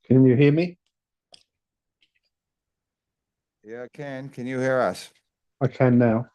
Can you hear me? Yeah, I can. Can you hear us? I can now.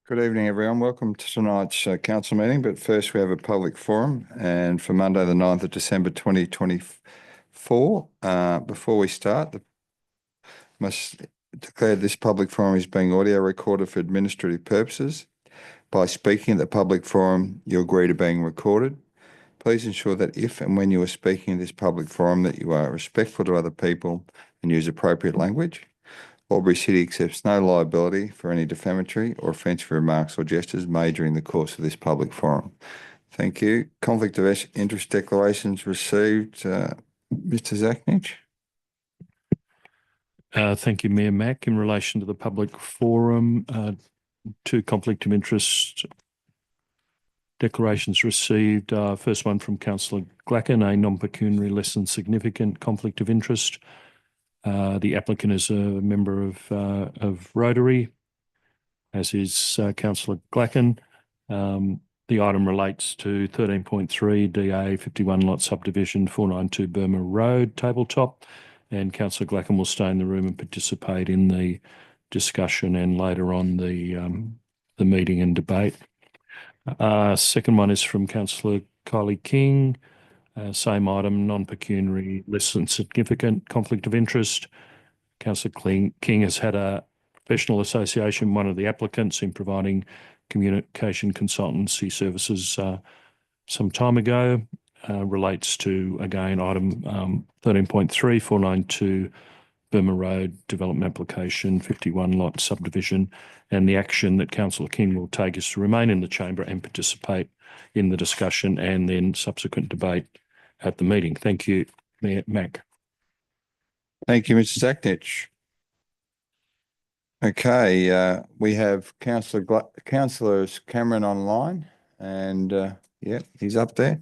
Good evening, everyone. Welcome to tonight's council meeting. But first, we have a public forum, and for Monday, the 9th of December 2024. Before we start, must declare this public forum is being audio recorded for administrative purposes. By speaking at the public forum, you agree to being recorded. Please ensure that if and when you are speaking in this public forum that you are respectful to other people and use appropriate language. Albury City accepts no liability for any defamatory or offensive remarks or gestures made during the course of this public forum. Thank you. Conflict of interest declarations received. Mr. Zachnich. Thank you, Mayor Mack. In relation to the public forum, two conflict of interest declarations received. First one from Councillor Glacken, a non-pecuniary less than significant conflict of interest. The applicant is a member of Rotary, as is Councillor Glacken. The item relates to 13.3 DA 51 lot subdivision 492 Burma Road tabletop, and Councillor Glacken will stay in the room and participate in the discussion and later on the meeting and debate. Second one is from Councillor Kylie King. Same item, non-pecuniary, less than significant conflict of interest. Councillor King has had a professional association, one of the applicants, in providing communication consultancy services some time ago. Relates to, again, item 13.3, 492 Burma Road development application, 51 lot subdivision, and the action that Councillor King will take is to remain in the chamber and participate in the discussion and then subsequent debate at the meeting. Thank you, Mayor Mack. Thank you, Mr. Zaknich. Okay, we have Councillors Cameron online, and yeah, he's up there.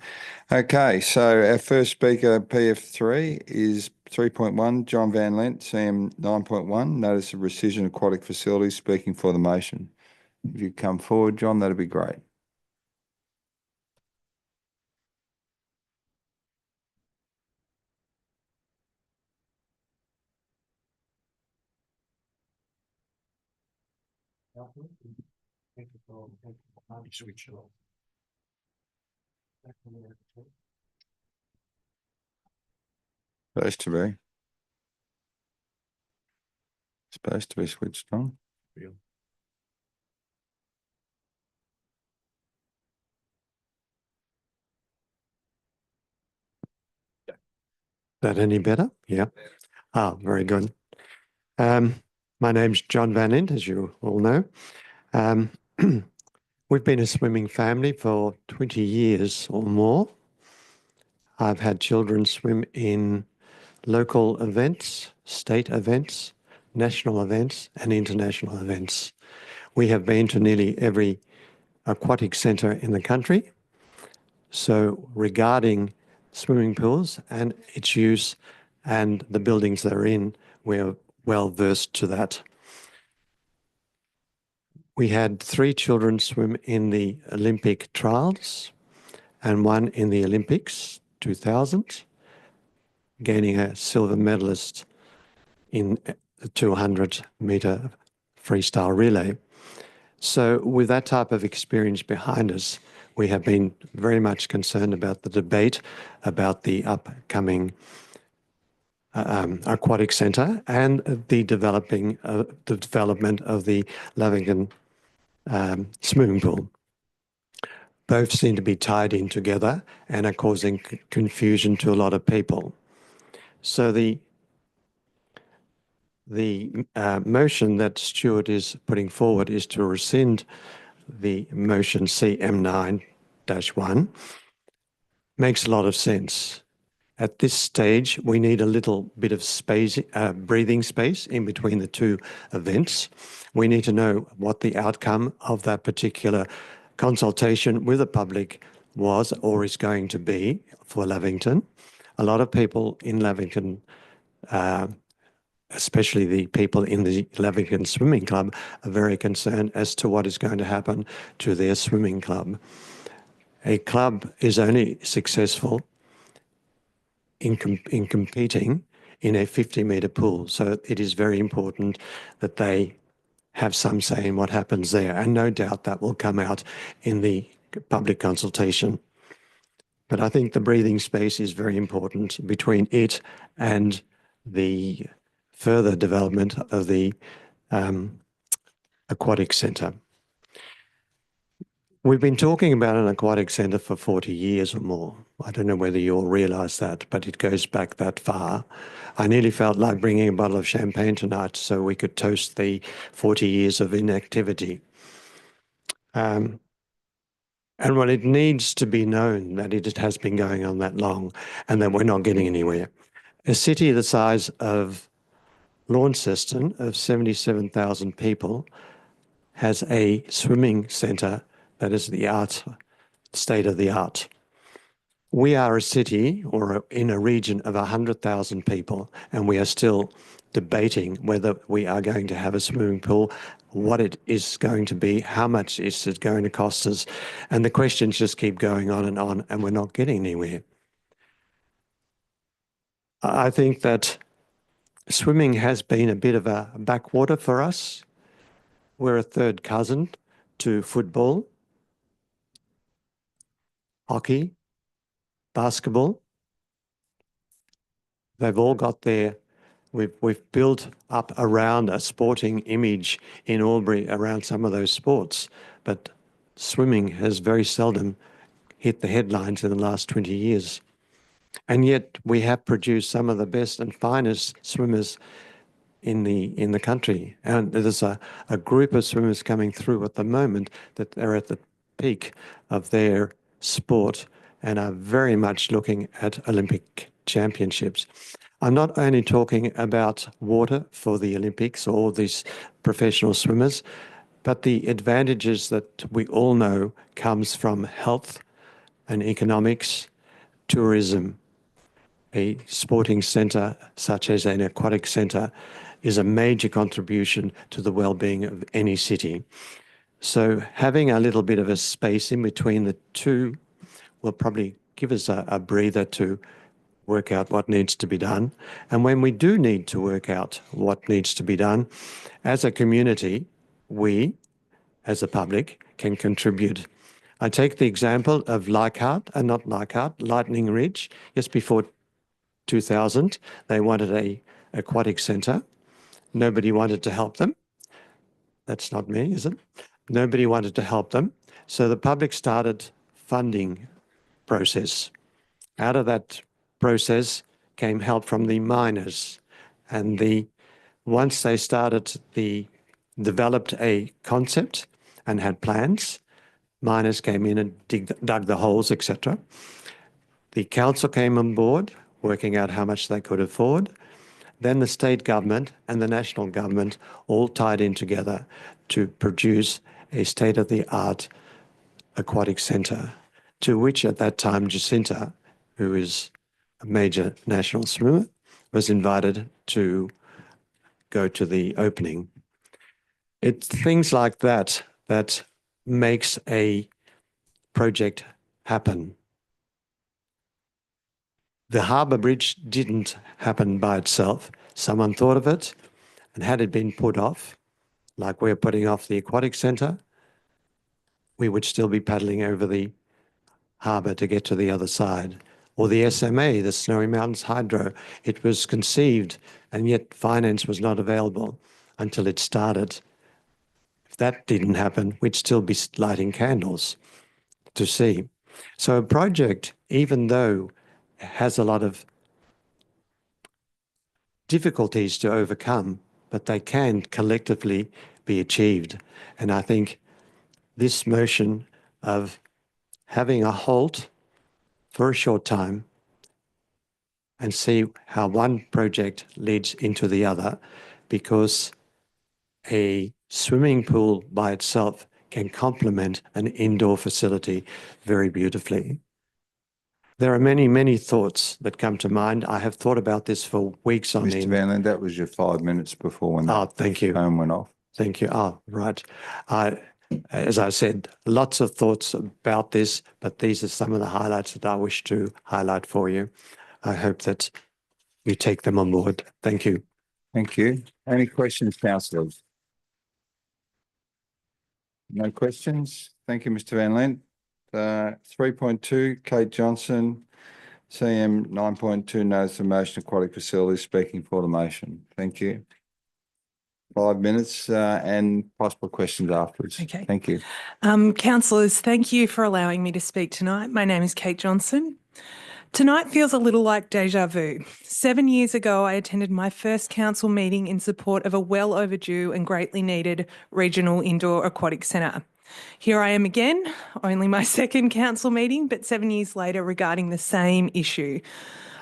Okay, so our first speaker, PF3, is 3.1, John Van Lent, CM 9.1, Notice of Rescission Aquatic Facilities, speaking for the motion. If you come forward, John, that'd be great. Supposed to be switched on. That any better? Yeah. Very good. My name's John Van Lent, as you all know. We've been a swimming family for 20 years or more. I've had children swim in local events, state events, national events, and international events. We have been to nearly every aquatic centre in the country. So regarding swimming pools and its use and the buildings they're in, we're well versed to that. We had 3 children swim in the Olympic trials and 1 in the Olympics 2000, gaining a silver medalist in the 200-metre freestyle relay. So with that type of experience behind us, we have been very much concerned about the debate about the upcoming aquatic centre and the development of the Lavington swimming pool. Both seem to be tied in together and are causing confusion to a lot of people. So the motion that Stuart is putting forward is to rescind the motion CM9-1. Makes a lot of sense. At this stage, we need a little bit of space, breathing space in between the 2 events. We need to know what the outcome of that particular consultation with the public was or is going to be for Lavington. A lot of people in Lavington, especially the people in the Lavington Swimming Club, are very concerned as to what is going to happen to their swimming club. A club is only successful in competing in a 50-metre pool. So it is very important that they have some say in what happens there. And no doubt that will come out in the public consultation. But I think the breathing space is very important between it and the further development of the aquatic centre. We've been talking about an aquatic centre for 40 years or more. I don't know whether you all realise that, but it goes back that far. I nearly felt like bringing a bottle of champagne tonight so we could toast the 40 years of inactivity. And well, it needs to be known that it has been going on that long and that we're not getting anywhere. A city the size of Launceston, of 77,000 people, has a swimming centre that is the art, state of the art. We are a city or in a region of 100,000 people, and we are still debating whether we are going to have a swimming pool, what it is going to be, how much is it going to cost us, and the questions just keep going on, and we're not getting anywhere. I think that swimming has been a bit of a backwater for us. We're a third cousin to football, hockey, basketball. They've all got their, we've built up around a sporting image in Albury around some of those sports, but swimming has very seldom hit the headlines in the last 20 years. And yet we have produced some of the best and finest swimmers in the country. And there's a group of swimmers coming through at the moment that are at the peak of their sport and are very much looking at Olympic championships. I'm not only talking about water for the Olympics or these professional swimmers, but the advantages that we all know comes from health and economics, tourism. A sporting centre such as an aquatic centre is a major contribution to the well-being of any city. So having a little bit of a space in between the two will probably give us a breather to work out what needs to be done. And when we do need to work out what needs to be done, as a community, we, as a public, can contribute. I take the example of Lightning Ridge. Just before 2000, they wanted an aquatic centre. Nobody wanted to help them. That's not me, is it? Nobody wanted to help them. So the public started funding process. Out of that process came help from the miners. And once they developed a concept and had plans, miners came in and dug the holes, etc. The council came on board, working out how much they could afford. Then the state government and the national government all tied in together to produce a state-of-the-art aquatic centre, to which at that time Jacinta, who is a major national swimmer, was invited to go to the opening. It's things like that that makes a project happen. The Harbour Bridge didn't happen by itself. Someone thought of it, and had it been put off, like we're putting off the aquatic centre, we would still be paddling over the harbour to get to the other side. Or the SMA, the Snowy Mountains Hydro, it was conceived and yet finance was not available until it started. If that didn't happen, we'd still be lighting candles to see. So a project, even though it has a lot of difficulties to overcome, but they can collectively be achieved. And I think this motion of having a halt for a short time and see how one project leads into the other, because a swimming pool by itself can complement an indoor facility very beautifully. There are many, many thoughts that come to mind. I have thought about this for weeks on Mr. end. Van Lien, that was your 5 minutes before when Oh, the thank you. phone went off. Thank you. Oh, right. As I said, lots of thoughts about this, but these are some of the highlights that I wish to highlight for you. I hope that you take them on board. Thank you. Thank you. Any questions, councillors? No questions. Thank you, Mr. Van Lien. 3.2, Kate Johnson, CM 9.2, notice of motion aquatic facilities, speaking for the motion. Thank you. 5 minutes and possible questions afterwards. Okay. Thank you. Councillors, thank you for allowing me to speak tonight. My name is Kate Johnson. Tonight feels a little like deja vu. 7 years ago, I attended my first council meeting in support of a well overdue and greatly needed regional indoor aquatic centre. Here I am again, only my second council meeting, but 7 years later regarding the same issue.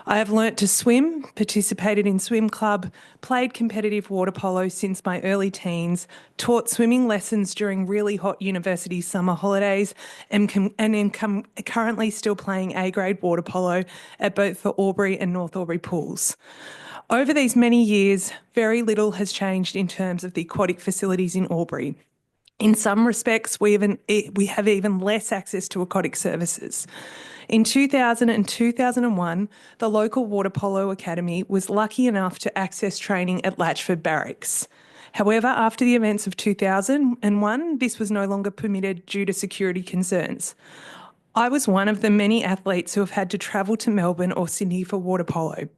I have learnt to swim, participated in swim club, played competitive water polo since my early teens, taught swimming lessons during really hot university summer holidays, and am currently still playing A-grade water polo at both the Albury and North Albury pools. Over these many years, very little has changed in terms of the aquatic facilities in Albury. In some respects, we have even less access to aquatic services. In 2000 and 2001, the local Water Polo Academy was lucky enough to access training at Latchford Barracks. However, after the events of 2001, this was no longer permitted due to security concerns. I was one of the many athletes who have had to travel to Melbourne or Sydney for water polo.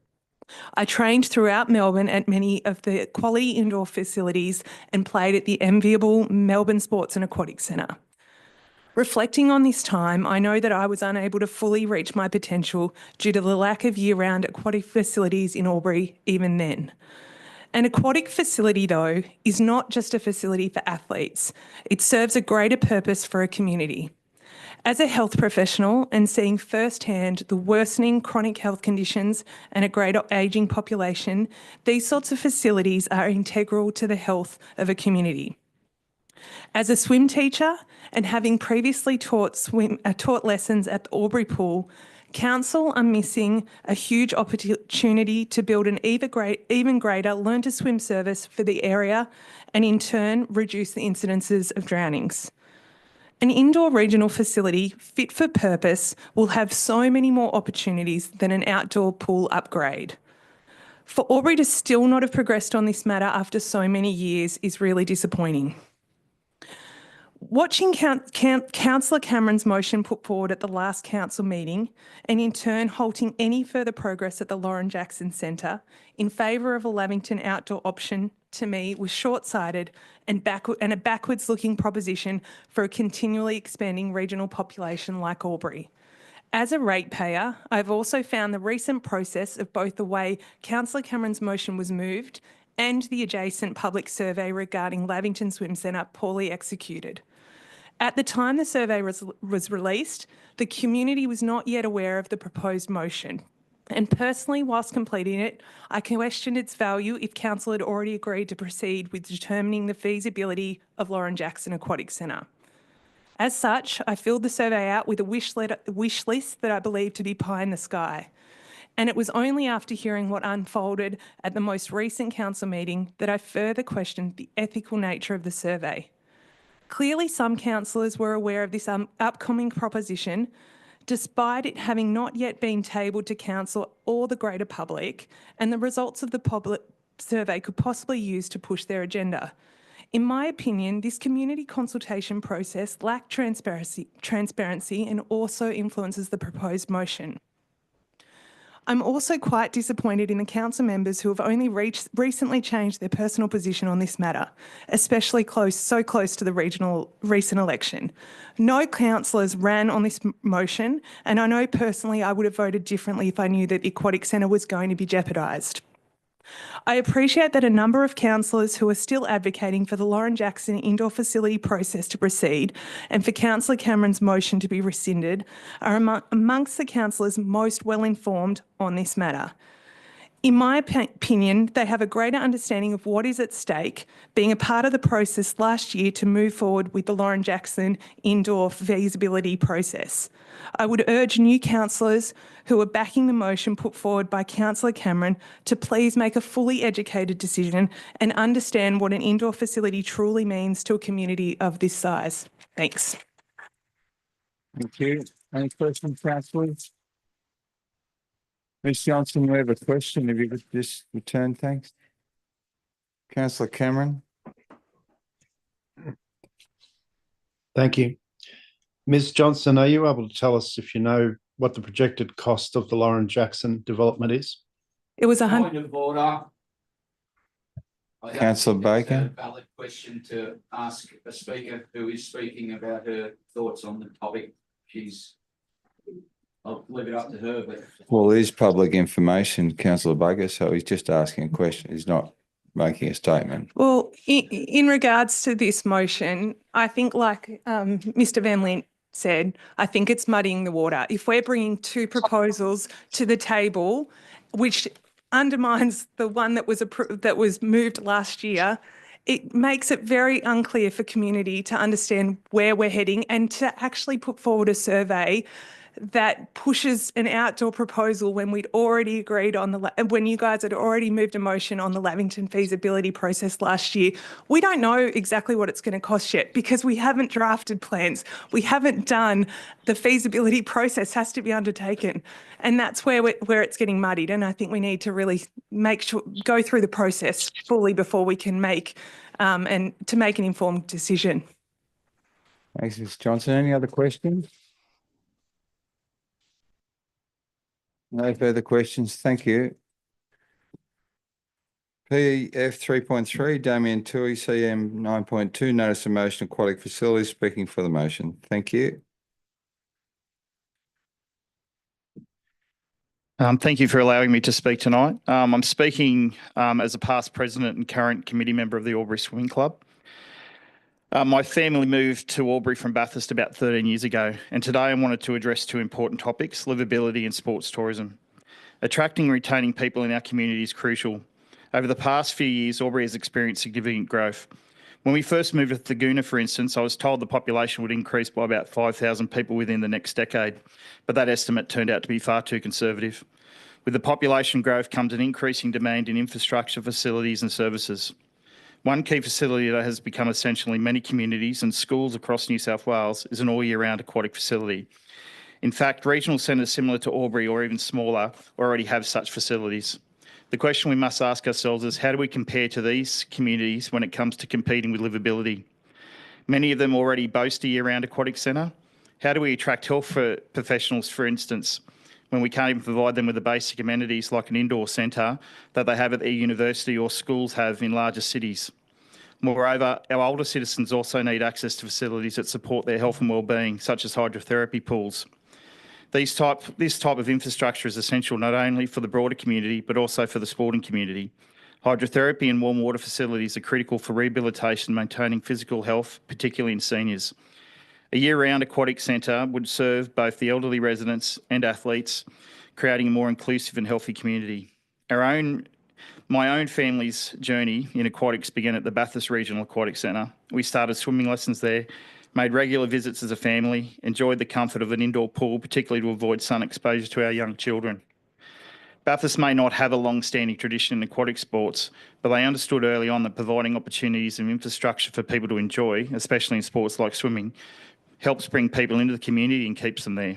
I trained throughout Melbourne at many of the quality indoor facilities and played at the enviable Melbourne Sports and Aquatic Centre. Reflecting on this time, I know that I was unable to fully reach my potential due to the lack of year-round aquatic facilities in Albury even then. An aquatic facility, though, is not just a facility for athletes. It serves a greater purpose for a community. As a health professional and seeing firsthand the worsening chronic health conditions and a greater ageing population, these sorts of facilities are integral to the health of a community. As a swim teacher and having previously taught lessons at the Albury Pool, Council are missing a huge opportunity to build an even greater learn to swim service for the area and in turn reduce the incidences of drownings. An indoor regional facility fit for purpose will have so many more opportunities than an outdoor pool upgrade. For Albury to still not have progressed on this matter after so many years is really disappointing. Watching Councillor Cameron's motion put forward at the last council meeting and in turn halting any further progress at the Lauren Jackson Centre in favour of a Lavington outdoor option to me was short-sighted and a backwards-looking proposition for a continually expanding regional population like Albury. As a ratepayer, I've also found the recent process of both the way Councillor Cameron's motion was moved and the adjacent public survey regarding Lavington Swim Centre poorly executed. At the time the survey was released, the community was not yet aware of the proposed motion. And personally, whilst completing it, I questioned its value if Council had already agreed to proceed with determining the feasibility of Lauren Jackson Aquatic Centre. As such, I filled the survey out with a wish list that I believe to be pie in the sky. And it was only after hearing what unfolded at the most recent council meeting that I further questioned the ethical nature of the survey. Clearly, some councillors were aware of this upcoming proposition, despite it having not yet been tabled to council or the greater public, and the results of the public survey could possibly use to push their agenda. In my opinion, this community consultation process lacked transparency and also influences the proposed motion. I'm also quite disappointed in the council members who have only recently changed their personal position on this matter, especially so close to the recent election. No councillors ran on this motion, and I know personally I would have voted differently if I knew that the Aquatic Centre was going to be jeopardised. I appreciate that a number of councillors who are still advocating for the Lauren Jackson indoor facility process to proceed and for Councillor Cameron's motion to be rescinded are amongst the councillors most well informed on this matter. In my opinion, they have a greater understanding of what is at stake, being a part of the process last year to move forward with the Lauren Jackson indoor feasibility process. I would urge new councillors who are backing the motion put forward by Councillor Cameron to please make a fully educated decision and understand what an indoor facility truly means to a community of this size. Thanks. Thank you. Any questions, councillors? Ms Johnson, we have a question. If you could just return, thanks. Councillor Cameron. Thank you. Ms Johnson, are you able to tell us if you know what the projected cost of the Lauren Jackson development is? It was Point of order. I don't Councillor think it's Baker. a valid question to ask a speaker who is speaking about her thoughts on the topic. I'll leave it up to her, but. Well, it is public information, Councillor Baker, so he's just asking a question. He's not making a statement. Well, in regards to this motion, I think like Mr Van Lint said, I think it's muddying the water. If we're bringing two proposals to the table, which undermines the one that was moved last year, it makes it very unclear for community to understand where we're heading and to actually put forward a survey that pushes an outdoor proposal when we'd already agreed on when you guys had already moved a motion on the Lavington feasibility process last year. We don't know exactly what it's going to cost yet because we haven't drafted plans. We haven't done the feasibility process has to be undertaken. And that's where it's getting muddied. And I think we need to really go through the process fully before we can make an informed decision. Thanks, Ms Johnson. Any other questions? No further questions. Thank you. PF 3.3, Damien Tui, CM 9.2, notice of motion aquatic facilities, speaking for the motion. Thank you. Thank you for allowing me to speak tonight. I'm speaking as a past president and current committee member of the Albury Swimming Club. My family moved to Albury from Bathurst about 13 years ago, and today I wanted to address two important topics: livability and sports tourism. Attracting and retaining people in our community is crucial. Over the past few years, Albury has experienced significant growth. When we first moved to Thagoona, for instance, I was told the population would increase by about 5,000 people within the next decade, but that estimate turned out to be far too conservative. With the population growth comes an increasing demand in infrastructure, facilities and services. One key facility that has become essential in many communities and schools across New South Wales is an all-year-round aquatic facility. In fact, regional centres similar to Albury or even smaller already have such facilities. The question we must ask ourselves is, how do we compare to these communities when it comes to competing with livability? Many of them already boast a year-round aquatic centre. How do we attract health professionals, for instance, when we can't even provide them with the basic amenities like an indoor centre that they have at their university or schools have in larger cities? Moreover, our older citizens also need access to facilities that support their health and wellbeing, such as hydrotherapy pools. This type of infrastructure is essential not only for the broader community, but also for the sporting community. Hydrotherapy and warm water facilities are critical for rehabilitation and maintaining physical health, particularly in seniors. A year-round aquatic centre would serve both the elderly residents and athletes, creating a more inclusive and healthy community. My own family's journey in aquatics began at the Bathurst Regional Aquatic Centre. We started swimming lessons there, made regular visits as a family, enjoyed the comfort of an indoor pool, particularly to avoid sun exposure to our young children. Bathurst may not have a long-standing tradition in aquatic sports, but they understood early on that providing opportunities and infrastructure for people to enjoy, especially in sports like swimming, helps bring people into the community and keeps them there.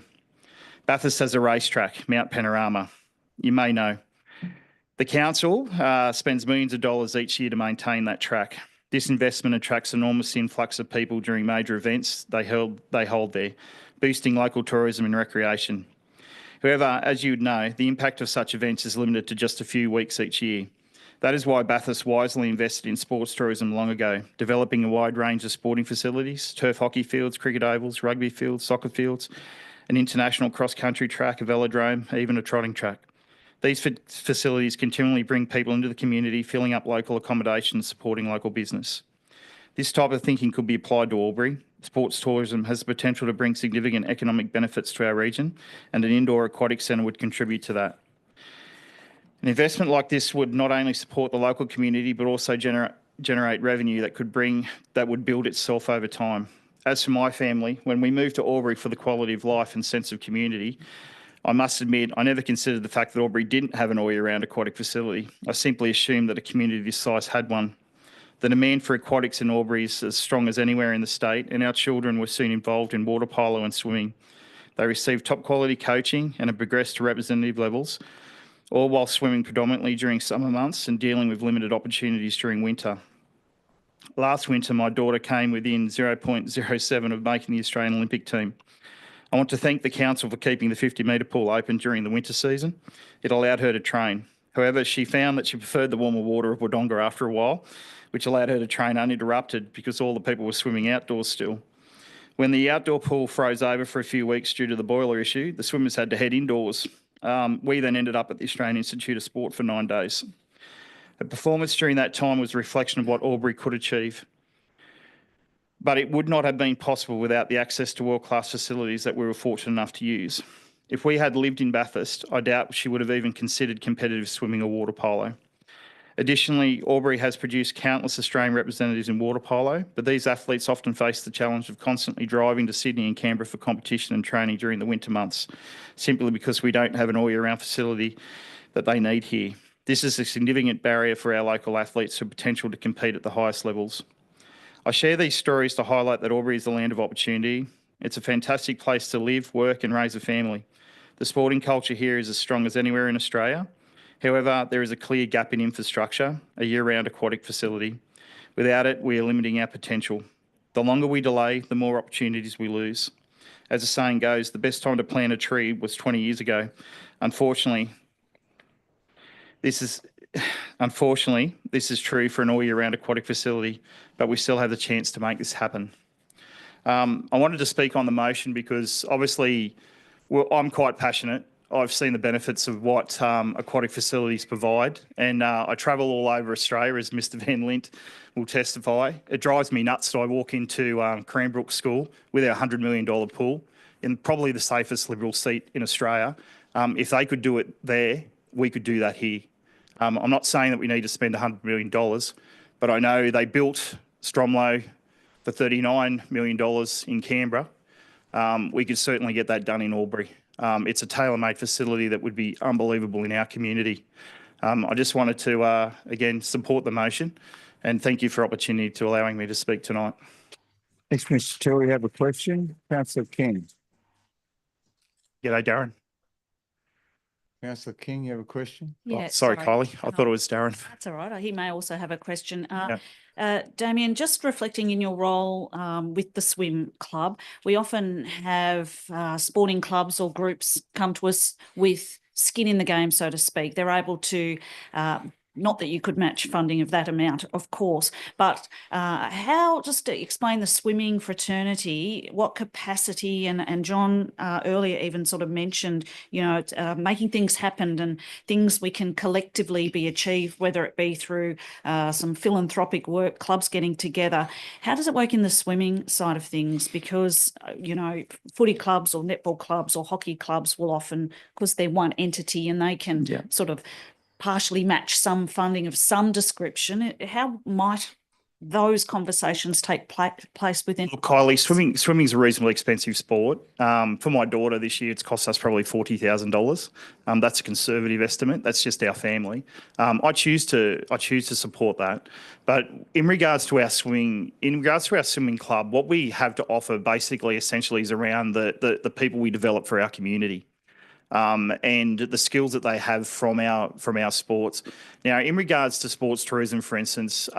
Bathurst has a racetrack, Mount Panorama. You may know. The council spends millions of dollars each year to maintain that track. This investment attracts enormous influx of people during major events they hold there, boosting local tourism and recreation. However, as you would know, the impact of such events is limited to just a few weeks each year. That is why Bathurst wisely invested in sports tourism long ago, developing a wide range of sporting facilities: turf hockey fields, cricket ovals, rugby fields, soccer fields, an international cross-country track, a velodrome, even a trotting track. These facilities continually bring people into the community, filling up local accommodation and supporting local business. This type of thinking could be applied to Albury. Sports tourism has the potential to bring significant economic benefits to our region, and an indoor aquatic centre would contribute to that. An investment like this would not only support the local community, but also generate revenue that would build itself over time. As for my family, when we moved to Albury for the quality of life and sense of community, I must admit, I never considered the fact that Albury didn't have an all-year-round aquatic facility. I simply assumed that a community this size had one. The demand for aquatics in Albury is as strong as anywhere in the state, and our children were soon involved in water polo and swimming. They received top-quality coaching and have progressed to representative levels, all while swimming predominantly during summer months and dealing with limited opportunities during winter. Last winter, my daughter came within 0.07 of making the Australian Olympic team. I want to thank the council for keeping the 50-metre pool open during the winter season. It allowed her to train. However, she found that she preferred the warmer water of Wodonga after a while, which allowed her to train uninterrupted because all the people were swimming outdoors still. When the outdoor pool froze over for a few weeks due to the boiler issue, the swimmers had to head indoors. We then ended up at the Australian Institute of Sport for 9 days. Her performance during that time was a reflection of what Albury could achieve. But it would not have been possible without the access to world-class facilities that we were fortunate enough to use. If we had lived in Bathurst, I doubt she would have even considered competitive swimming or water polo. Additionally, Albury has produced countless Australian representatives in water polo, but these athletes often face the challenge of constantly driving to Sydney and Canberra for competition and training during the winter months, simply because we don't have an all-year-round facility that they need here. This is a significant barrier for our local athletes who have potential to compete at the highest levels. I share these stories to highlight that Albury is the land of opportunity. It's a fantastic place to live, work and raise a family. The sporting culture here is as strong as anywhere in Australia. However, there is a clear gap in infrastructure, a year-round aquatic facility. Without it, we are limiting our potential. The longer we delay, the more opportunities we lose. As the saying goes, the best time to plant a tree was 20 years ago. Unfortunately, this is true for an all-year-round aquatic facility, but we still have the chance to make this happen. I wanted to speak on the motion because obviously, well, I'm quite passionate. I've seen the benefits of what aquatic facilities provide, and I travel all over Australia, as Mr. Van Lint will testify. It drives me nuts that I walk into Cranbrook School with our $100 million pool in probably the safest Liberal seat in Australia. If they could do it there, we could do that here. I'm not saying that we need to spend $100 million, but I know they built Stromlo for $39 million in Canberra. We could certainly get that done in Albury. It's a tailor-made facility that would be unbelievable in our community. I just wanted to, again, support the motion and thank you for opportunity to allowing me to speak tonight. Thanks, Mr. Till. We have a question. Councillor King. G'day, Darren. Councillor King, you have a question? Yeah, Sorry, Kylie. I thought it was Darren. That's all right. He may also have a question. Yeah. Damien, just reflecting in your role with the swim club, we often have sporting clubs or groups come to us with skin in the game, so to speak. They're able to, not that you could match funding of that amount, of course, but how, just to explain the swimming fraternity, what capacity, and John earlier even sort of mentioned, you know, making things happen and things we can collectively be achieved, whether it be through some philanthropic work, clubs getting together. How does it work in the swimming side of things? Because, you know, footy clubs or netball clubs or hockey clubs will often, because they're one entity and they can sort of partially match some funding of some description. How might those conversations take place within? Look, Kylie, swimming's a reasonably expensive sport. For my daughter this year, it's cost us probably $40,000. That's a conservative estimate. That's just our family. I choose to support that. But in regards to our swimming club, what we have to offer basically essentially is around the people we develop for our community. And the skills that they have from our sports. Now, in regards to sports tourism, for instance,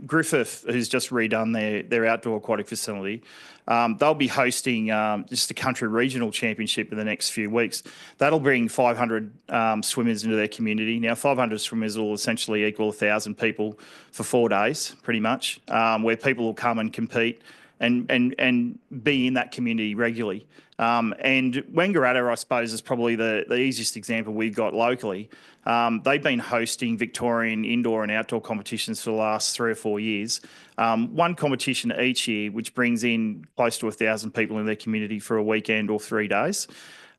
Griffith, who's just redone their outdoor aquatic facility, they'll be hosting just a country regional championship in the next few weeks. That'll bring 500 swimmers into their community. Now, 500 swimmers will essentially equal 1,000 people for 4 days, pretty much, where people will come and compete and be in that community regularly. And Wangaratta, I suppose, is probably the easiest example we've got locally. They've been hosting Victorian indoor and outdoor competitions for the last 3 or 4 years. One competition each year, which brings in close to 1,000 people in their community for a weekend or 3 days.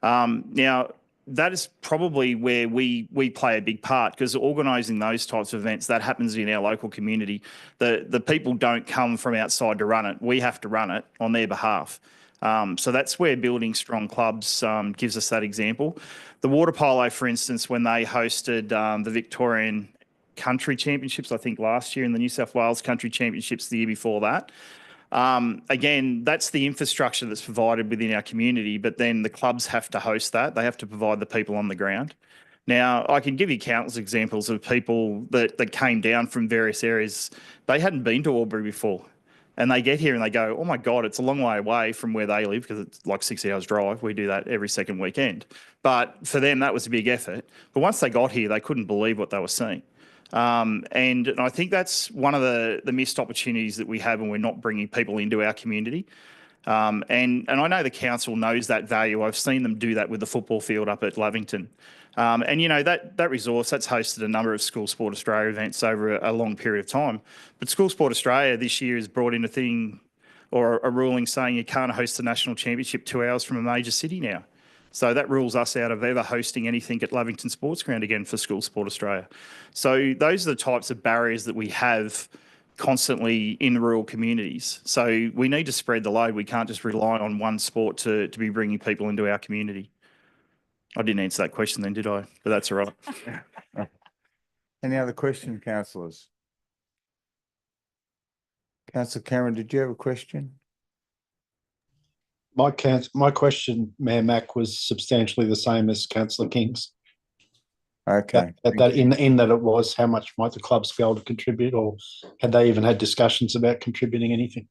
Now, that is probably where we play a big part, because organising those types of events, that happens in our local community. The people don't come from outside to run it. We have to run it on their behalf. So that's where building strong clubs gives us that example. The water polo, for instance, when they hosted the Victorian Country Championships, I think last year, and the New South Wales Country Championships the year before that. Again, that's the infrastructure that's provided within our community, but then the clubs have to host that. They have to provide the people on the ground. Now, I can give you countless examples of people that came down from various areas. They hadn't been to Albury before. And they get here and they go, oh my God, it's a long way away from where they live, because it's like 6 hours drive. We do that every second weekend. But for them, that was a big effort. But once they got here, they couldn't believe what they were seeing. And I think that's one of the missed opportunities that we have when we're not bringing people into our community. And I know the council knows that value. I've seen them do that with the football field up at Lavington. And, you know, that resource, that's hosted a number of School Sport Australia events over a long period of time. But School Sport Australia this year has brought in a thing or a ruling saying you can't host the national championship 2 hours from a major city now. So that rules us out of ever hosting anything at Lavington Sports Ground again for School Sport Australia. So those are the types of barriers that we have constantly in rural communities. So we need to spread the load. We can't just rely on one sport to be bringing people into our community. I didn't answer that question then, did I? But that's all right. Any other question, councillors? Councillor Cameron, did you have a question? My question, Mayor Mack, was substantially the same as Councillor King's. Okay. In that it was, how much might the clubs be able to contribute, or had they even had discussions about contributing anything?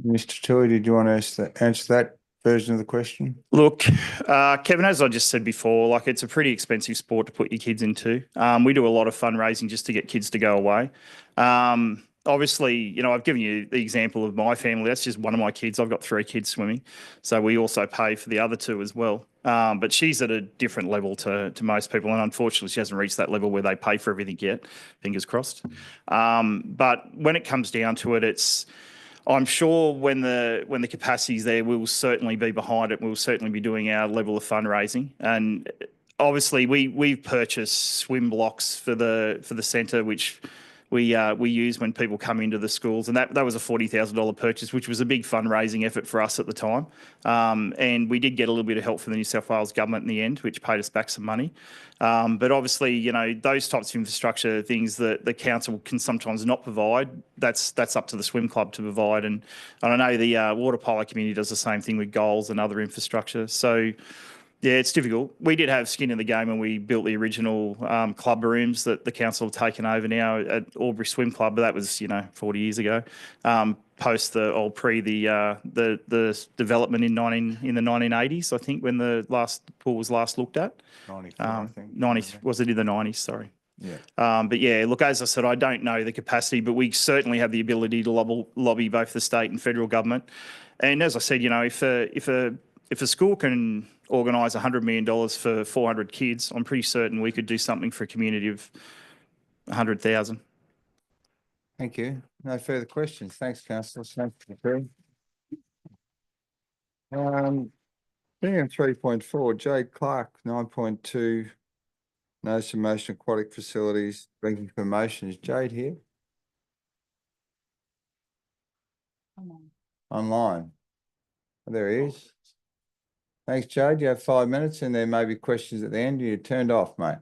Mr. Toohey, did you want to answer that version of the question? Look, Kevin, as I just said before, like it's a pretty expensive sport to put your kids into. We do a lot of fundraising just to get kids to go away. Obviously, you know, I've given you the example of my family. That's just one of my kids. I've got 3 kids swimming. So we also pay for the other 2 as well. But she's at a different level to most people. And unfortunately, she hasn't reached that level where they pay for everything yet. Fingers crossed. But when it comes down to it, I'm sure when the capacity's there, we'll certainly be behind it. We'll certainly be doing our level of fundraising. And obviously, we've purchased swim blocks for the centre, which we use when people come into the schools, and that was a $40,000 purchase, which was a big fundraising effort for us at the time. And we did get a little bit of help from the New South Wales government in the end, which paid us back some money. But obviously, you know, those types of infrastructure things that the council can sometimes not provide, that's up to the swim club to provide. And I know the water polo community does the same thing with goals and other infrastructure. So yeah, it's difficult. We did have skin in the game when we built the original club rooms that the council have taken over now at Albury Swim Club, but that was, you know, 40 years ago. Post the development in the 1980s, I think, when the last pool was last looked at. 94, I think. 90 was it in the 90s? Sorry. Yeah. But yeah, look, as I said, I don't know the capacity, but we certainly have the ability to lobby both the state and federal government. And as I said, you know, if a school can organise $100 million for 400 kids, I'm pretty certain we could do something for a community of 100,000. Thank you. No further questions. Thanks, councillor. Thanks for the being on 3.4, Jade Clark, 9.2, notice of motion aquatic facilities, bringing for motion. Is Jade here? Online. Oh, there he is. Thanks, Jade. You have 5 minutes and there may be questions at the end. You turned off, mate.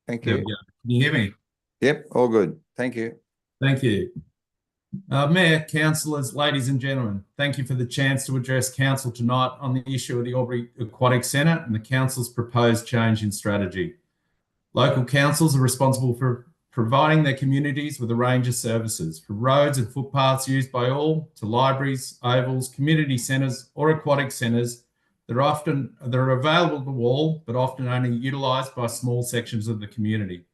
Thank you. There we go. Can you hear me? Yep, all good. Thank you. Thank you. Mayor, councillors, ladies and gentlemen, thank you for the chance to address council tonight on the issue of the Albury Aquatic Centre and the council's proposed change in strategy. Local councils are responsible for providing their communities with a range of services, from roads and footpaths used by all to libraries, ovals, community centres or aquatic centres that are available to all, but often only utilised by small sections of the community.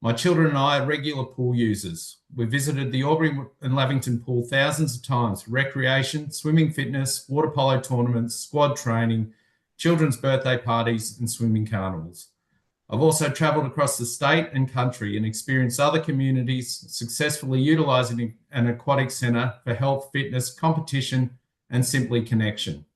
My children and I are regular pool users. We visited the Albury and Lavington pool thousands of times for recreation, swimming fitness, water polo tournaments, squad training, children's birthday parties and swimming carnivals. I've also travelled across the state and country and experienced other communities successfully utilising an aquatic centre for health, fitness, competition and simply connection.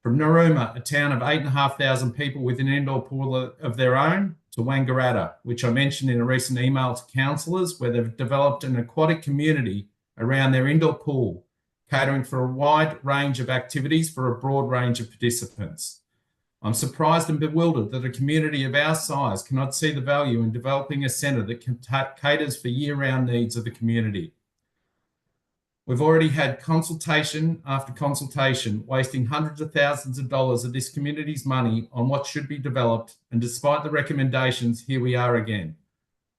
From Narooma, a town of 8,500 people with an indoor pool of their own, to Wangaratta, which I mentioned in a recent email to councillors, where they've developed an aquatic community around their indoor pool, catering for a wide range of activities for a broad range of participants. I'm surprised and bewildered that a community of our size cannot see the value in developing a centre that caters for year-round needs of the community. We've already had consultation after consultation, wasting hundreds of thousands of dollars of this community's money on what should be developed, and despite the recommendations, here we are again.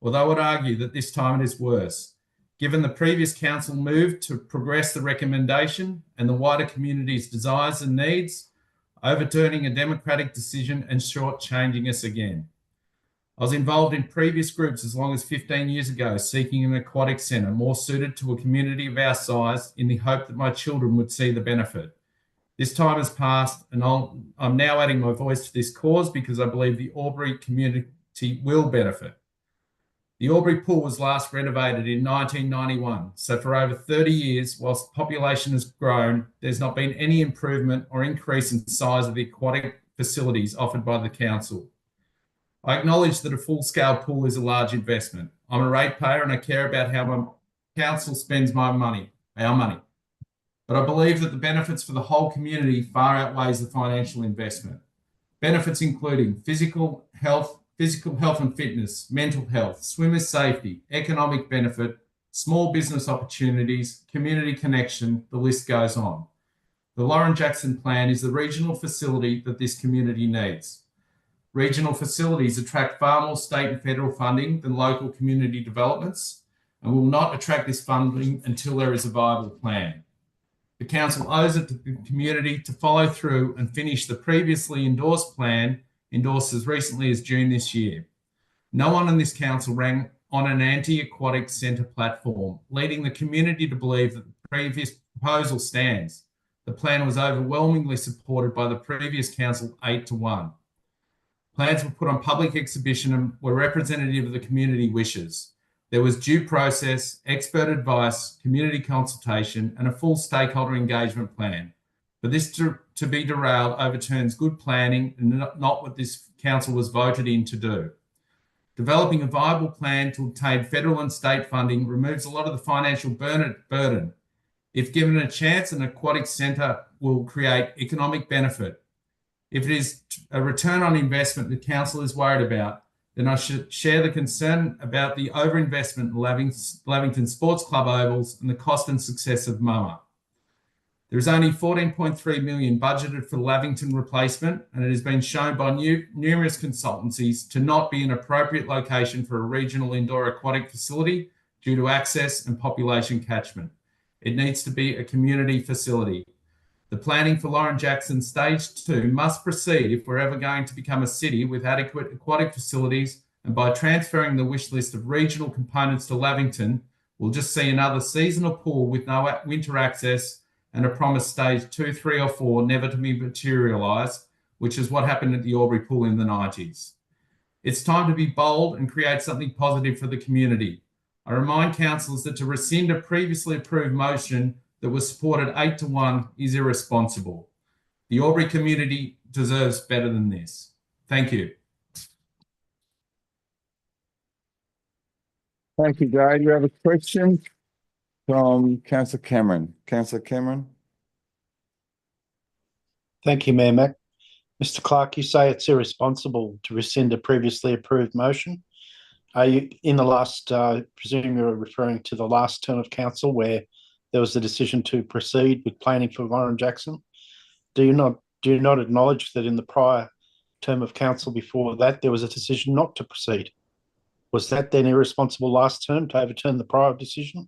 Although I would argue that this time it is worse, given the previous council moved to progress the recommendation and the wider community's desires and needs, overturning a democratic decision and shortchanging us again. I was involved in previous groups as long as 15 years ago, seeking an aquatic centre more suited to a community of our size in the hope that my children would see the benefit. This time has passed and I'm now adding my voice to this cause because I believe the Albury community will benefit. The Albury pool was last renovated in 1991, so for over 30 years, whilst population has grown, there's not been any improvement or increase in size of the aquatic facilities offered by the council. I acknowledge that a full-scale pool is a large investment. I'm a ratepayer and I care about how my council spends my money, our money. But I believe that the benefits for the whole community far outweighs the financial investment. Benefits including physical health and fitness, mental health, swimmer's safety, economic benefit, small business opportunities, community connection, the list goes on. The Lauren Jackson plan is the regional facility that this community needs. Regional facilities attract far more state and federal funding than local community developments and will not attract this funding until there is a viable plan. The council owes it to the community to follow through and finish the previously endorsed plan, endorsed as recently as June this year. No one in this council ran on an anti-aquatic centre platform, leading the community to believe that the previous proposal stands. The plan was overwhelmingly supported by the previous council 8-1. Plans were put on public exhibition and were representative of the community wishes. There was due process, expert advice, community consultation, and a full stakeholder engagement plan. For this to be derailed overturns good planning and not what this council was voted in to do. Developing a viable plan to obtain federal and state funding removes a lot of the financial burden. If given a chance, an aquatic centre will create economic benefit. If it is a return on investment the council is worried about, then I should share the concern about the overinvestment in Lavington Sports Club ovals and the cost and success of Mama. There is only 14.3 million budgeted for the Lavington replacement, and it has been shown by numerous consultancies to not be an appropriate location for a regional indoor aquatic facility due to access and population catchment. It needs to be a community facility. The planning for Lauren Jackson Stage 2 must proceed if we're ever going to become a city with adequate aquatic facilities, and by transferring the wish list of regional components to Lavington, we'll just see another seasonal pool with no winter access and a promised Stage 2, 3 or 4 never to be materialised, which is what happened at the Albury Pool in the 90s. It's time to be bold and create something positive for the community. I remind councillors that to rescind a previously approved motion that was supported 8-1 is irresponsible. The Albury community deserves better than this. Thank you. Thank you, Dave. You have a question from Councillor Cameron. Councillor Cameron. Thank you, Mayor Mac. Mr. Clark, you say it's irresponsible to rescind a previously approved motion. Are you in the last, presume you're referring to the last term of council where there was a decision to proceed with planning for Lauren Jackson? Do you not acknowledge that in the prior term of council before that, there was a decision not to proceed? Was that then irresponsible last term to overturn the prior decision?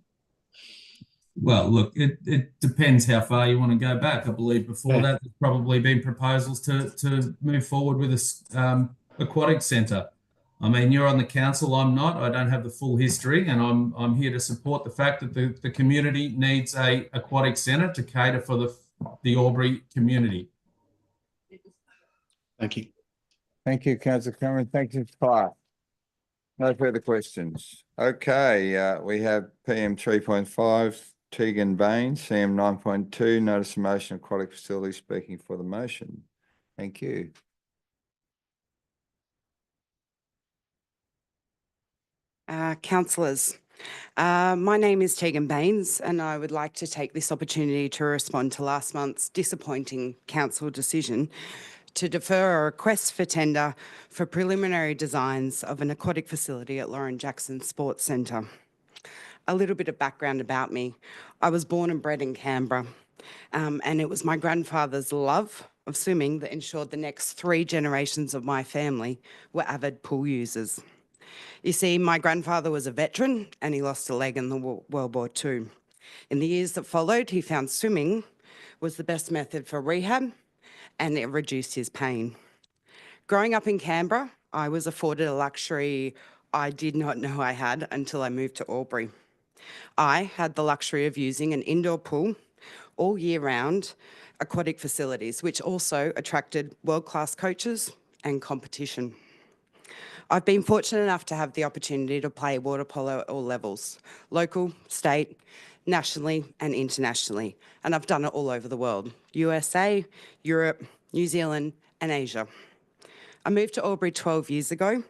Well, look, it depends how far you want to go back. I believe before that, there's probably been proposals to move forward with a aquatic centre. I mean, you're on the council, I'm not. I don't have the full history, and I'm here to support the fact that the community needs a aquatic centre to cater for the Albury community. Thank you. Thank you, Councillor Cameron. Thank you, Clark. No further questions. Okay, we have PM 3.5, Tegan Baines, CM 9.2, notice of motion aquatic facility, speaking for the motion. Thank you. Councillors, my name is Tegan Baines, and I would like to take this opportunity to respond to last month's disappointing council decision to defer a request for tender for preliminary designs of an aquatic facility at Lauren Jackson Sports Centre. A little bit of background about me. I was born and bred in Canberra, and it was my grandfather's love of swimming that ensured the next 3 generations of my family were avid pool users. You see, my grandfather was a veteran and he lost a leg in the World War II. In the years that followed, he found swimming was the best method for rehab and it reduced his pain. Growing up in Canberra, I was afforded a luxury I did not know I had until I moved to Albury. I had the luxury of using an indoor pool all year round, aquatic facilities, which also attracted world-class coaches and competition. I've been fortunate enough to have the opportunity to play water polo at all levels, local, state, nationally and internationally, and I've done it all over the world, USA, Europe, New Zealand and Asia. I moved to Albury 12 years ago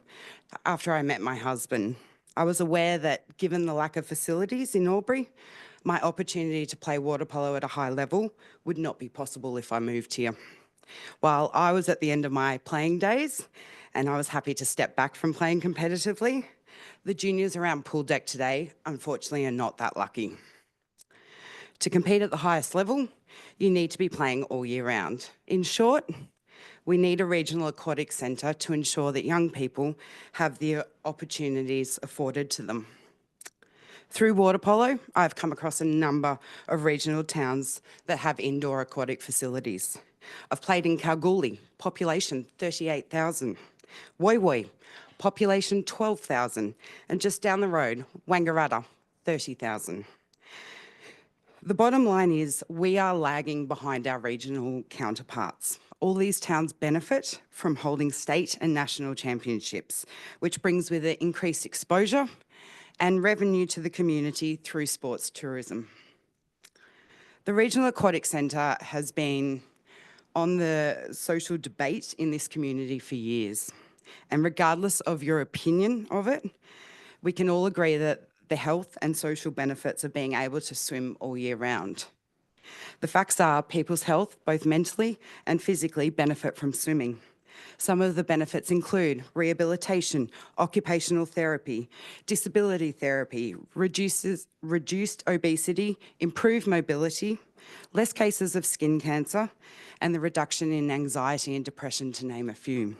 after I met my husband. I was aware that given the lack of facilities in Albury, my opportunity to play water polo at a high level would not be possible if I moved here. While I was at the end of my playing days, and I was happy to step back from playing competitively, the juniors around pool deck today, unfortunately, are not that lucky. To compete at the highest level, you need to be playing all year round. In short, we need a regional aquatic centre to ensure that young people have the opportunities afforded to them. Through water polo, I've come across a number of regional towns that have indoor aquatic facilities. I've played in Kalgoorlie, population 38,000. Woy Woy, population 12,000. And just down the road, Wangaratta, 30,000. The bottom line is we are lagging behind our regional counterparts. All these towns benefit from holding state and national championships, which brings with it increased exposure and revenue to the community through sports tourism. The Regional Aquatic Centre has been on the social debate in this community for years. And regardless of your opinion of it, we can all agree that the health and social benefits of being able to swim all year round. The facts are people's health, both mentally and physically, benefit from swimming. Some of the benefits include rehabilitation, occupational therapy, disability therapy, reduced obesity, improved mobility, less cases of skin cancer, and the reduction in anxiety and depression, to name a few.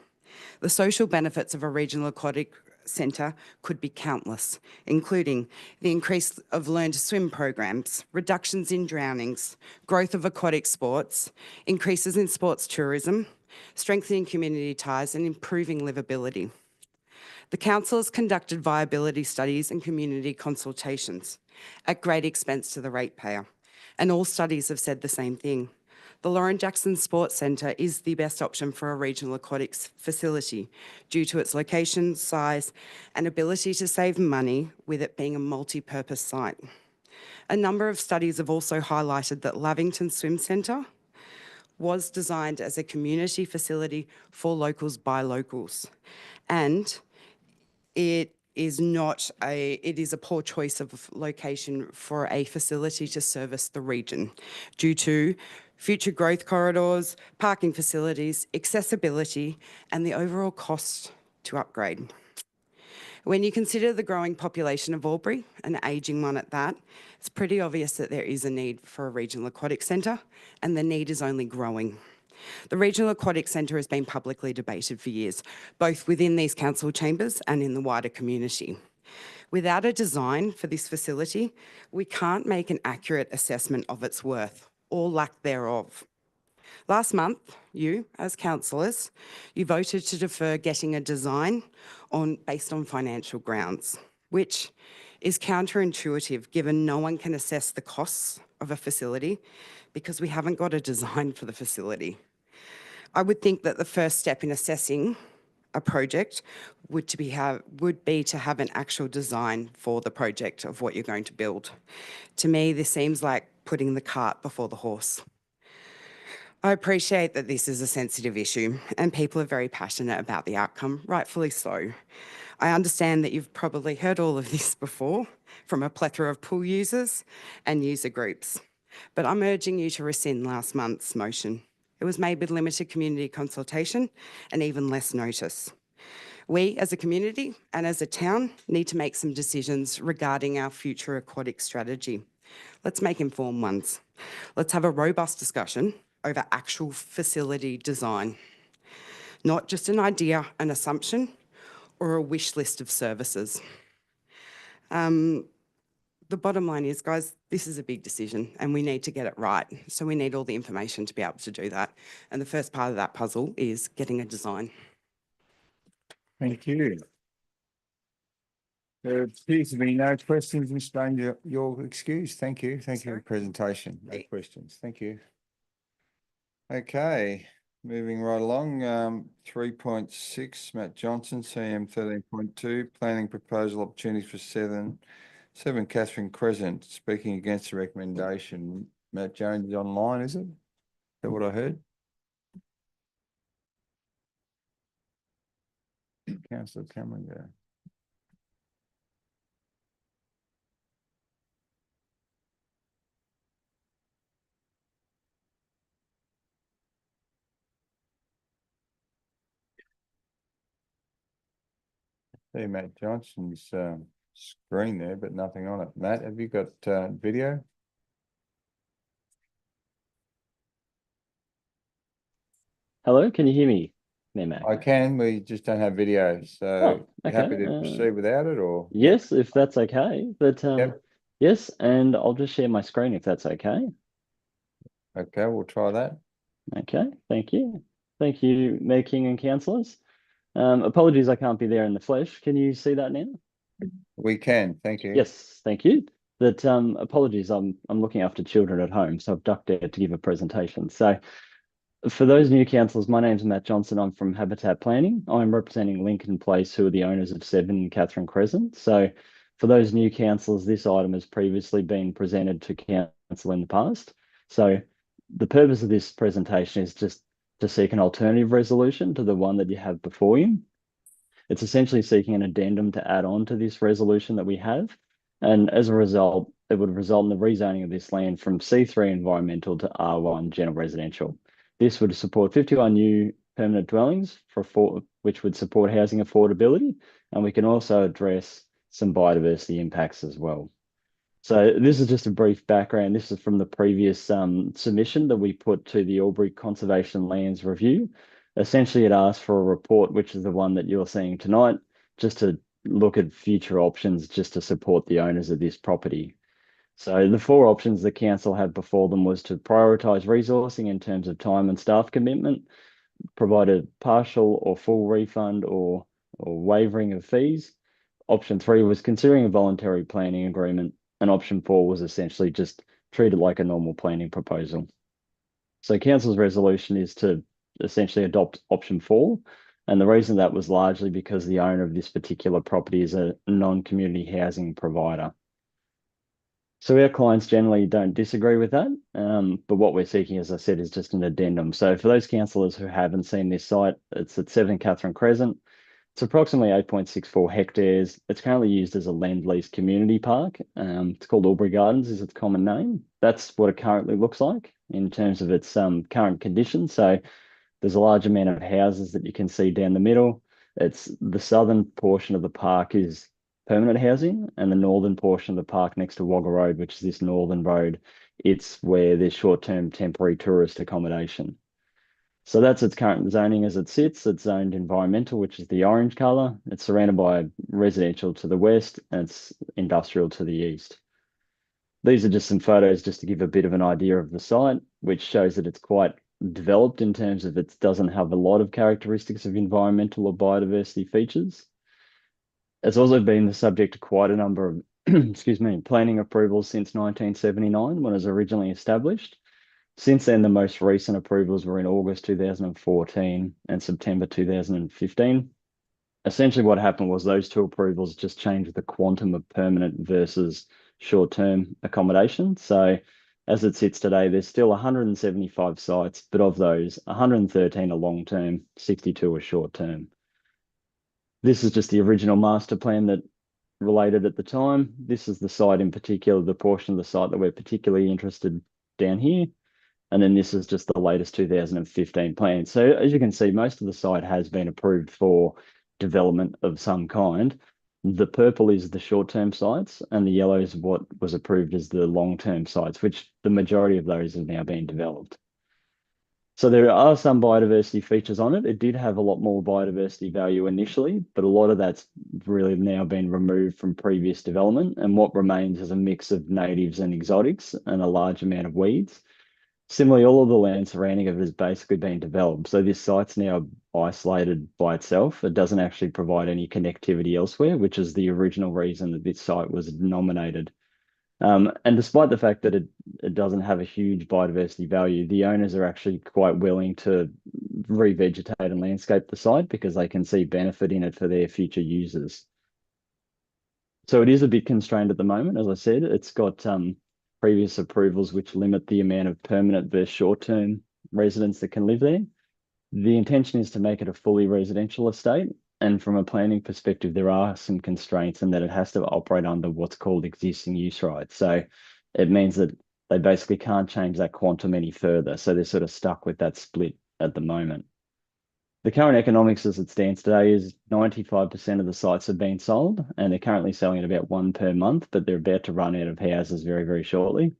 The social benefits of a regional aquatic centre could be countless, including the increase of learn to swim programs, reductions in drownings, growth of aquatic sports, increases in sports tourism, strengthening community ties and improving livability. The council has conducted viability studies and community consultations at great expense to the ratepayer, and all studies have said the same thing. The Lauren Jackson Sports Centre is the best option for a regional aquatics facility due to its location, size, and ability to save money with it being a multi-purpose site. A number of studies have also highlighted that Lavington Swim Centre was designed as a community facility for locals by locals, and it is a poor choice of location for a facility to service the region due to future growth corridors, parking facilities, accessibility, and the overall cost to upgrade. When you consider the growing population of Albury, an ageing one at that, it's pretty obvious that there is a need for a regional aquatic centre, and the need is only growing. The Regional Aquatic Centre has been publicly debated for years, both within these council chambers and in the wider community. Without a design for this facility, we can't make an accurate assessment of its worth or lack thereof. Last month, you, as councillors, you voted to defer getting a design based on financial grounds, which is counterintuitive given no one can assess the costs of a facility because we haven't got a design for the facility. I would think that the first step in assessing a project would be to have an actual design for the project of what you're going to build. To me, this seems like putting the cart before the horse. I appreciate that this is a sensitive issue and people are very passionate about the outcome, rightfully so. I understand that you've probably heard all of this before from a plethora of pool users and user groups, but I'm urging you to rescind last month's motion. It was made with limited community consultation and even less notice. We as a community and as a town need to make some decisions regarding our future aquatic strategy. Let's make informed ones. Let's have a robust discussion over actual facility design, not just an idea, an assumption, or a wish list of services. The bottom line is, guys, this is a big decision and we need to get it right. So we need all the information to be able to do that. And the first part of that puzzle is getting a design. Thank you. There appears to be no questions, Ms. Bain. You're excused. Thank you. Thank you for your presentation. No questions. Thank you. Okay, moving right along. 3.6, Matt Johnson, CM 13.2, planning proposal opportunities for 7 Catherine Crescent, speaking against the recommendation. Matt Jones is online, is it? Is that what I heard? Councillor Cameron there. See Matt Johnson's screen there, but nothing on it. Matt, have you got video? Hello, can you hear me? Mayor Mac? I can, we just don't have video, so Oh, you happy okay, to proceed without it or? Yes, if that's okay. But Yep. yes, and I'll just share my screen if that's okay. Okay, we'll try that. Okay, thank you. Thank you, Mayor King and councillors. Apologies, I can't be there in the flesh. Can you see that now? We can, thank you. Yes, thank you. That apologies, I'm looking after children at home, so I've ducked out to give a presentation. So for those new councillors, my name's Matt Johnson. I'm from Habitat Planning. I'm representing Lincoln Place, who are the owners of 7 Catherine Crescent. So for those new councillors, this item has previously been presented to council in the past. So the purpose of this presentation is just to seek an alternative resolution to the one that you have before you. It's essentially seeking an addendum to add on to this resolution that we have. And as a result, it would result in the rezoning of this land from C3 environmental to R1 general residential. This would support 51 new permanent dwellings which would support housing affordability. And we can also address some biodiversity impacts as well. So this is just a brief background. This is from the previous submission that we put to the Albury Conservation Lands Review. Essentially, it asked for a report, which is the one that you're seeing tonight, just to look at future options just to support the owners of this property. So the 4 options the council had before them was to prioritise resourcing in terms of time and staff commitment, provide a partial or full refund or waivering of fees. Option 3 was considering a voluntary planning agreement, and option 4 was essentially just treat it like a normal planning proposal. So council's resolution is to essentially adopt option 4. And the reason that was largely because the owner of this particular property is a non-community housing provider. So our clients generally don't disagree with that. But what we're seeking, as I said, is just an addendum. So for those councillors who haven't seen this site, it's at 7 Catherine Crescent. It's approximately 8.64 hectares. It's currently used as a land lease community park. It's called Albury Gardens is its common name. That's what it currently looks like in terms of its current condition. So there's a large amount of houses that you can see down the middle. It's the southern portion of the park is permanent housing, and the northern portion of the park next to Wagga Road, which is this northern road, it's where there's short-term temporary tourist accommodation. So that's its current zoning as it sits. It's zoned environmental, which is the orange colour. It's surrounded by residential to the west, and it's industrial to the east. These are just some photos just to give a bit of an idea of the site, which shows that it's quite developed in terms of it doesn't have a lot of characteristics of environmental or biodiversity features. It's also been the subject of quite a number of planning approvals since 1979 when it was originally established. Since then, the most recent approvals were in August 2014 and September 2015. Essentially what happened was those 2 approvals just changed the quantum of permanent versus short-term accommodation. So as it sits today, there's still 175 sites, but of those, 113 are long-term, 62 are short-term. This is just the original master plan that related at the time. This is the site in particular, the portion of the site that we're particularly interested down here. And then this is just the latest 2015 plan. So as you can see, most of the site has been approved for development of some kind. The purple is the short-term sites and the yellow is what was approved as the long-term sites, which the majority of those have now been developed. So there are some biodiversity features on it. It did have a lot more biodiversity value initially, but a lot of that's really now been removed from previous development. And what remains is a mix of natives and exotics and a large amount of weeds. Similarly, all of the land surrounding it has basically been developed. So this site's now isolated by itself. It doesn't actually provide any connectivity elsewhere, which is the original reason that this site was nominated. And despite the fact that it doesn't have a huge biodiversity value, the owners are actually quite willing to revegetate and landscape the site because they can see benefit in it for their future users. So it is a bit constrained at the moment. As I said, it's got previous approvals which limit the amount of permanent versus short-term residents that can live there. The intention is to make it a fully residential estate. And from a planning perspective, there are some constraints in that it has to operate under what's called existing use rights. So it means that they basically can't change that quantum any further. So they're sort of stuck with that split at the moment. The current economics as it stands today is 95% of the sites have been sold and they're currently selling at about 1 per month, but they're about to run out of houses very, very shortly.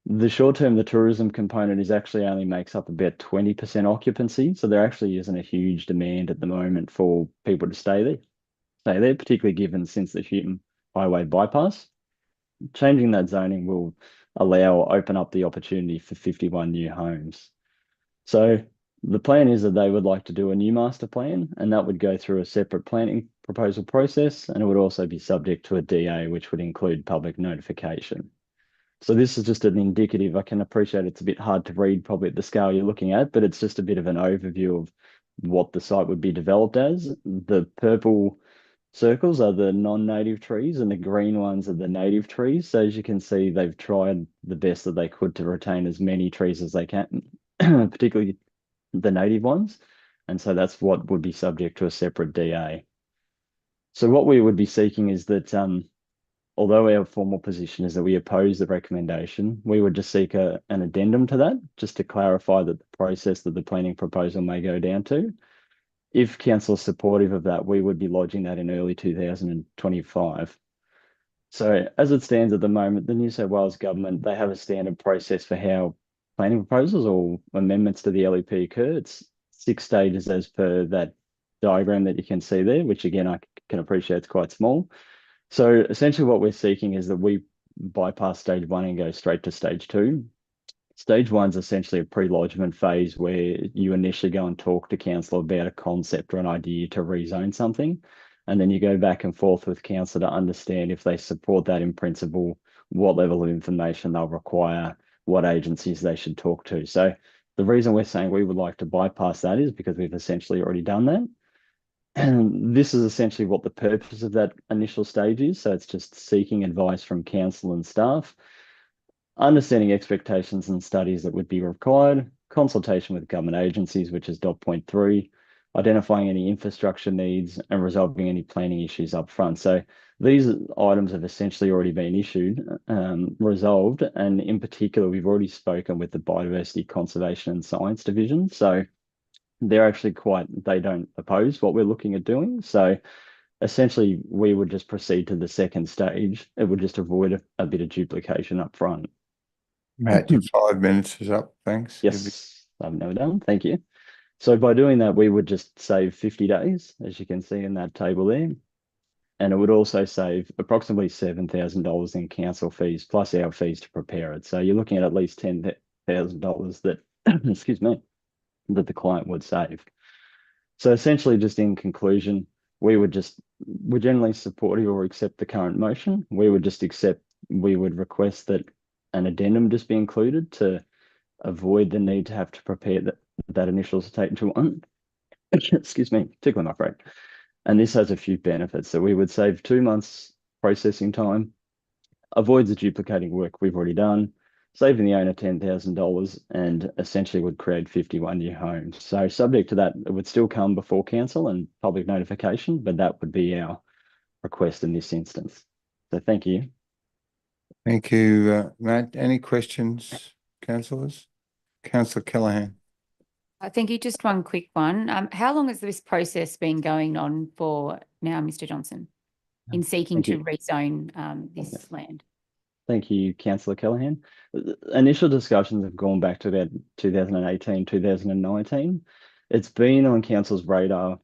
The short term, the tourism component is actually only makes up about 20% occupancy. So there actually isn't a huge demand at the moment for people to stay there, particularly given since the Hume Highway bypass. Changing that zoning will open up the opportunity for 51 new homes. So the plan is that they would like to do a new master plan, and that would go through a separate planning proposal process, and it would also be subject to a DA, which would include public notification. So this is just an indicative. I can appreciate it's a bit hard to read probably at the scale you're looking at, but it's just a bit of an overview of what the site would be developed as. The purple circles are the non-native trees and the green ones are the native trees. So as you can see, they've tried the best that they could to retain as many trees as they can, particularly the native ones. And so that's what would be subject to a separate DA. So what we would be seeking is that although our formal position is that we oppose the recommendation, we would just seek an addendum to that, just to clarify that the process that the planning proposal may go down to. If council is supportive of that, we would be lodging that in early 2025. So as it stands at the moment, the New South Wales government, they have a standard process for how planning proposals or amendments to the LEP occur. It's 6 stages as per that diagram that you can see there, which again, I can appreciate it's quite small. So essentially what we're seeking is that we bypass stage 1 and go straight to stage 2. Stage 1 is essentially a pre-lodgement phase where you initially go and talk to council about a concept or an idea to rezone something. And then you go back and forth with council to understand if they support that in principle, what level of information they'll require, what agencies they should talk to. So the reason we're saying we would like to bypass that is because we've essentially already done that. And this is essentially what the purpose of that initial stage is. So it's just seeking advice from council and staff, understanding expectations and studies that would be required, consultation with government agencies, which is dot point 3, identifying any infrastructure needs and resolving any planning issues up front. So these items have essentially already been resolved. And in particular, we've already spoken with the Biodiversity Conservation and Science Division. So they're actually they don't oppose what we're looking at doing. So essentially, we would just proceed to the second stage. It would just avoid a bit of duplication up front. Matt, your 5 minutes is up. Thanks. Yes, I've never done. Thank you. So by doing that, we would just save 50 days, as you can see in that table there. And it would also save approximately $7,000 in council fees plus our fees to prepare it. So you're looking at least $10,000 that, excuse me, that the client would save. So essentially, just in conclusion, we're generally supportive or accept the current motion. We would request that an addendum just be included to avoid the need to have to prepare that initial stage 1. Excuse me, tickling my throat. And this has a few benefits. So we would save 2 months processing time, avoids the duplicating work we've already done, saving the owner $10,000, and essentially would create 51 new homes. So subject to that, it would still come before council and public notification, but that would be our request in this instance. So thank you. Thank you, Matt. Any questions, councillors? Councillor Callaghan. Thank you. Just one quick one. How long has this process been going on for now, Mr. Johnson, in seeking to rezone this land? Thank you, Councillor Callaghan. Initial discussions have gone back to about 2018, 2019. It's been on council's radar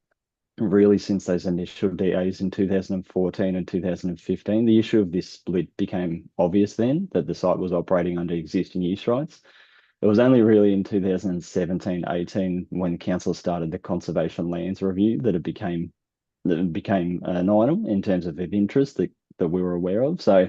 really since those initial DAs in 2014 and 2015. The issue of this split became obvious then, that the site was operating under existing use rights. It was only really in 2017-18 when council started the conservation lands review that it became an item in terms of interest that we were aware of. So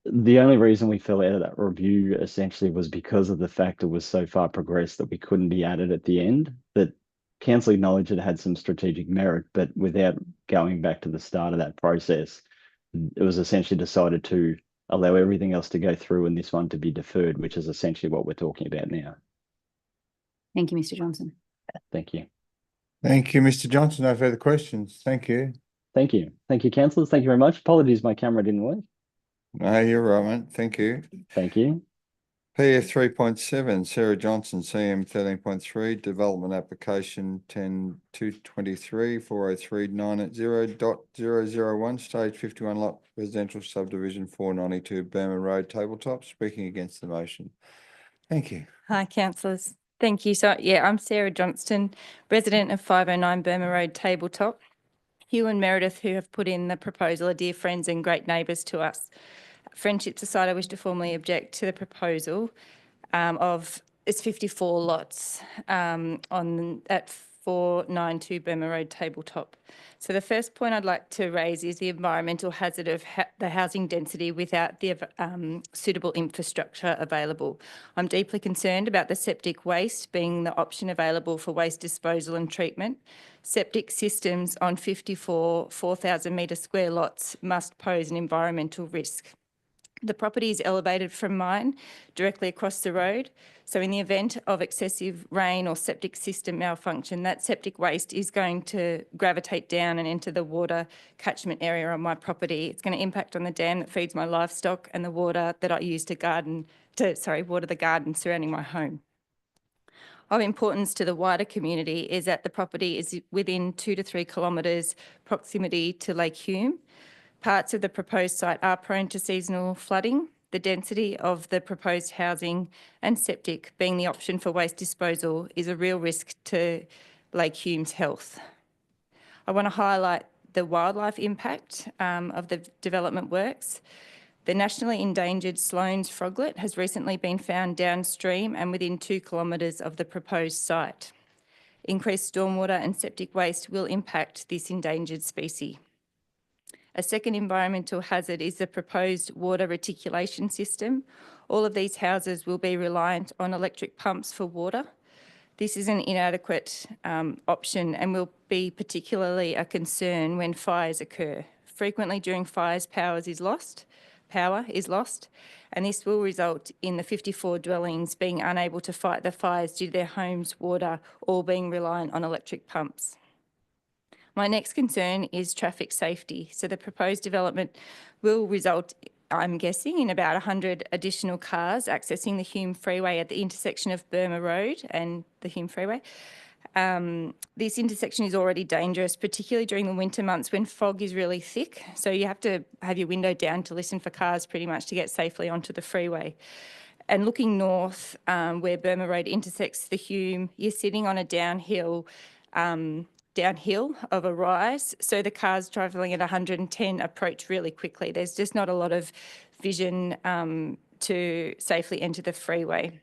the only reason we fell out of that review essentially was because of the fact it was so far progressed that we couldn't be added at the end, that council acknowledged it had some strategic merit, but without going back to the start of that process, it was essentially decided to allow everything else to go through and this one to be deferred, which is essentially what we're talking about now. Thank you, Mr. Johnson. Thank you. Thank you, Mr. Johnson. No further questions. Thank you. Thank you. Thank you, councillors. Thank you very much. Apologies, my camera didn't work. No, you're right, mate. Thank you. Thank you. PF 3.7, Sarah Johnson, CM 13.3, Development Application 10-223 403-980.001, Stage 51 Lot Residential Subdivision 492 Burma Road Tabletop. Speaking against the motion. Thank you. Hi, councillors. Thank you. So, yeah, I'm Sarah Johnston, resident of 509 Burma Road Tabletop. Hugh and Meredith, who have put in the proposal, are dear friends and great neighbours to us. Friendship Society wish to formally object to the proposal of it's 54 lots at 492 Burma Road Tabletop. So the first point I'd like to raise is the environmental hazard of the housing density without the suitable infrastructure available. I'm deeply concerned about the septic waste being the option available for waste disposal and treatment. Septic systems on 54 4,000 metre square lots must pose an environmental risk. The property is elevated from mine directly across the road. So in the event of excessive rain or septic system malfunction, that septic waste is going to gravitate down and enter the water catchment area on my property. It's going to impact on the dam that feeds my livestock and the water that I use to water the garden surrounding my home. Of importance to the wider community is that the property is within 2 to 3 kilometres proximity to Lake Hume. Parts of the proposed site are prone to seasonal flooding. The density of the proposed housing and septic being the option for waste disposal is a real risk to Lake Hume's health. I want to highlight the wildlife impact of the development works. The nationally endangered Sloane's froglet has recently been found downstream and within 2 kilometres of the proposed site. Increased stormwater and septic waste will impact this endangered species. A second environmental hazard is the proposed water reticulation system. All of these houses will be reliant on electric pumps for water. This is an inadequate option and will be particularly a concern when fires occur. Frequently during fires, power is lost, and this will result in the 54 dwellings being unable to fight the fires due to their homes' water all being reliant on electric pumps. My next concern is traffic safety. So the proposed development will result, I'm guessing, in about 100 additional cars accessing the Hume Freeway at the intersection of Burma Road and the Hume Freeway. This intersection is already dangerous, particularly during the winter months when fog is really thick. So you have to have your window down to listen for cars pretty much to get safely onto the freeway. And looking north, where Burma Road intersects the Hume, you're sitting on a downhill of a rise, so the cars travelling at 110 approach really quickly. There's just not a lot of vision to safely enter the freeway.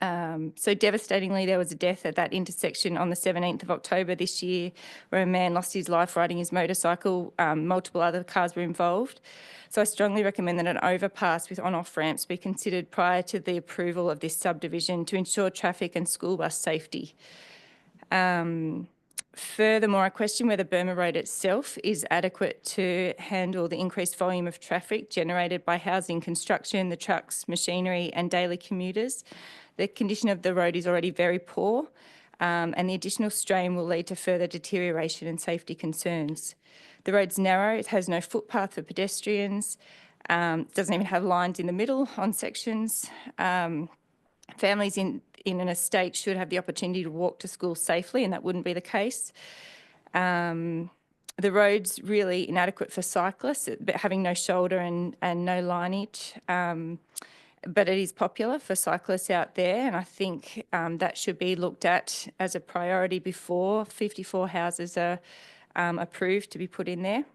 So devastatingly, there was a death at that intersection on the 17th of October this year where a man lost his life riding his motorcycle. Multiple other cars were involved. So I strongly recommend that an overpass with on-off ramps be considered prior to the approval of this subdivision to ensure traffic and school bus safety. Furthermore, I question whether Burma Road itself is adequate to handle the increased volume of traffic generated by housing construction, the trucks, machinery and daily commuters. The condition of the road is already very poor and the additional strain will lead to further deterioration and safety concerns. The road's narrow, it has no footpath for pedestrians, doesn't even have lines in the middle on sections. Families in an estate should have the opportunity to walk to school safely, and that wouldn't be the case. The road's really inadequate for cyclists, but having no shoulder and no lineage. But it is popular for cyclists out there, and I think that should be looked at as a priority before 54 houses are approved to be put in there.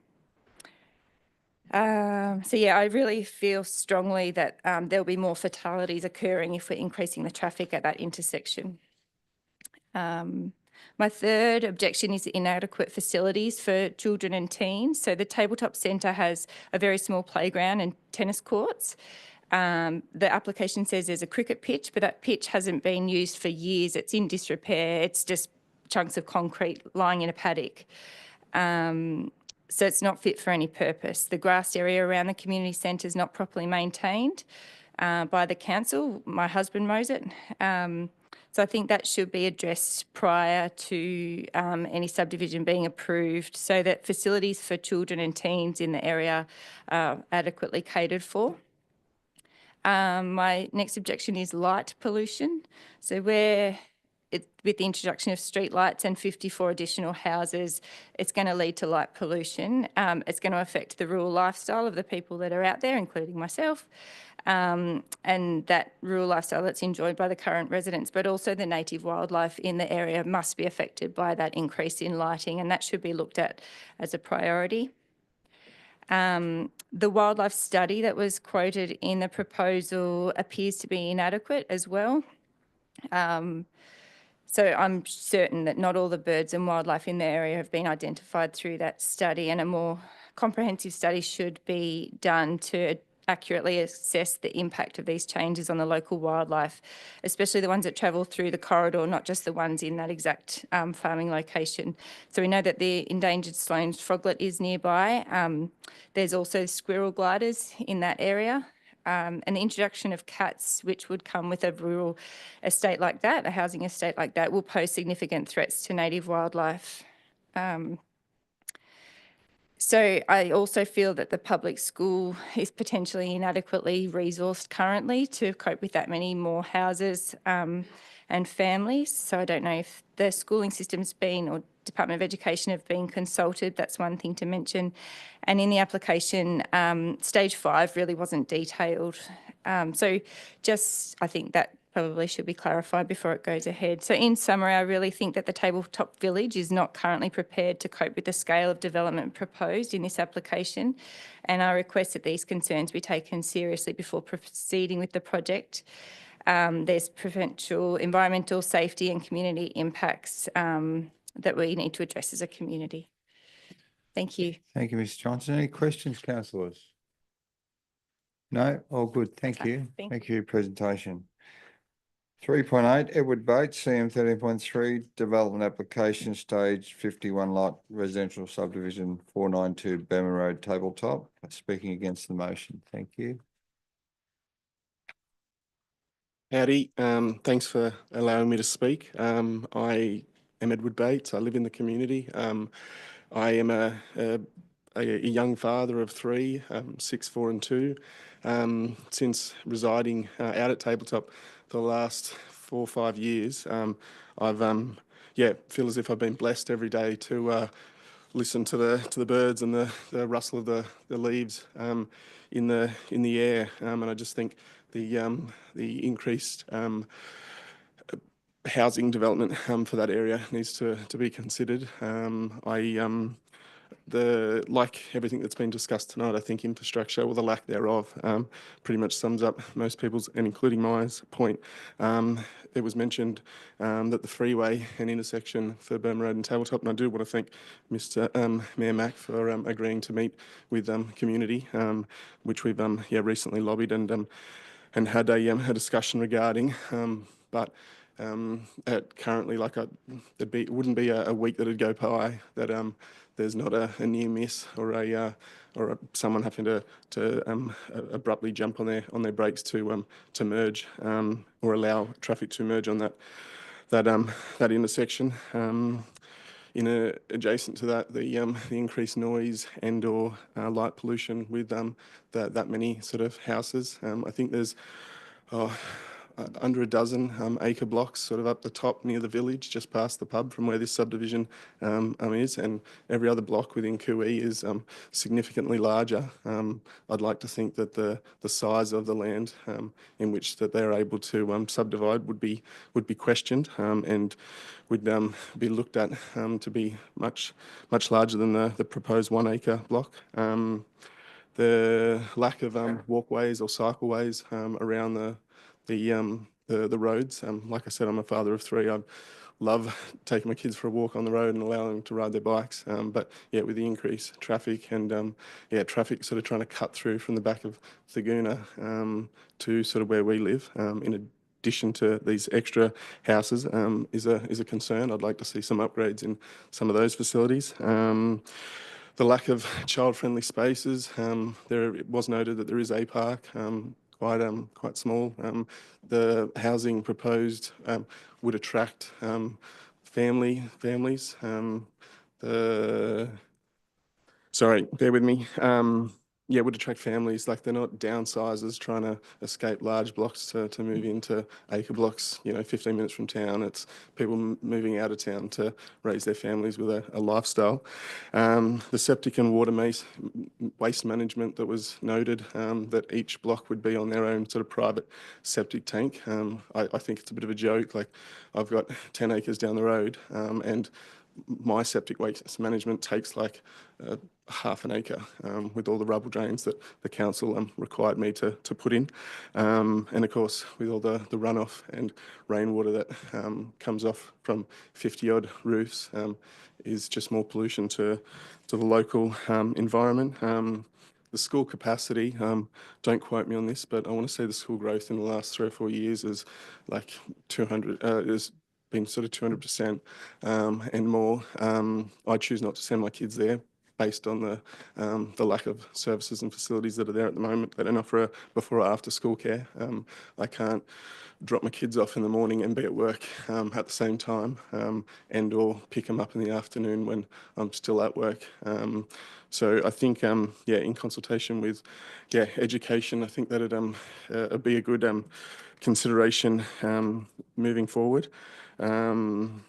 So yeah, I really feel strongly that there'll be more fatalities occurring if we're increasing the traffic at that intersection. My third objection is inadequate facilities for children and teens. So the Tabletop Centre has a very small playground and tennis courts. The application says there's a cricket pitch, but that pitch hasn't been used for years. It's in disrepair. It's just chunks of concrete lying in a paddock. So it's not fit for any purpose. The grass area around the community centre is not properly maintained by the council. My husband mows it. So I think that should be addressed prior to any subdivision being approved so that facilities for children and teens in the area are adequately catered for. My next objection is light pollution. So with the introduction of street lights and 54 additional houses, it's going to lead to light pollution. It's going to affect the rural lifestyle of the people that are out there, including myself, and that rural lifestyle that's enjoyed by the current residents, but also the native wildlife in the area must be affected by that increase in lighting, and that should be looked at as a priority. The wildlife study that was quoted in the proposal appears to be inadequate as well. So I'm certain that not all the birds and wildlife in the area have been identified through that study, and a more comprehensive study should be done to accurately assess the impact of these changes on the local wildlife, especially the ones that travel through the corridor, not just the ones in that exact farming location. So we know that the endangered Sloan's froglet is nearby. There's also squirrel gliders in that area. And the introduction of cats, which would come with a rural estate like that, a housing estate like that, will pose significant threats to native wildlife. So I also feel that the public school is potentially inadequately resourced currently to cope with that many more houses and families. So I don't know if the schooling system's been, or Department of Education have been consulted. That's one thing to mention. And in the application, stage 5 really wasn't detailed. So just, I think that probably should be clarified before it goes ahead. So in summary, I really think that the Tabletop Village is not currently prepared to cope with the scale of development proposed in this application. And I request that these concerns be taken seriously before proceeding with the project. There's potential environmental, safety and community impacts that we need to address as a community. Thank you. Thank you, Ms Johnson. Any questions, councillors? No? All good. Thank you. Thank you for your presentation. 3.8, Edward Bates, CM 13.3, Development Application Stage 51 Lot Residential Subdivision 492 Bama Road, Tabletop. Speaking against the motion. Thank you. Howdy. Thanks for allowing me to speak. I am Edward Bates. I live in the community. I am a young father of 3, 6, 4 and 2. Since residing out at Tabletop the last 4 or 5 years, I've feel as if I've been blessed every day to listen to the birds and the rustle of the leaves in the air, and I just think the increased housing development for that area needs to be considered. Like everything that's been discussed tonight, I think infrastructure, or the lack thereof, pretty much sums up most people's, and including mine, point. It was mentioned that the freeway and intersection for Bama Road and Tabletop, and I do want to thank Mr. Mayor Mack for agreeing to meet with community, which we've recently lobbied and had a discussion regarding, but currently, it wouldn't be a week that'd go by that there's not a near miss or someone having to abruptly jump on their brakes to merge or allow traffic to merge on that intersection. Adjacent to that, the increased noise and/or light pollution with that many sort of houses. I think there's under a dozen acre blocks sort of up the top near the village, just past the pub from where this subdivision is, and every other block within Cooee is significantly larger. I'd like to think that the size of the land in which that they're able to subdivide would be questioned and would be looked at to be much larger than the proposed 1 acre block. The lack of walkways or cycleways around the roads. Like I said, I'm a father of 3. I love taking my kids for a walk on the road and allowing them to ride their bikes. But yeah, with the increased traffic and traffic sort of trying to cut through from the back of Thaguna to sort of where we live, in addition to these extra houses, is a concern. I'd like to see some upgrades in some of those facilities. The lack of child-friendly spaces. It was noted that there is a park, quite small. The housing proposed would attract families. Sorry, bear with me. would attract families. Like, they're not downsizers trying to escape large blocks to move into acre blocks, 15 minutes from town. It's people moving out of town to raise their families with a lifestyle. The septic and water waste management that was noted, that each block would be on their own sort of private septic tank. I think it's a bit of a joke. Like, I've got 10 acres down the road, and my septic waste management takes like half an acre, with all the rubble drains that the council required me to put in. And of course, with all the runoff and rainwater that comes off from 50 odd roofs, is just more pollution to the local environment. The school capacity, don't quote me on this, but I want to say the school growth in the last 3 or 4 years is like 200, is been sort of 200% and more. I choose not to send my kids there based on the lack of services and facilities that are there at the moment. They don't offer a before or after school care. I can't drop my kids off in the morning and be at work at the same time, and or pick them up in the afternoon when I'm still at work. So I think, in consultation with, education, I think that it'd be a good consideration moving forward. And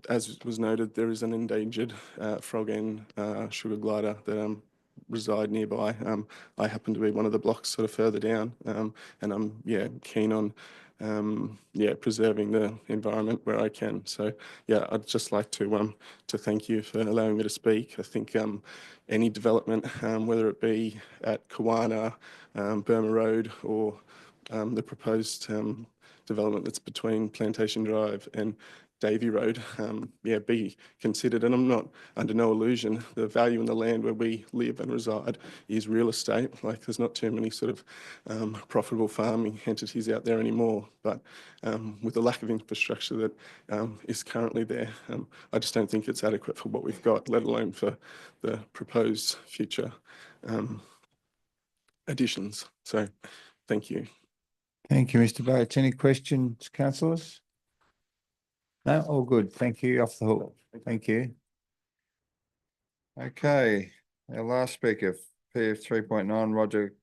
as was noted, there is an endangered frog and sugar glider that reside nearby. I happen to be one of the blocks sort of further down, and I'm keen on preserving the environment where I can. So I'd just like to thank you for allowing me to speak. I think any development, whether it be at Kawana, Burma Road, or the proposed development that's between Plantation Drive and Davey Road, be considered. And I'm not under no illusion, the value in the land where we live and reside is real estate. Like, there's not too many sort of profitable farming entities out there anymore. But with the lack of infrastructure that is currently there, I just don't think it's adequate for what we've got, let alone for the proposed future additions. So thank you. Thank you, Mr. Bates. Any questions, councillors? No, all good. Thank you. Off the hook. Thank you. Okay, our last speaker, PF 3.9, Roger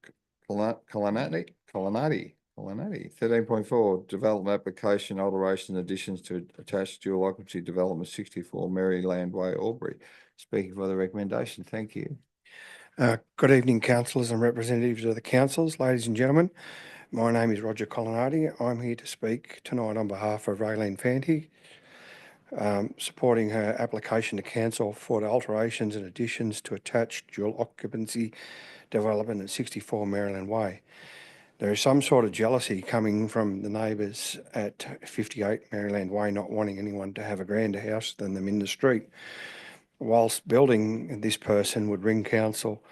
Colanati, 13.4, development application, alteration, additions to attached dual occupancy development 64 Maryland Way, Albury. Speaking for the recommendation. Thank you. Good evening, councillors and representatives of the councils, ladies and gentlemen. My name is Roger Colanati. I'm here to speak tonight on behalf of Raylene Fanti, supporting her application to cancel for the alterations and additions to attached dual occupancy development at 64 Maryland Way. There is some sort of jealousy coming from the neighbours at 58 Maryland Way, not wanting anyone to have a grander house than them in the street. Whilst building, this person would ring council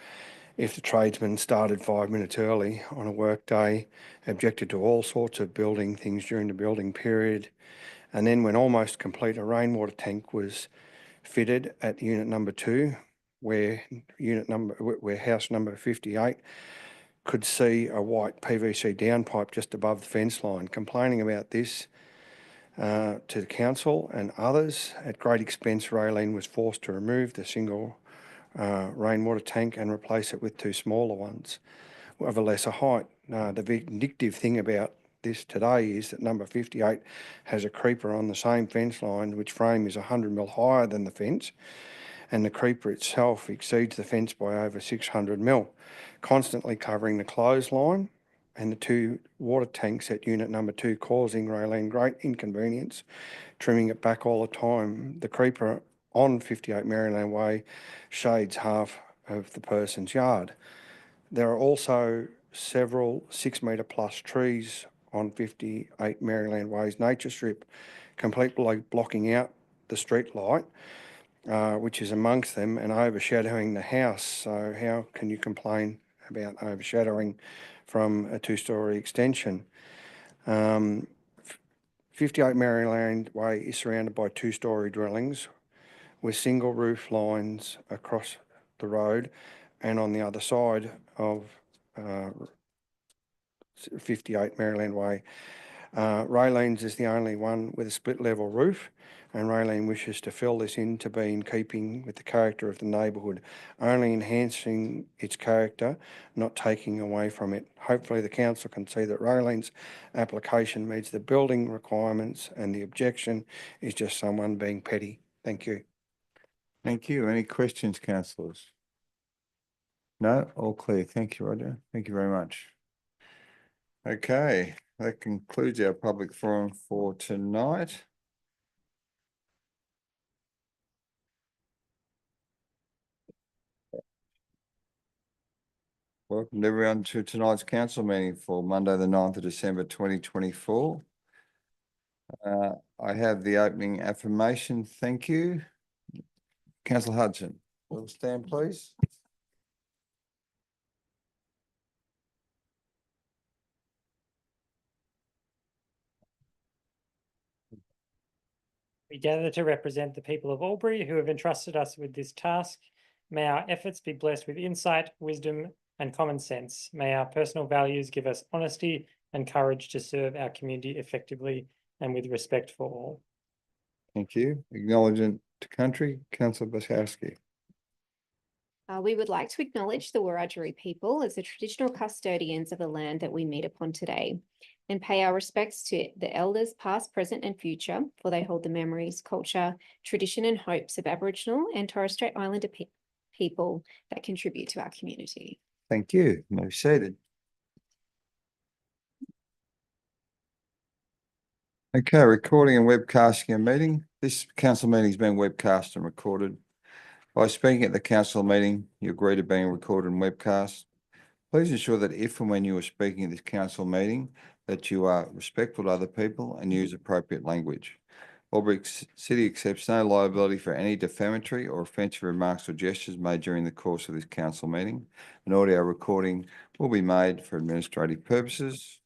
if the tradesman started 5 minutes early on a work day, objected to all sorts of building things during the building period, and then when almost complete, a rainwater tank was fitted at unit number 2, where house number 58 could see a white PVC downpipe just above the fence line. Complaining about this to the council and others at great expense, Raylene was forced to remove the single rainwater tank and replace it with 2 smaller ones of a lesser height. The vindictive thing about this today is that number 58 has a creeper on the same fence line, which frame is 100mm higher than the fence, and the creeper itself exceeds the fence by over 600mm, constantly covering the clothesline and the 2 water tanks at unit number 2, causing Raylene great inconvenience, trimming it back all the time. The creeper on 58 Maryland Way shades half of the person's yard. There are also several 6-metre plus trees on 58 Maryland Way's nature strip, completely blocking out the street light, which is amongst them and overshadowing the house. So how can you complain about overshadowing from a 2-storey extension? 58 Maryland Way is surrounded by 2-storey dwellings with single roof lines across the road and on the other side of 58 Maryland Way. Raylene's is the only one with a split level roof, and Raylene wishes to fill this in to be in keeping with the character of the neighbourhood, only enhancing its character, not taking away from it. Hopefully the council can see that Raylene's application meets the building requirements and the objection is just someone being petty. Thank you. Thank you. Any questions, councillors? No, all clear. Thank you, Roger. Thank you very much. Okay, that concludes our public forum for tonight. Welcome everyone to tonight's council meeting for Monday, the 9th of December, 2024. I have the opening affirmation. Thank you. Councillor Hudson, will stand, please. We gather to represent the people of Albury who have entrusted us with this task. May our efforts be blessed with insight, wisdom, and common sense. May our personal values give us honesty and courage to serve our community effectively and with respect for all. Thank you. Acknowledgement to country, Councillor Baskowski. We would like to acknowledge the Wiradjuri people as the traditional custodians of the land that we meet upon today, and pay our respects to the elders past, present and future, for they hold the memories, culture, tradition and hopes of Aboriginal and Torres Strait Islander people that contribute to our community. Thank you. You may be seated. Okay, recording and webcasting a meeting. This council meeting is being webcast and recorded. By speaking at the council meeting, you agree to being recorded and webcast. Please ensure that if and when you are speaking at this council meeting, that you are respectful to other people and use appropriate language. Albury City accepts no liability for any defamatory or offensive remarks or gestures made during the course of this council meeting. An audio recording will be made for administrative purposes.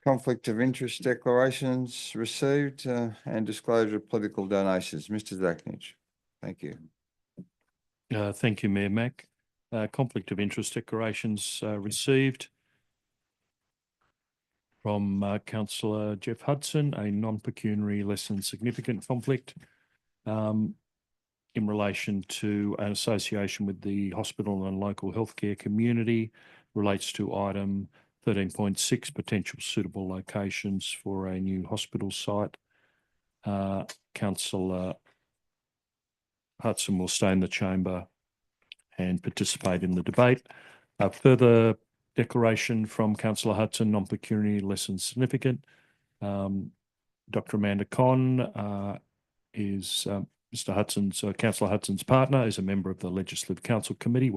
Conflict of interest declarations received and disclosure of political donations. Mr. Zachnich, thank you. Thank you, Mayor Mack. Conflict of interest declarations received from Councillor Jeff Hudson, a non-pecuniary less than significant conflict in relation to an association with the hospital and local healthcare community, relates to item 13.6, potential suitable locations for a new hospital site. Councillor Hudson will stay in the chamber and participate in the debate. A further declaration from Councillor Hudson, non-pecuniary, less than significant. Dr. Amanda Conn is Councillor Hudson's partner, is a member of the Legislative Council Committee,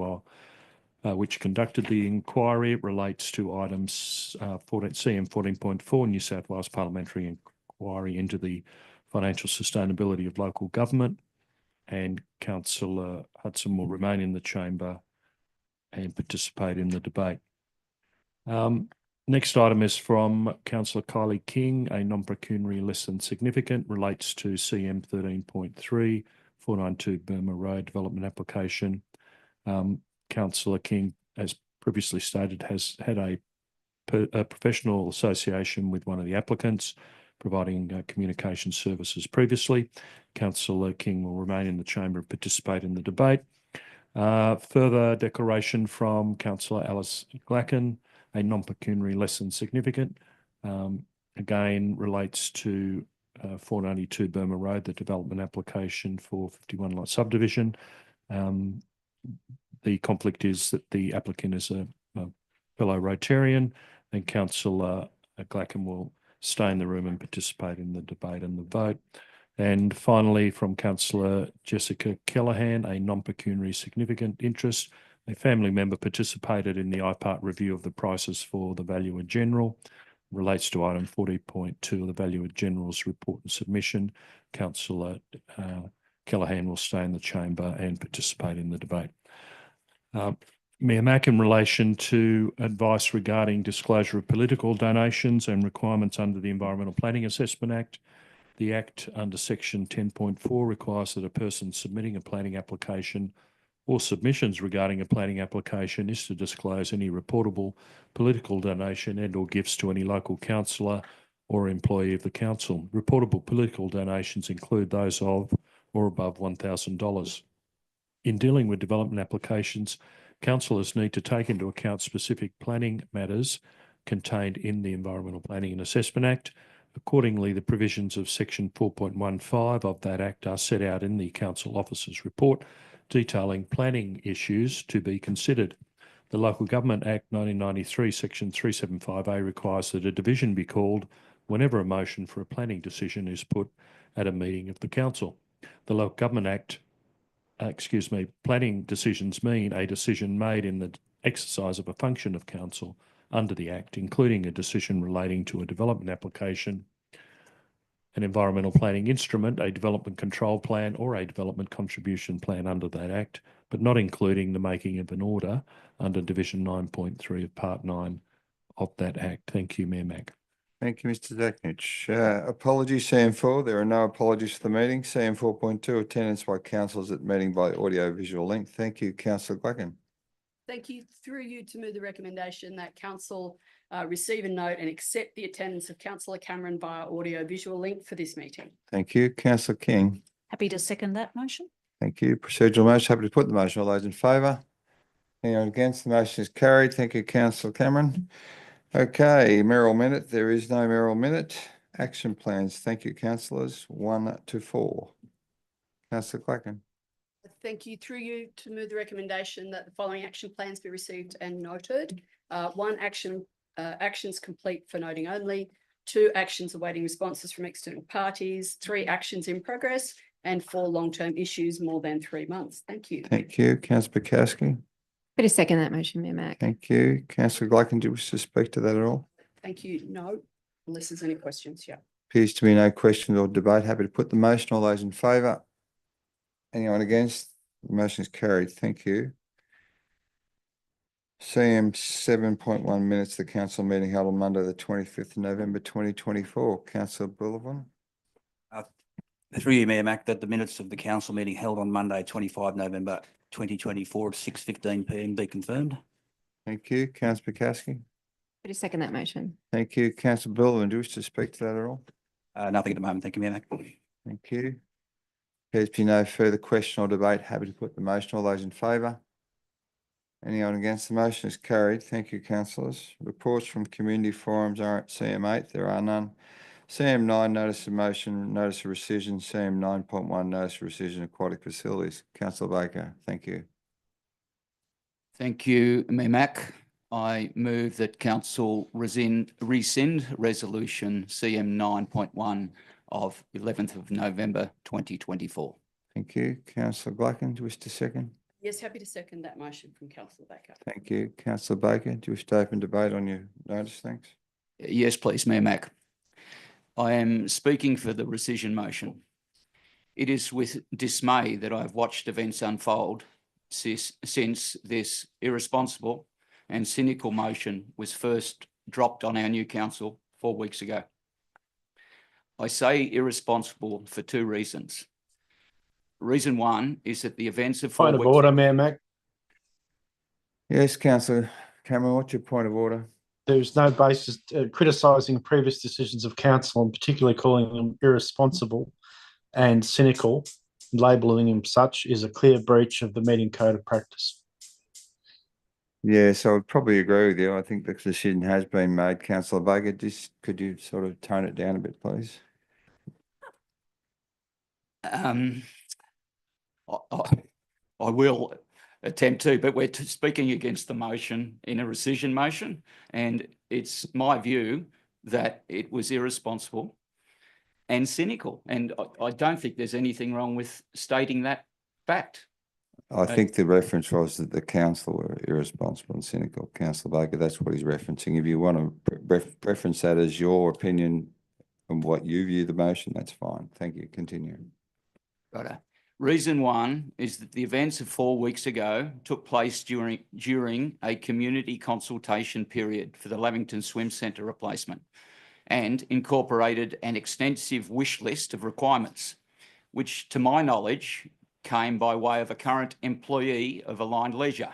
which conducted the inquiry. It relates to items 14C and 14.4, New South Wales Parliamentary Inquiry into the financial sustainability of local government. And Councillor Hudson will remain in the chamber and participate in the debate. Next item is from Councillor Kylie King, a non-pecuniary less than significant, relates to CM 13.3, 492 Burma Road development application. Councillor King, as previously stated, has had a professional association with one of the applicants, providing communication services previously. Councillor King will remain in the chamber and participate in the debate. Further declaration from Councillor Alice Glacken, a non-pecuniary less than significant, again relates to 492 Burma Road, the development application for 51 lot subdivision. The conflict is that the applicant is a fellow Rotarian, and Councillor Glacken will stay in the room and participate in the debate and the vote. And finally, from Councillor Jessica Kellahan, a non-pecuniary significant interest, a family member participated in the IPART review of the prices for the Valuer General, relates to item 40.2 of the Valuer General's report and submission. Councillor Kellahan will stay in the chamber and participate in the debate. Mayor Mack, in relation to advice regarding disclosure of political donations and requirements under the Environmental Planning Assessment Act, the Act under section 10.4 requires that a person submitting a planning application or submissions regarding a planning application is to disclose any reportable political donation and or gifts to any local councillor or employee of the council. Reportable political donations include those of or above $1,000. In dealing with development applications, councillors need to take into account specific planning matters contained in the Environmental Planning and Assessment Act. Accordingly, the provisions of Section 4.15 of that Act are set out in the Council Officer's report detailing planning issues to be considered. The Local Government Act 1993, Section 375A requires that a division be called whenever a motion for a planning decision is put at a meeting of the Council. The Local Government Act, planning decisions mean a decision made in the exercise of a function of Council under the Act, including a decision relating to a development application, an environmental planning instrument, a development control plan, or a development contribution plan under that Act, but not including the making of an order under Division 9.3 of Part 9 of that Act. Thank you, Mayor Mack. Thank you, Mr. Zaknich. Apologies, CM4. There are no apologies for the meeting. CM 4.2, attendance by councillors at meeting by audio visual link. Thank you, Councillor Glacken. Thank you. Through you to move the recommendation that council receive a note and accept the attendance of Councillor Cameron via audio visual link for this meeting. Thank you, Councillor King. Happy to second that motion. Thank you. Procedural motion. Happy to put the motion. All those in favour? Anyone against? The motion is carried. Thank you, Councillor Cameron. Okay, mayoral minute. There is no mayoral minute. Action plans. Thank you, councillors. 1 to 4. Councillor Glacken. Thank you. Through you to move the recommendation that the following action plans be received and noted. 1, actions complete for noting only. 2, actions awaiting responses from external parties. 3, actions in progress. And 4, long-term issues more than 3 months. Thank you. Thank you. Councillor Bukowski. Happy to second that motion, Mayor Mack. Thank you. Councillor Glacken, do you wish to speak to that at all? Thank you. No, unless there's any questions. Yeah. Appears to be no questions or debate. Happy to put the motion. All those in favour? Anyone against? The motion is carried. Thank you. CM 7.1 minutes, the council meeting held on Monday, the 25th of November, 2024. Councillor Bullivant. Through you, Mayor Mack, that the minutes of the council meeting held on Monday, 25 November 2024 at 6:15 p.m. be confirmed. Thank you. Councillor Bukowski. Happy to second that motion. Thank you. Councillor Bullivant, do you wish to speak to that at all? Nothing at the moment. Thank you, Mayor Mack. Thank you. Appears to be no further question or debate. Happy to put the motion. All those in favour? Anyone against? The motion is carried. Thank you, councillors. Reports from community forums are at CM8. There are none. CM9, notice of motion, notice of rescission. CM 9.1, notice of rescission, aquatic facilities. Councillor Baker, thank you. Thank you, Mayor Mack. I move that council rescind resolution CM 9.1 of 11th of November 2024. Thank you. Councillor Glacken, do you wish to second? Yes, happy to second that motion from Councillor Baker. Thank you. Councillor Baker, do you wish to open debate on your notice? Thanks. Yes, please, Mayor Mack. I am speaking for the rescission motion. It is with dismay that I have watched events unfold since this irresponsible and cynical motion was first dropped on our new council 4 weeks ago. I say irresponsible for 2 reasons. Reason 1 is that the events of 4 Point of weeks order, Mayor Mack. Yes, Councillor Cameron, what's your point of order? There's no basis criticising previous decisions of council and particularly calling them irresponsible and cynical, labelling them such is a clear breach of the meeting code of practice. Yes, I would probably agree with you. I think the decision has been made. Councillor Baker, just could you sort of tone it down a bit, please? I will attempt to, but we're speaking against the motion in a rescission motion, and it's my view that it was irresponsible and cynical, and I don't think there's anything wrong with stating that fact. I think the reference was that the council were irresponsible and cynical. Councillor Baker, that's what he's referencing. If you want to reference that as your opinion and what you view the motion, that's fine. Thank you. Continue. Right. Reason 1 is that the events of 4 weeks ago took place during a community consultation period for the Lavington Swim Centre replacement and incorporated an extensive wish list of requirements, which to my knowledge came by way of a current employee of Aligned Leisure,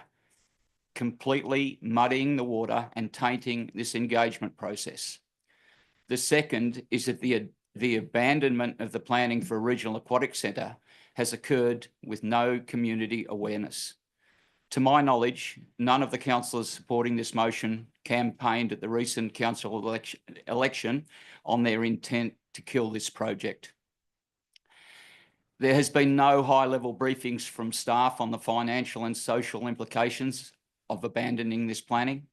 completely muddying the water and tainting this engagement process. The second is that the abandonment of the planning for a regional aquatic centre has occurred with no community awareness. To my knowledge, none of the councillors supporting this motion campaigned at the recent council election on their intent to kill this project. There has been no high-level briefings from staff on the financial and social implications of abandoning this planning.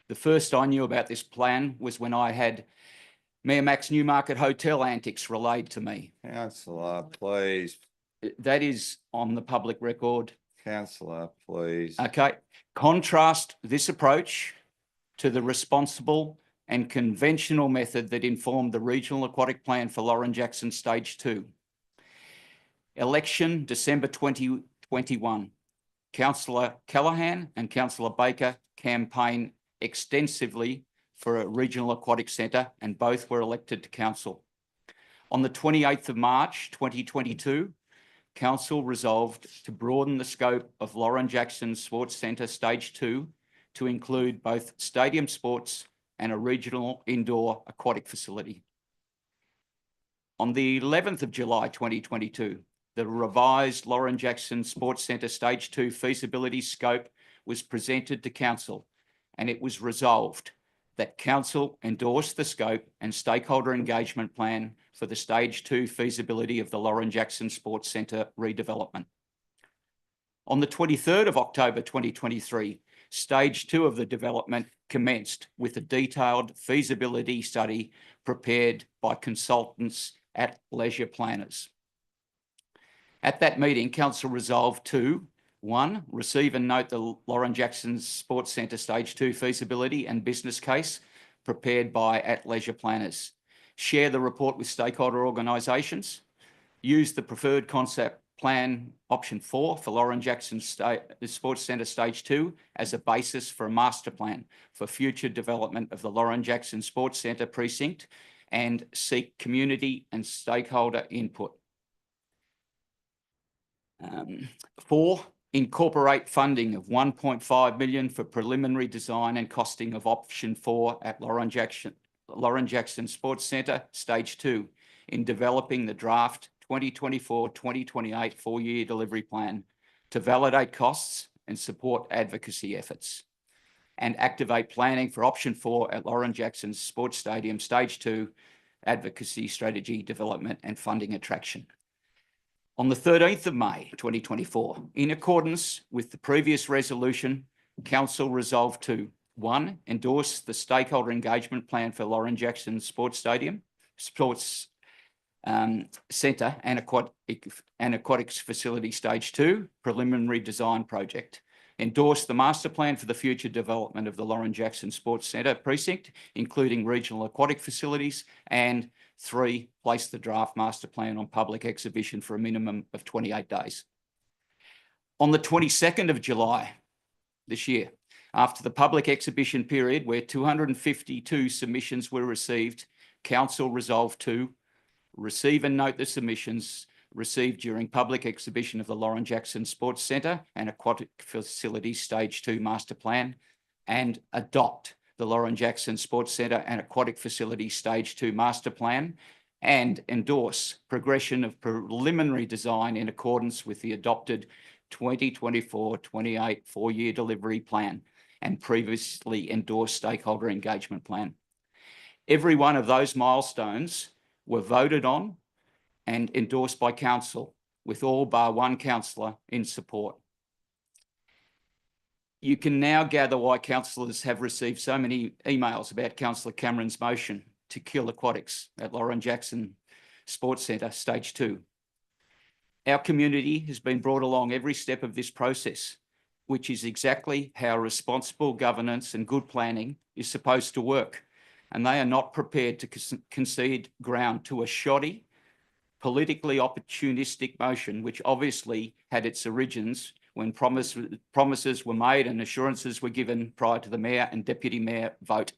The first I knew about this plan was when I had Mayor Mac's Newmarket Hotel antics relayed to me. Councillor, please. That is on the public record. Councillor, please. Okay. Contrast this approach to the responsible and conventional method that informed the Regional Aquatic Plan for Lauren Jackson Stage 2. Election December 2021. Councillor Callaghan and Councillor Baker campaigned extensively for a regional aquatic centre, and both were elected to council. On the 28th of March 2022, Council resolved to broaden the scope of Lauren Jackson Sports Centre Stage 2 to include both stadium sports and a regional indoor aquatic facility. On the 11th of July 2022, the revised Lauren Jackson Sports Centre Stage 2 feasibility scope was presented to Council, and it was resolved that Council endorsed the scope and stakeholder engagement plan for the Stage 2 feasibility of the Lauren Jackson Sports Centre redevelopment. On the 23rd of October 2023, Stage 2 of the development commenced with a detailed feasibility study prepared by consultants at Leisure Planners. At that meeting, Council resolved to 1, receive and note the Lauren Jackson Sports Centre Stage 2 feasibility and business case prepared by at Leisure Planners. Share the report with stakeholder organisations. Use the preferred concept plan option 4 for Lauren Jackson Sports Centre Stage 2 as a basis for a master plan for future development of the Lauren Jackson Sports Centre precinct, and seek community and stakeholder input. 4, incorporate funding of 1.5 million for preliminary design and costing of option 4 at Lauren Jackson Sports Centre Stage 2 in developing the draft 2024-2028 4-year delivery plan to validate costs and support advocacy efforts, and activate planning for option 4 at Lauren Jackson Sports Stadium Stage 2 advocacy strategy development and funding attraction. On the 13th of May 2024, in accordance with the previous resolution, Council resolved to 1, endorse the stakeholder engagement plan for Lauren Jackson Sports Stadium, Sports Centre and Aquatics Facility Stage 2 preliminary design project. Endorse the master plan for the future development of the Lauren Jackson Sports Centre precinct, including regional aquatic facilities, and 3, place the draft master plan on public exhibition for a minimum of 28 days. On the 22nd of July this year, after the public exhibition period where 252 submissions were received, Council resolved to receive and note the submissions received during public exhibition of the Lauren Jackson Sports Centre and Aquatic Facility Stage 2 Master Plan, and adopt the Lauren Jackson Sports Centre and Aquatic Facility Stage 2 Master Plan, and endorse progression of preliminary design in accordance with the adopted 2024-28 4-year delivery plan and previously endorsed stakeholder engagement plan. Every one of those milestones were voted on and endorsed by Council, with all bar one councillor in support. You can now gather why councillors have received so many emails about Councillor Cameron's motion to kill aquatics at Lauren Jackson Sports Centre Stage 2. Our community has been brought along every step of this process, which is exactly how responsible governance and good planning is supposed to work. And they are not prepared to concede ground to a shoddy, politically opportunistic motion, which obviously had its origins when promises were made and assurances were given prior to the Mayor and Deputy Mayor vote.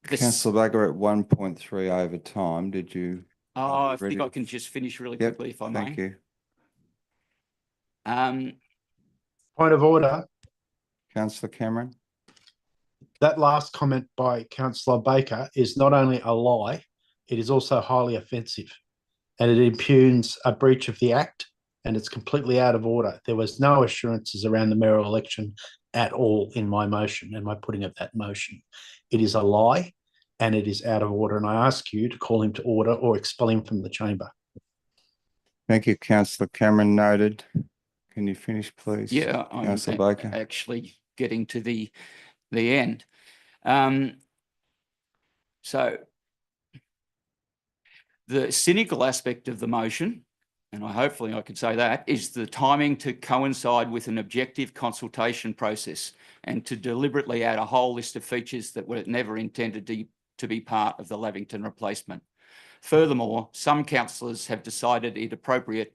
Councillor Baker, at 1.3 over time, did you? I think I can just finish really quickly if I may. Thank you. Point of order. Councillor Cameron. That last comment by Councillor Baker is not only a lie, it is also highly offensive, and it impugns a breach of the Act, and it's completely out of order. There was no assurances around the mayoral election at all in my motion and my putting of that motion. It is a lie and it is out of order, and I ask you to call him to order or expel him from the chamber. Thank you, Councillor Cameron. Noted. Can you finish, please? Yeah, I'm Councillor Baker. actually getting to the end. So the cynical aspect of the motion, and hopefully I could say that, is the timing to coincide with an objective consultation process and to deliberately add a whole list of features that were never intended to be part of the Lavington replacement. Furthermore, some councillors have decided it appropriate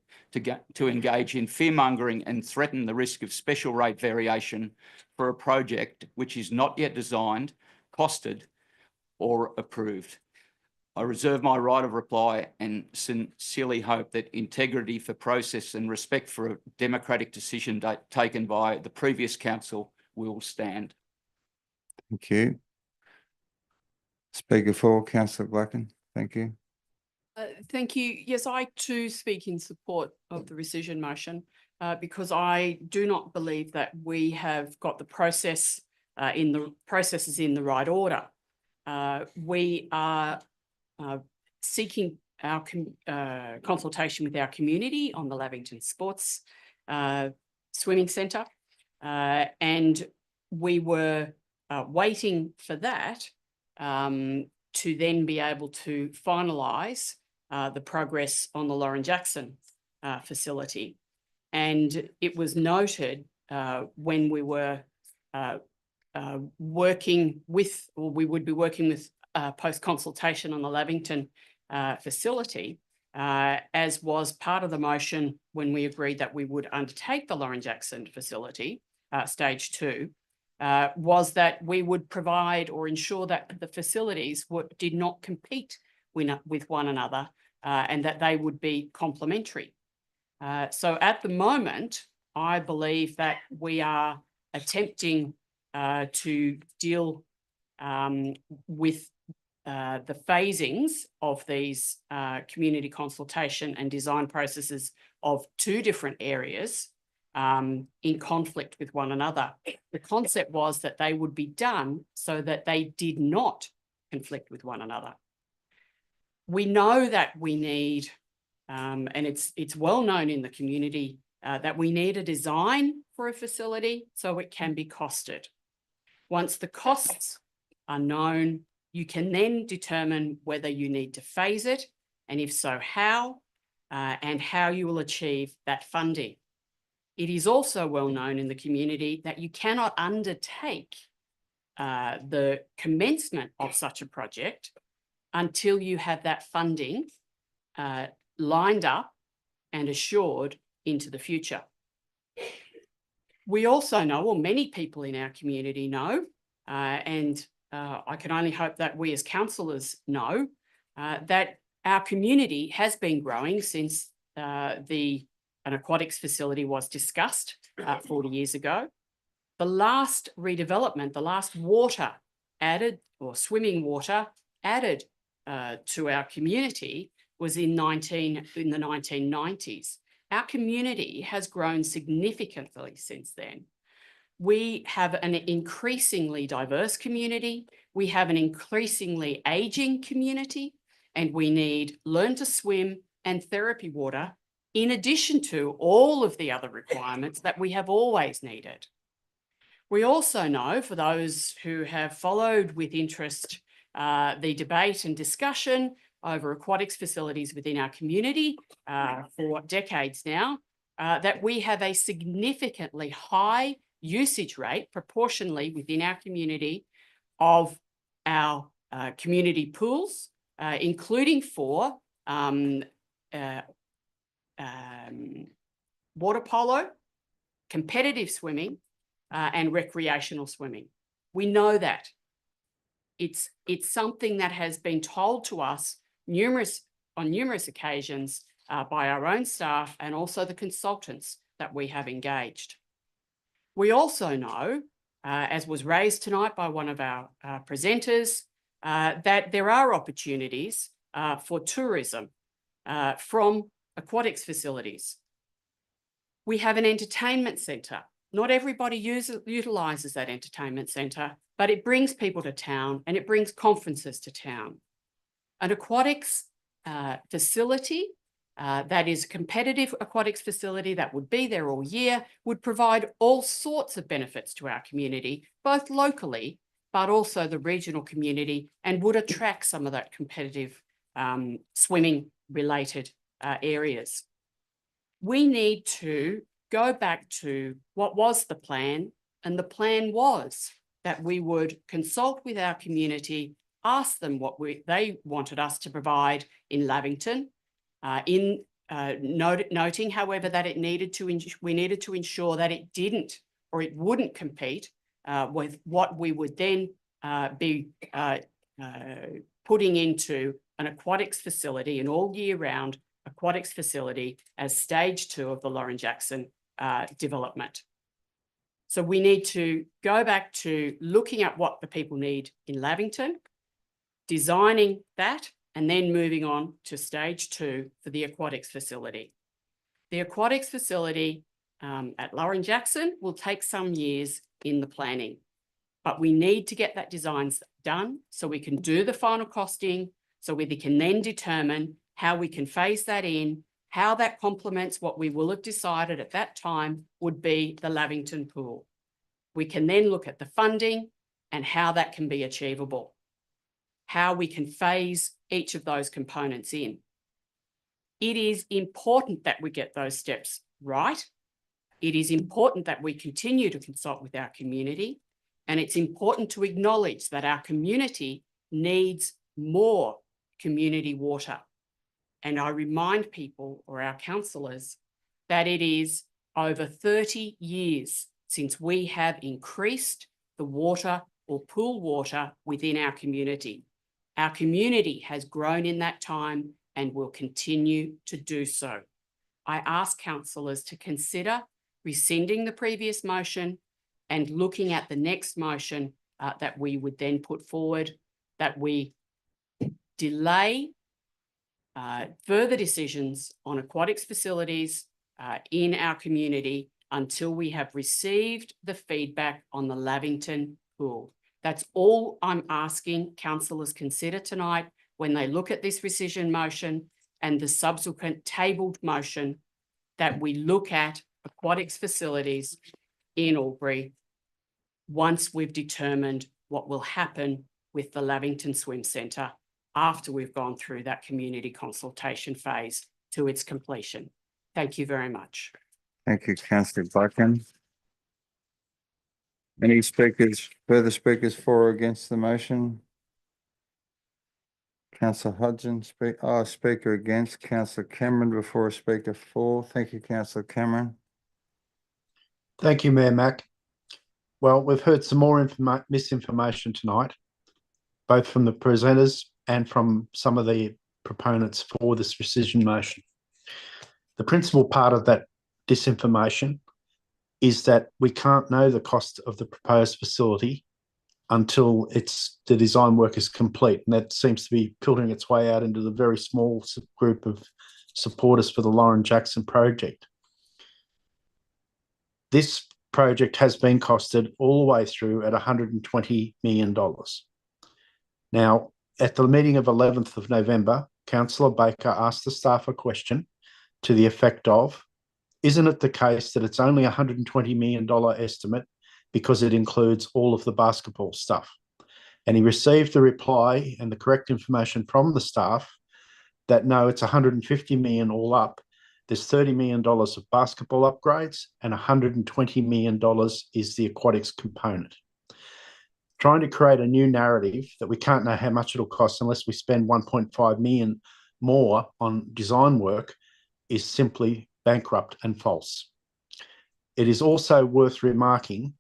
to engage in fear-mongering and threaten the risk of special rate variation for a project which is not yet designed, costed, or approved. I reserve my right of reply and sincerely hope that integrity for process and respect for a democratic decision taken by the previous council will stand. Thank you. Speaker 4, Councillor Blacken. Thank you. Thank you. Yes, I too speak in support of the rescission motion because I do not believe that we have got the processes in the right order. We are seeking our consultation with our community on the Lavington Sports Swimming Centre, and we were waiting for that to then be able to finalise the progress on the Lauren Jackson facility. And it was noted when we were working with, or we would be working with post-consultation on the Lavington facility, as was part of the motion when we agreed that we would undertake the Lauren Jackson facility, stage 2, was that we would provide or ensure that the facilities did not compete with one another and that they would be complementary. So at the moment, I believe that we are attempting to deal with the phasings of these community consultation and design processes of 2 different areas in conflict with one another. The concept was that they would be done so that they did not conflict with one another. We know that we need, and it's well known in the community, that we need a design for a facility so it can be costed. Once the costs are known, you can then determine whether you need to phase it, and if so, how, and how you will achieve that funding. It is also well known in the community that you cannot undertake the commencement of such a project until you have that funding lined up and assured into the future. We also know, or many people in our community know, and I can only hope that we as councillors know, that our community has been growing since an aquatics facility was discussed 40 years ago. The last redevelopment, the last water added, or swimming water added to our community was in the 1990s. Our community has grown significantly since then. We have an increasingly diverse community. We have an increasingly aging community, and we need learn to swim and therapy water in addition to all of the other requirements that we have always needed. We also know, for those who have followed with interest the debate and discussion over aquatics facilities within our community for decades now, that we have a significantly high usage rate proportionally within our community of our community pools, including for water polo, competitive swimming, and recreational swimming. We know that. It's something that has been told to us on numerous occasions by our own staff and also the consultants that we have engaged. We also know, as was raised tonight by one of our presenters, that there are opportunities for tourism from aquatics facilities. We have an entertainment centre. Not everybody utilises that entertainment centre, but it brings people to town and it brings conferences to town. An aquatics facility that is a competitive aquatics facility that would be there all year would provide all sorts of benefits to our community, both locally, but also the regional community, and would attract some of that competitive swimming related areas. We need to go back to what was the plan, and the plan was that we would consult with our community, ask them what they wanted us to provide in Lavington, noting, however, that we needed to ensure that it didn't or it wouldn't compete with what we would then be putting into an aquatics facility, an all year round aquatics facility as stage 2 of the Lauren Jackson development. So we need to go back to looking at what the people need in Lavington, designing that, and then moving on to stage 2 for the aquatics facility. The aquatics facility at Lauren Jackson will take some years in the planning, but we need to get that design done so we can do the final costing, so we can then determine how we can phase that in, how that complements what we will have decided at that time would be the Lavington pool. We can then look at the funding and how that can be achievable, how we can phase each of those components in. It is important that we get those steps right. It is important that we continue to consult with our community, and it's important to acknowledge that our community needs more community water. And I remind people, or our councillors, that it is over 30 years since we have increased the water or pool water within our community. Our community has grown in that time and will continue to do so. I ask councillors to consider rescinding the previous motion and looking at the next motion that we would then put forward, that we delay further decisions on aquatics facilities in our community until we have received the feedback on the Lavington pool. That's all I'm asking councillors consider tonight when they look at this rescission motion and the subsequent tabled motion, that we look at aquatics facilities in Albury once we've determined what will happen with the Lavington Swim Centre after we've gone through that community consultation phase to its completion. Thank you very much. Thank you, Councillor Blacken. Any speakers, further speakers for or against the motion? Councillor Hodgson, speaker against. Councillor Cameron before a speaker for. Thank you, Councillor Cameron. Thank you, Mayor Mack. Well, we've heard some more misinformation tonight, both from the presenters and from some of the proponents for this rescission motion. The principal part of that disinformation is that we can't know the cost of the proposed facility until the design work is complete. And that seems to be filtering its way out into the very small group of supporters for the Lauren Jackson project. This project has been costed all the way through at $120 million. Now, at the meeting of 11th of November, Councillor Baker asked the staff a question to the effect of, isn't it the case that it's only $120 million estimate because it includes all of the basketball stuff? And he received the reply and the correct information from the staff that no, it's $150 million all up. There's $30 million of basketball upgrades and $120 million is the aquatics component. Trying to create a new narrative that we can't know how much it'll cost unless we spend 1.5 million more on design work is simply bankrupt and false. It is also worth remarking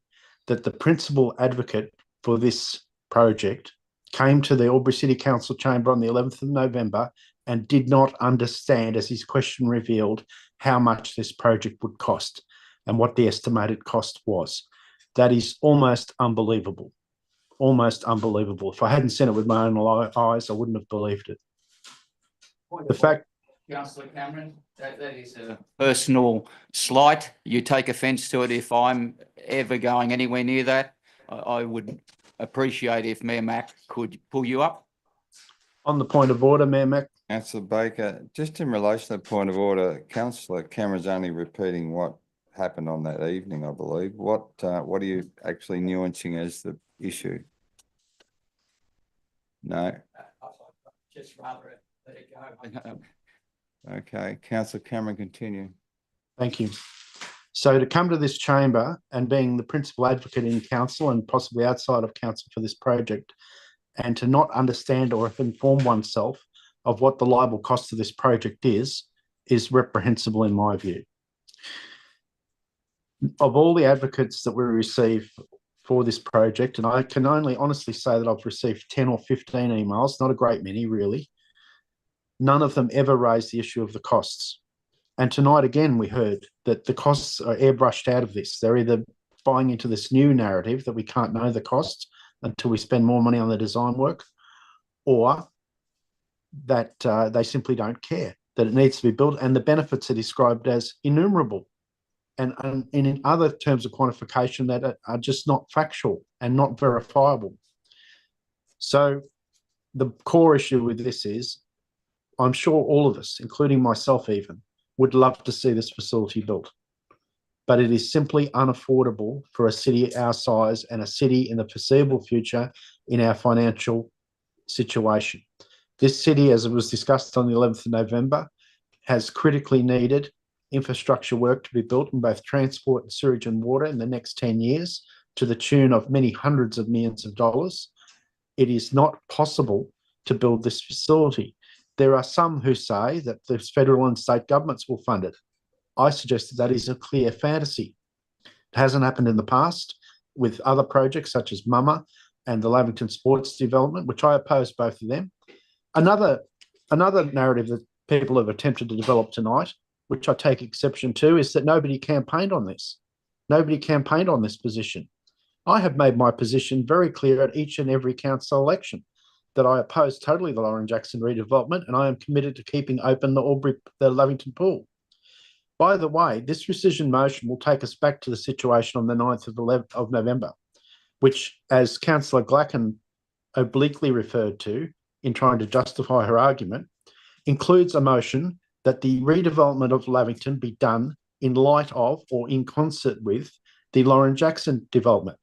that the principal advocate for this project came to the Albury City Council chamber on the 11th of November and did not understand, as his question revealed, how much this project would cost. and what the estimated cost was. That is almost unbelievable. Almost unbelievable. If I hadn't seen it with my own eyes, I wouldn't have believed it. The fact, Councillor Cameron, that is a personal slight. You take offence to it. If I'm ever going anywhere near that, I would appreciate if Mayor Mack could pull you up. on the point of order, Mayor Mack. Councillor Baker, just in relation to the point of order, Councillor Cameron's only repeating what happened on that evening, I believe. What are you actually nuancing as the issue? No. Just rather let it go. Okay, Councillor Cameron, continue. Thank you. So to come to this chamber and being the principal advocate in council and possibly outside of council for this project, and to not understand or inform oneself of what the liable cost of this project is reprehensible in my view. Of all the advocates that we receive for this project, and I can only honestly say that I've received 10 or 15 emails, not a great many really, none of them ever raised the issue of the costs. And tonight again, we heard that the costs are airbrushed out of this. They're either buying into this new narrative that we can't know the costs until we spend more money on the design work, or that they simply don't care that it needs to be built, and the benefits are described as innumerable. And in other terms of quantification that are just not factual and not verifiable. So the core issue with this is, I'm sure all of us, including myself even, would love to see this facility built. But it is simply unaffordable for a city our size and a city in the foreseeable future in our financial situation. This city, as it was discussed on the 11th of November, has critically needed infrastructure work to be built in both transport and sewage and water in the next 10 years to the tune of many hundreds of millions of dollars. It is not possible to build this facility. There are some who say that the federal and state governments will fund it. I suggest that is a clear fantasy. It hasn't happened in the past with other projects such as Mama and the Lavington Sports Development, which I oppose both of them. Another narrative that people have attempted to develop tonight, which I take exception to, is that nobody campaigned on this. Nobody campaigned on this position. I have made my position very clear at each and every council election that I oppose totally the Lauren Jackson redevelopment, and I am committed to keeping open the Lavington pool. By the way, this rescission motion will take us back to the situation on the 9th of November, which, as Councillor Glacken obliquely referred to in trying to justify her argument, includes a motion that the redevelopment of Lavington be done in light of or in concert with the Lauren Jackson development.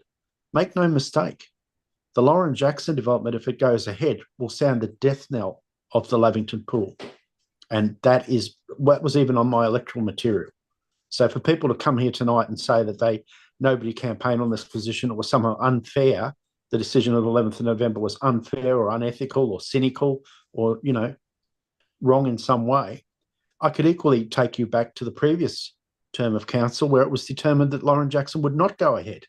Make no mistake, the Lauren Jackson development, if it goes ahead, will sound the death knell of the Lavington pool. And that is what was even on my electoral material. So for people to come here tonight and say that nobody campaigned on this position, it was somehow unfair, the decision of the 11th of November was unfair or unethical or cynical or, wrong in some way, I could equally take you back to the previous term of council where it was determined that Lauren Jackson would not go ahead.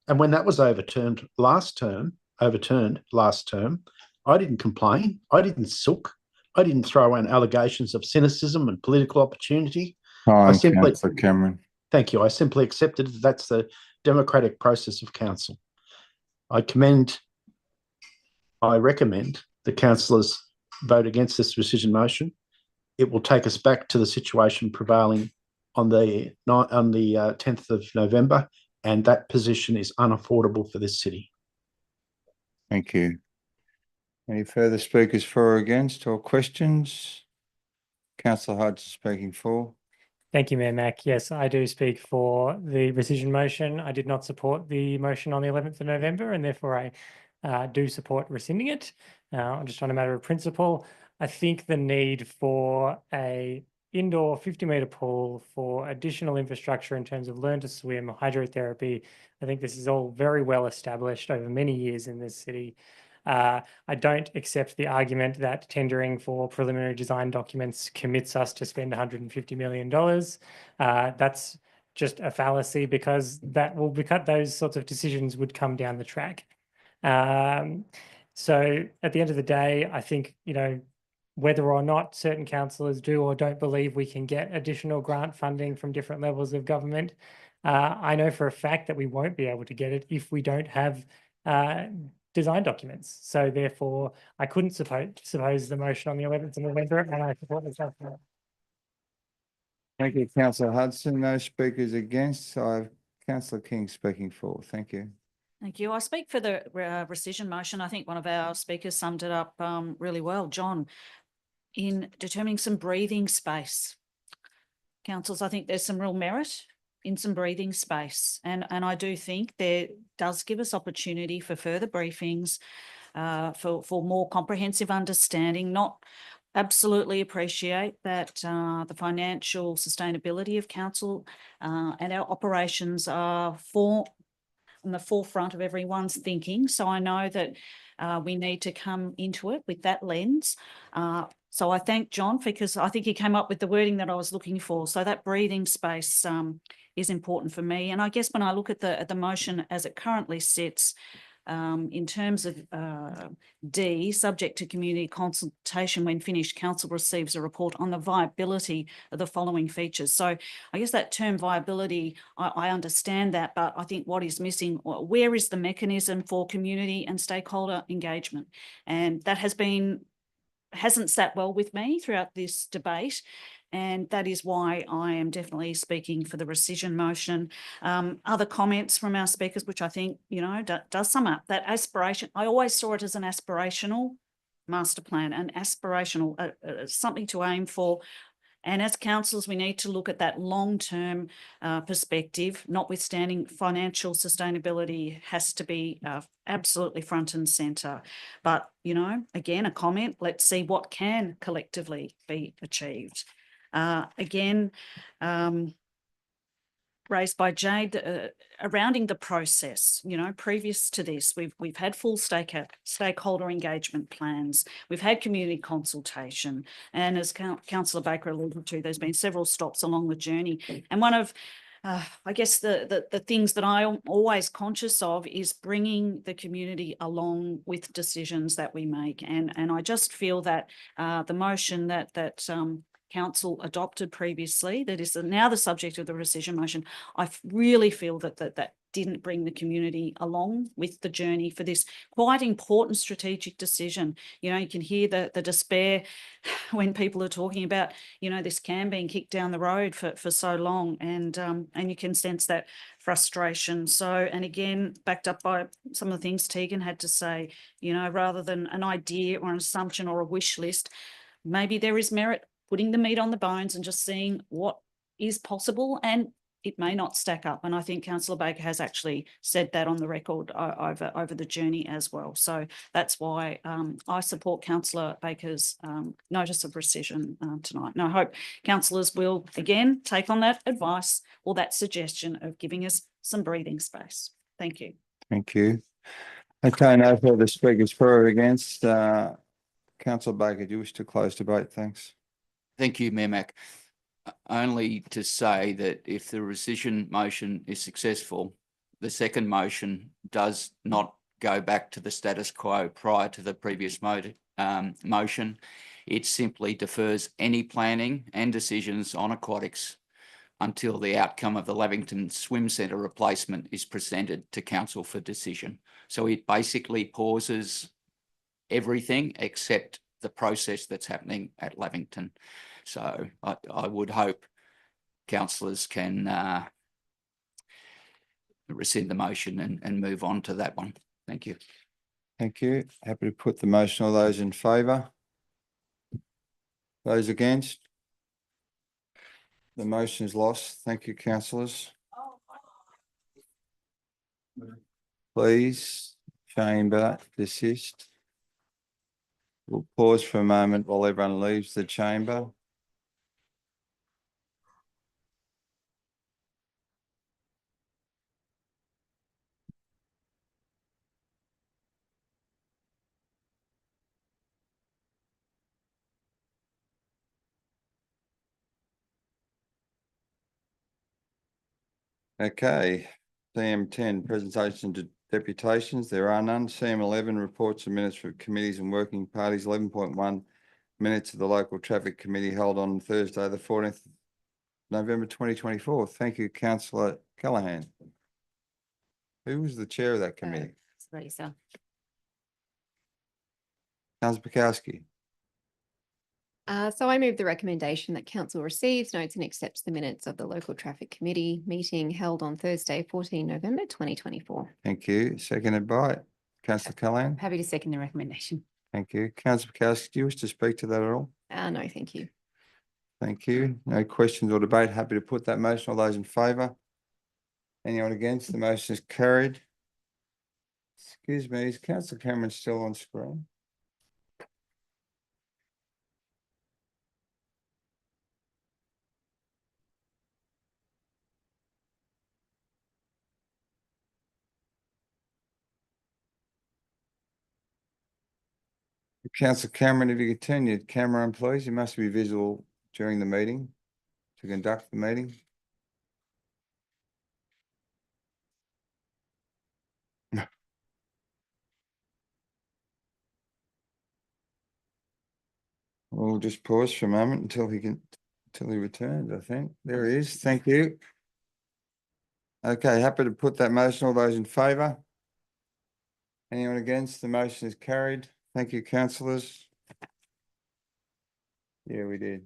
And when that was overturned last term, I didn't complain. I didn't sook. I didn't throw around allegations of cynicism and political opportunity. Councillor Cameron. Thank you. I simply accepted that that's the democratic process of council. I recommend the councillors vote against this rescission motion. It will take us back to the situation prevailing on the 10th of November, and that position is unaffordable for this city. Thank you. Any further speakers for or against or questions? Councillor Hodge speaking for. Thank you, Mayor Mack. Yes, I do speak for the rescission motion. I did not support the motion on the 11th of November, and therefore I do support rescinding it. Just on a matter of principle, I think the need for a indoor 50-metre pool, for additional infrastructure in terms of learn to swim, hydrotherapy, I think this is all very well established over many years in this city. I don't accept the argument that tendering for preliminary design documents commits us to spend $150 million. That's just a fallacy, because those sorts of decisions would come down the track. So at the end of the day, I think, whether or not certain councillors do or don't believe we can get additional grant funding from different levels of government. I know for a fact that we won't be able to get it if we don't have design documents. So therefore, I couldn't suppose the motion on the 11th of November, and I support this. Thank you, Councillor Hudson. No speakers against. I have Councillor King speaking for. Thank you. Thank you. I speak for the rescission motion. I think one of our speakers summed it up really well, John, in determining some breathing space. Councils, I think there's some real merit in some breathing space. And I do think there does give us opportunity for further briefings, for more comprehensive understanding, not absolutely appreciate that the financial sustainability of council and our operations are on the forefront of everyone's thinking. So I know that we need to come into it with that lens. So I thank John because I think he came up with the wording that I was looking for. So that breathing space is important for me. And I guess when I look at the motion as it currently sits, in terms of D, subject to community consultation when finished, council receives a report on the viability of the following features. So I guess that term viability, I understand that, but I think what is missing, where is the mechanism for community and stakeholder engagement? And that hasn't sat well with me throughout this debate. And that is why I am definitely speaking for the rescission motion. Other comments from our speakers, which I think, does sum up that aspiration. I always saw it as an aspirational master plan, an aspirational, something to aim for. And as councils, we need to look at that long-term perspective, notwithstanding financial sustainability has to be absolutely front and centre. But, again, a comment, let's see what can collectively be achieved. Again, raised by Jade, surrounding the process, previous to this, we've had full stakeholder engagement plans, we've had community consultation, and as Councillor Baker alluded to, there's been several stops along the journey. And one of I guess the things that I'm always conscious of is bringing the community along with decisions that we make. And I just feel that the motion that Council adopted previously, that is now the subject of the rescission motion, I really feel that didn't bring the community along with the journey for this quite important strategic decision. You can hear the despair when people are talking about, this can being kicked down the road for so long, and you can sense that frustration. So, and again, backed up by some of the things Tegan had to say, rather than an idea or an assumption or a wish list, maybe there is merit putting the meat on the bones and just seeing what is possible, and it may not stack up. And I think Councillor Baker has actually said that on the record over the journey as well. So that's why I support Councillor Baker's notice of rescission tonight. And I hope councillors will, again, take on that advice or that suggestion of giving us some breathing space. Thank you. Thank you. Okay, no further speakers for or against. Councillor Baker, do you wish to close debate? Thanks. Thank you, Mayor Mac. Only to say that if the rescission motion is successful, the second motion does not go back to the status quo prior to the previous motion. It simply defers any planning and decisions on aquatics until the outcome of the Lavington Swim Centre replacement is presented to council for decision. So it basically pauses everything except the process that's happening at Lavington. So I would hope councillors can rescind the motion and move on to that one. Thank you. Thank you. Happy to put the motion. All those in favour? Those against? The motion is lost. Thank you, councillors. Please, chamber, desist. We'll pause for a moment while everyone leaves the chamber. Okay, CM10, presentation to deputations. There are none. CM11, reports and minutes for committees and working parties. 11.1, minutes of the local traffic committee held on Thursday, the 14th November 2024. Thank you, Councillor Callaghan. Who was the chair of that committee? Lisa. Councillor Bukowski. So I move the recommendation that council receives, notes and accepts the minutes of the local traffic committee meeting held on Thursday, 14 November 2024. Thank you. Seconded by Councillor Callaghan. Happy to second the recommendation. Thank you. Councillor Bukowski, do you wish to speak to that at all? No, thank you. Thank you. No questions or debate. Happy to put that motion. All those in favour? Anyone against? The motion is carried. Excuse me, is Councillor Cameron still on screen? Councillor Cameron, if you could turn your camera on, please. You must be visible during the meeting to conduct the meeting. We'll just pause for a moment until he returns, I think. There he is. Thank you. Okay, happy to put that motion. All those in favour? Anyone against? The motion is carried. Thank you, councillors. Yeah, we did.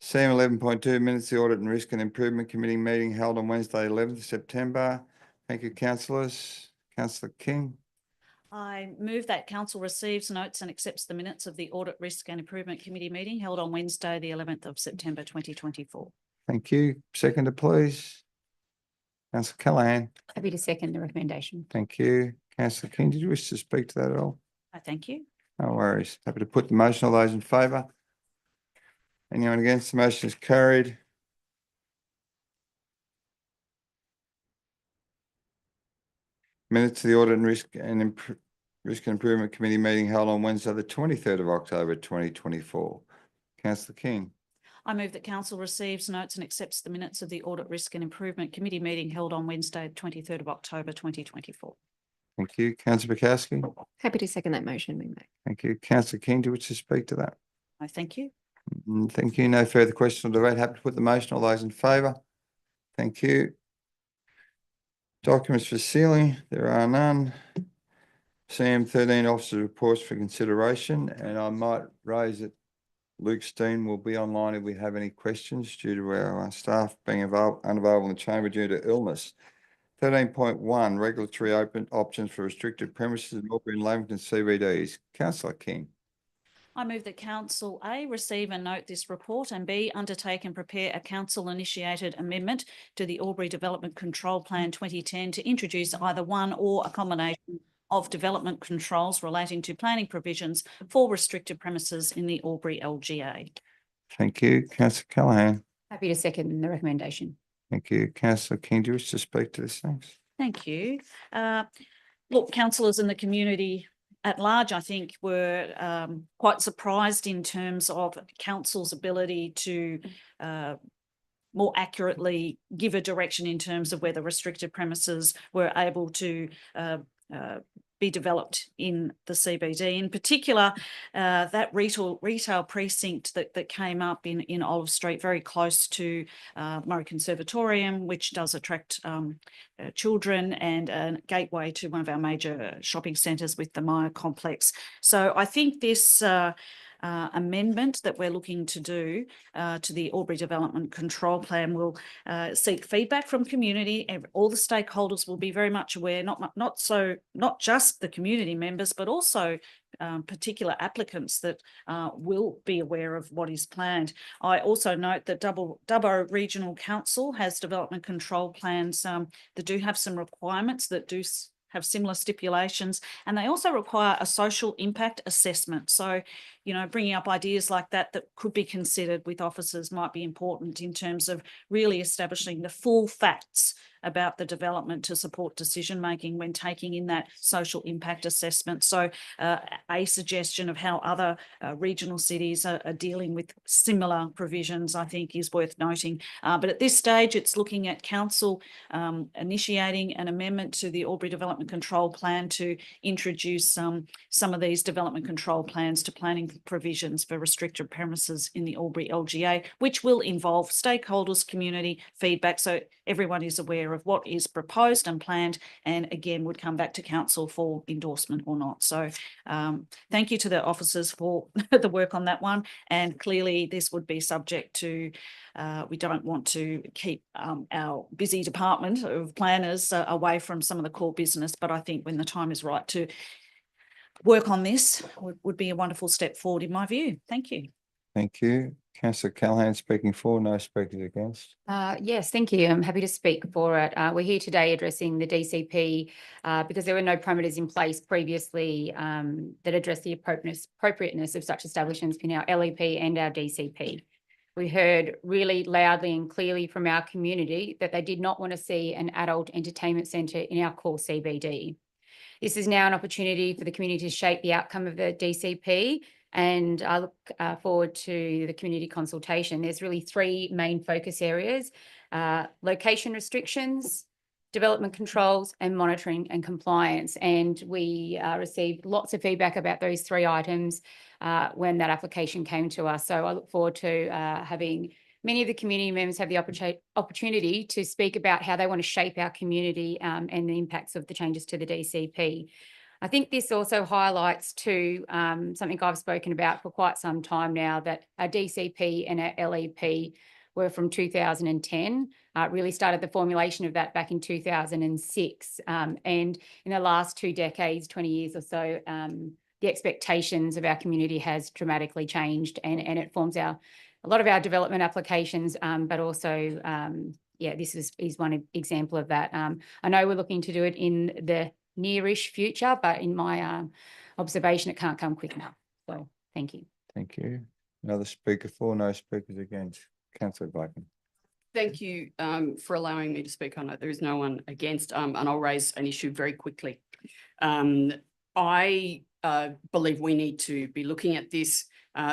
CM 11.2 minutes, the Audit and Risk and Improvement Committee meeting held on Wednesday, 11th September. Thank you, councillors. Councillor King. I move that council receives, notes and accepts the minutes of the Audit, Risk and Improvement Committee meeting held on Wednesday, the 11th of September 2024. Thank you. Seconder, please. Councillor Callaghan. Happy to second the recommendation. Thank you. Councillor King, did you wish to speak to that at all? Thank you. No worries. Happy to put the motion. All those in favour? Anyone against? The motion is carried. Minutes of the Audit and Risk and Improvement Committee meeting held on Wednesday, the 23rd of October, 2024. Councillor King. I move that council receives, notes and accepts the minutes of the Audit, Risk and Improvement Committee meeting held on Wednesday, 23rd of October, 2024. Thank you. Councillor Bukowski. Happy to second that motion, Mac. Thank you. Councillor King, do you wish to speak to that? I thank you. Thank you. No further questions or debate. Happy to put the motion. All those in favour? Thank you. Documents for sealing. There are none. CM 13 officer reports for consideration, and I might raise that Luke Steen will be online if we have any questions due to our staff being unavailable in the chamber due to illness. 13.1 regulatory open options for restricted premises in Albury and Lavington CBDs. Councillor King. I move that council A, receive and note this report, and B, undertake and prepare a council initiated amendment to the Albury Development Control Plan 2010 to introduce either one or a combination of development controls relating to planning provisions for restricted premises in the Albury LGA. Thank you. Councillor Callaghan. Happy to second the recommendation. Thank you. Councillor King, do you wish to speak to this? Thanks. Thank you. Look, councillors in the community at large, I think, were quite surprised in terms of council's ability to more accurately give a direction in terms of whether restricted premises were able to be developed in the CBD. In particular, that retail precinct that came up in Olive Street, very close to Murray Conservatorium, which does attract children, and a gateway to one of our major shopping centres with the Myer complex. So I think this amendment that we're looking to do to the Albury Development Control Plan will seek feedback from community. All the stakeholders will be very much aware, not just the community members, but also particular applicants that will be aware of what is planned. I also note that Dubbo Regional Council has development control plans that do have some requirements that do have similar stipulations, and they also require a social impact assessment. So, you know, bringing up ideas like that could be considered with officers might be important in terms of really establishing the full facts about the development to support decision making when taking in that social impact assessment. So a suggestion of how other regional cities are dealing with similar provisions, I think, is worth noting. But at this stage, it's looking at council initiating an amendment to the Albury Development Control Plan to introduce some of these development control plans to planning provisions for restricted premises in the Albury LGA, which will involve stakeholders, community feedback, so everyone is aware of what is proposed and planned, and again would come back to council for endorsement or not. So thank you to the officers for the work on that one, and clearly this would be subject to we don't want to keep our busy department of planners away from some of the core business, but I think when the time is right to work on this would be a wonderful step forward in my view. Thank you. Thank you. Councillor Callaghan speaking for, no speakers against. Yes, thank you. I'm happy to speak for it. We're here today addressing the DCP because there were no parameters in place previously that address the appropriateness of such establishments in our LEP and our DCP. We heard really loudly and clearly from our community that they did not want to see an adult entertainment centre in our core CBD. This is now an opportunity for the community to shape the outcome of the DCP, and I look forward to the community consultation. There's really three main focus areas: location restrictions, development controls, and monitoring and compliance. And we received lots of feedback about those three items when that application came to us. So I look forward to having many of the community members have the opportunity to speak about how they want to shape our community and the impacts of the changes to the DCP. I think this also highlights too something I've spoken about for quite some time now, that our DCP and our LEP were from 2010. Really started the formulation of that back in 2006. And in the last 2 decades, 20 years or so, the expectations of our community has dramatically changed, and it forms a lot of our development applications, but also, this is one example of that. I know we're looking to do it in the nearish future, but in my observation, it can't come quick enough. So thank you. Thank you. Another speaker for, no speakers against. Councillor Blacken. Thank you for allowing me to speak on it. There is no one against, and I'll raise an issue very quickly. I believe we need to be looking at this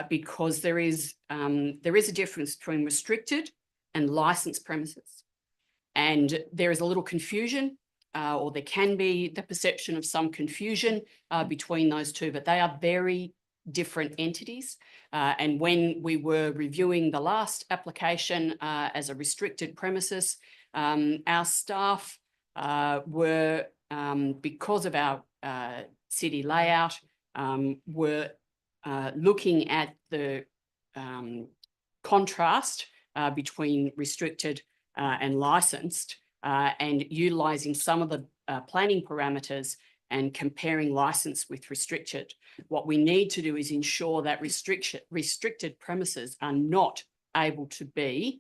because there is a difference between restricted and licensed premises, and there is a little confusion, or there can be the perception of some confusion between those two, but they are very different entities. And when we were reviewing the last application as a restricted premises, our staff were, because of our city layout, were looking at the contrast between restricted and licensed, and utilising some of the planning parameters and comparing licence with restricted. What we need to do is ensure that restricted premises are not able to be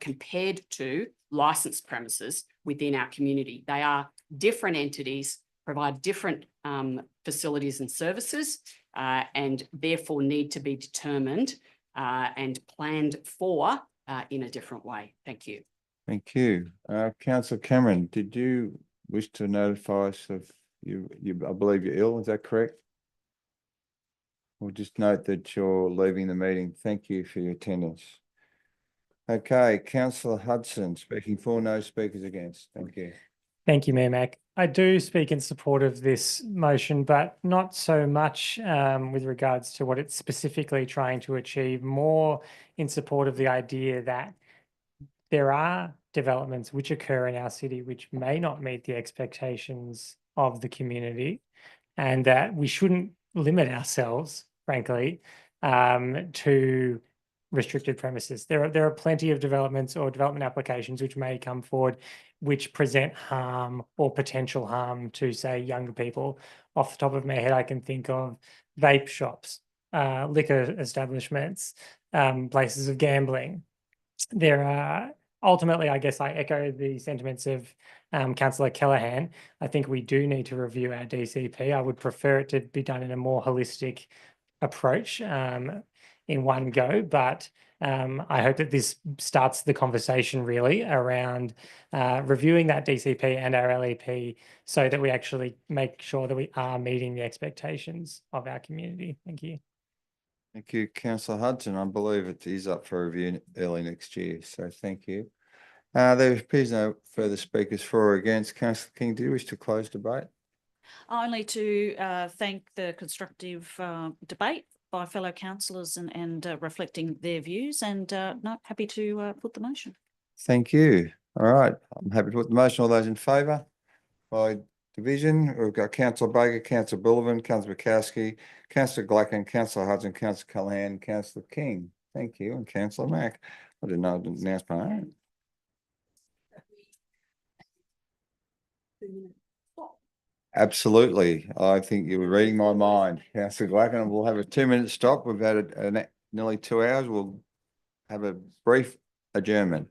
compared to licensed premises within our community. They are different entities, provide different facilities and services, and therefore need to be determined and planned for in a different way. Thank you. Thank you. Councillor Cameron, did you wish to notify us of you? I believe you're ill, is that correct? We'll just note that you're leaving the meeting. Thank you for your attendance. Okay, Councillor Hudson speaking for, no speakers against. Thank you. Thank you, Mayor Mac. I do speak in support of this motion, but not so much with regards to what it's specifically trying to achieve, more in support of the idea that there are developments which occur in our city which may not meet the expectations of the community, and that we shouldn't limit ourselves, frankly, to restricted premises. There are plenty of developments or development applications which may come forward which present harm or potential harm to, say, younger people. Off the top of my head, I can think of vape shops, liquor establishments, places of gambling. There are ultimately, I guess I echo the sentiments of Councillor Callaghan. I think we do need to review our DCP. I would prefer it to be done in a more holistic approach in one go, but I hope that this starts the conversation really around reviewing that DCP and our LEP so that we actually make sure that we are meeting the expectations of our community. Thank you. Thank you, Councillor Hudson. I believe it is up for review early next year, so thank you. There appears no further speakers for or against. Councillor King, do you wish to close debate? Only to thank the constructive debate by fellow councillors and reflecting their views, and no, happy to put the motion. Thank you. All right, I'm happy to put the motion. All those in favour? By division, we've got Councillor Baker, Councillor Bullivant, Councillor Bukowski, Councillor Glacken, Councillor Hudson, Councillor Callaghan, Councillor King. Thank you, and Councillor Mack. I didn't know I didn't announce my own. Absolutely. I think you were reading my mind. Councillor Glacken, we'll have a 2-minute stop. We've had nearly 2 hours. We'll have a brief adjournment.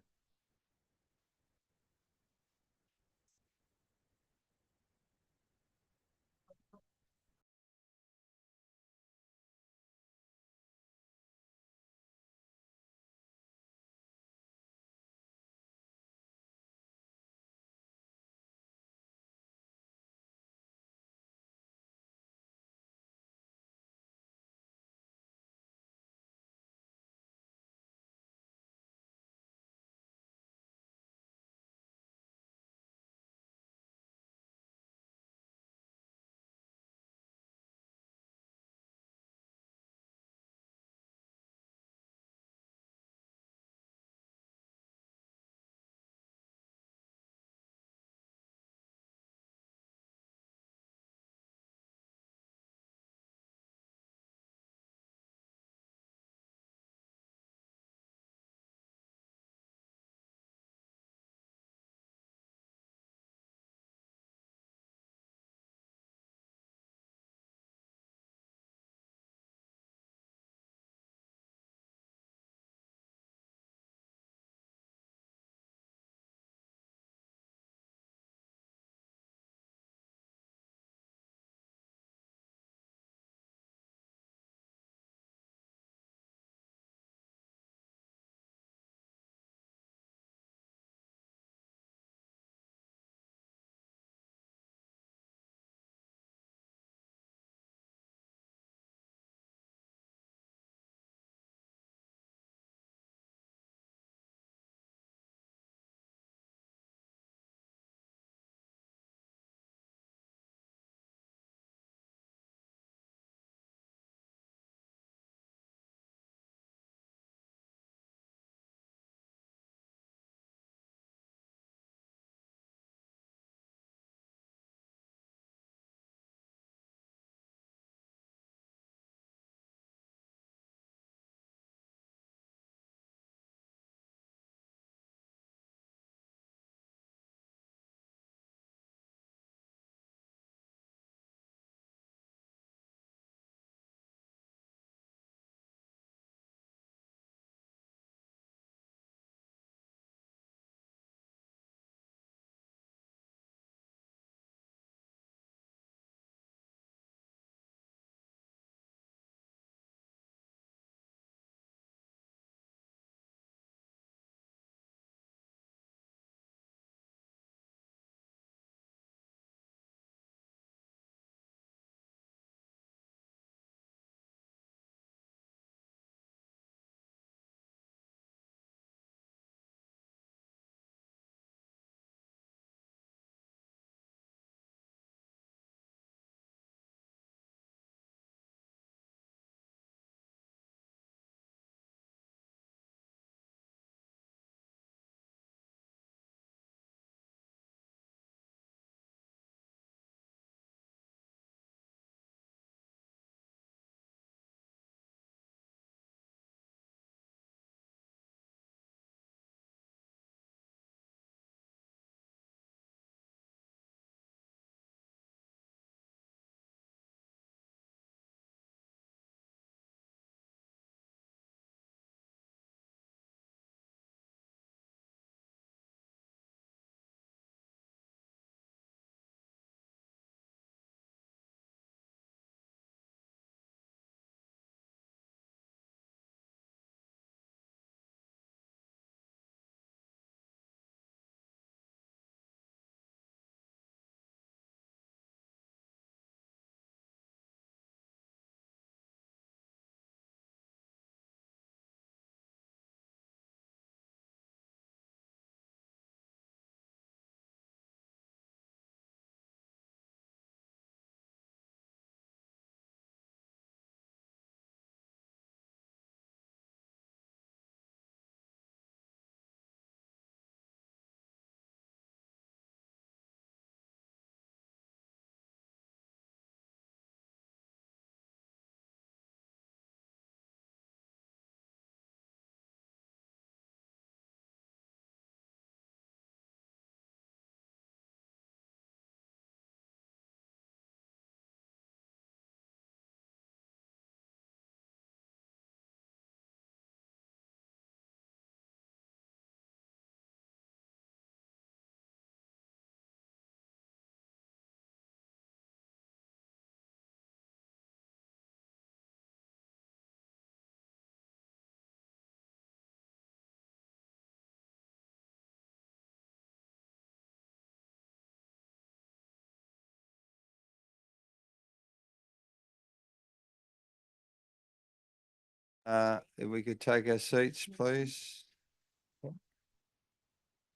If we could take our seats, please.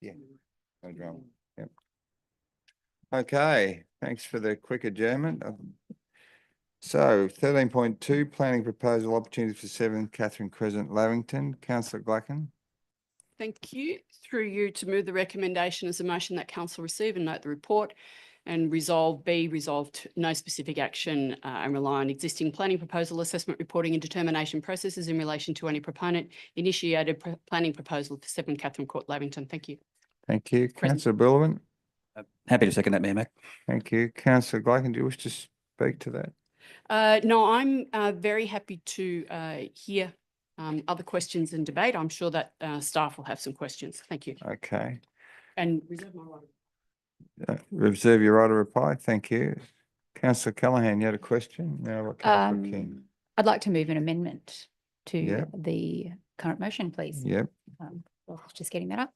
Yeah, no drama. Yep. Okay, thanks for the quick adjournment. So 13.2, planning proposal opportunity for 7 Catherine Crescent, Lavington. Councillor Glacken. Thank you. Through you to move the recommendation as a motion that council receive and note the report, and resolved no specific action and rely on existing planning proposal assessment reporting and determination processes in relation to any proponent initiated planning proposal for 7 Catherine Court, Lavington. Thank you. Thank you. Councillor Bullivant. Happy to second that, Mayor Mac. Thank you. Councillor Glacken, do you wish to speak to that? No, I'm very happy to hear other questions and debate. I'm sure that staff will have some questions. Thank you. Okay. And reserve my right. Reserve your right of reply. Thank you. Councillor Callaghan, you had a question? Now, Councillor King. I'd like to move an amendment to Yep. the current motion, please. Yep. Just getting that up.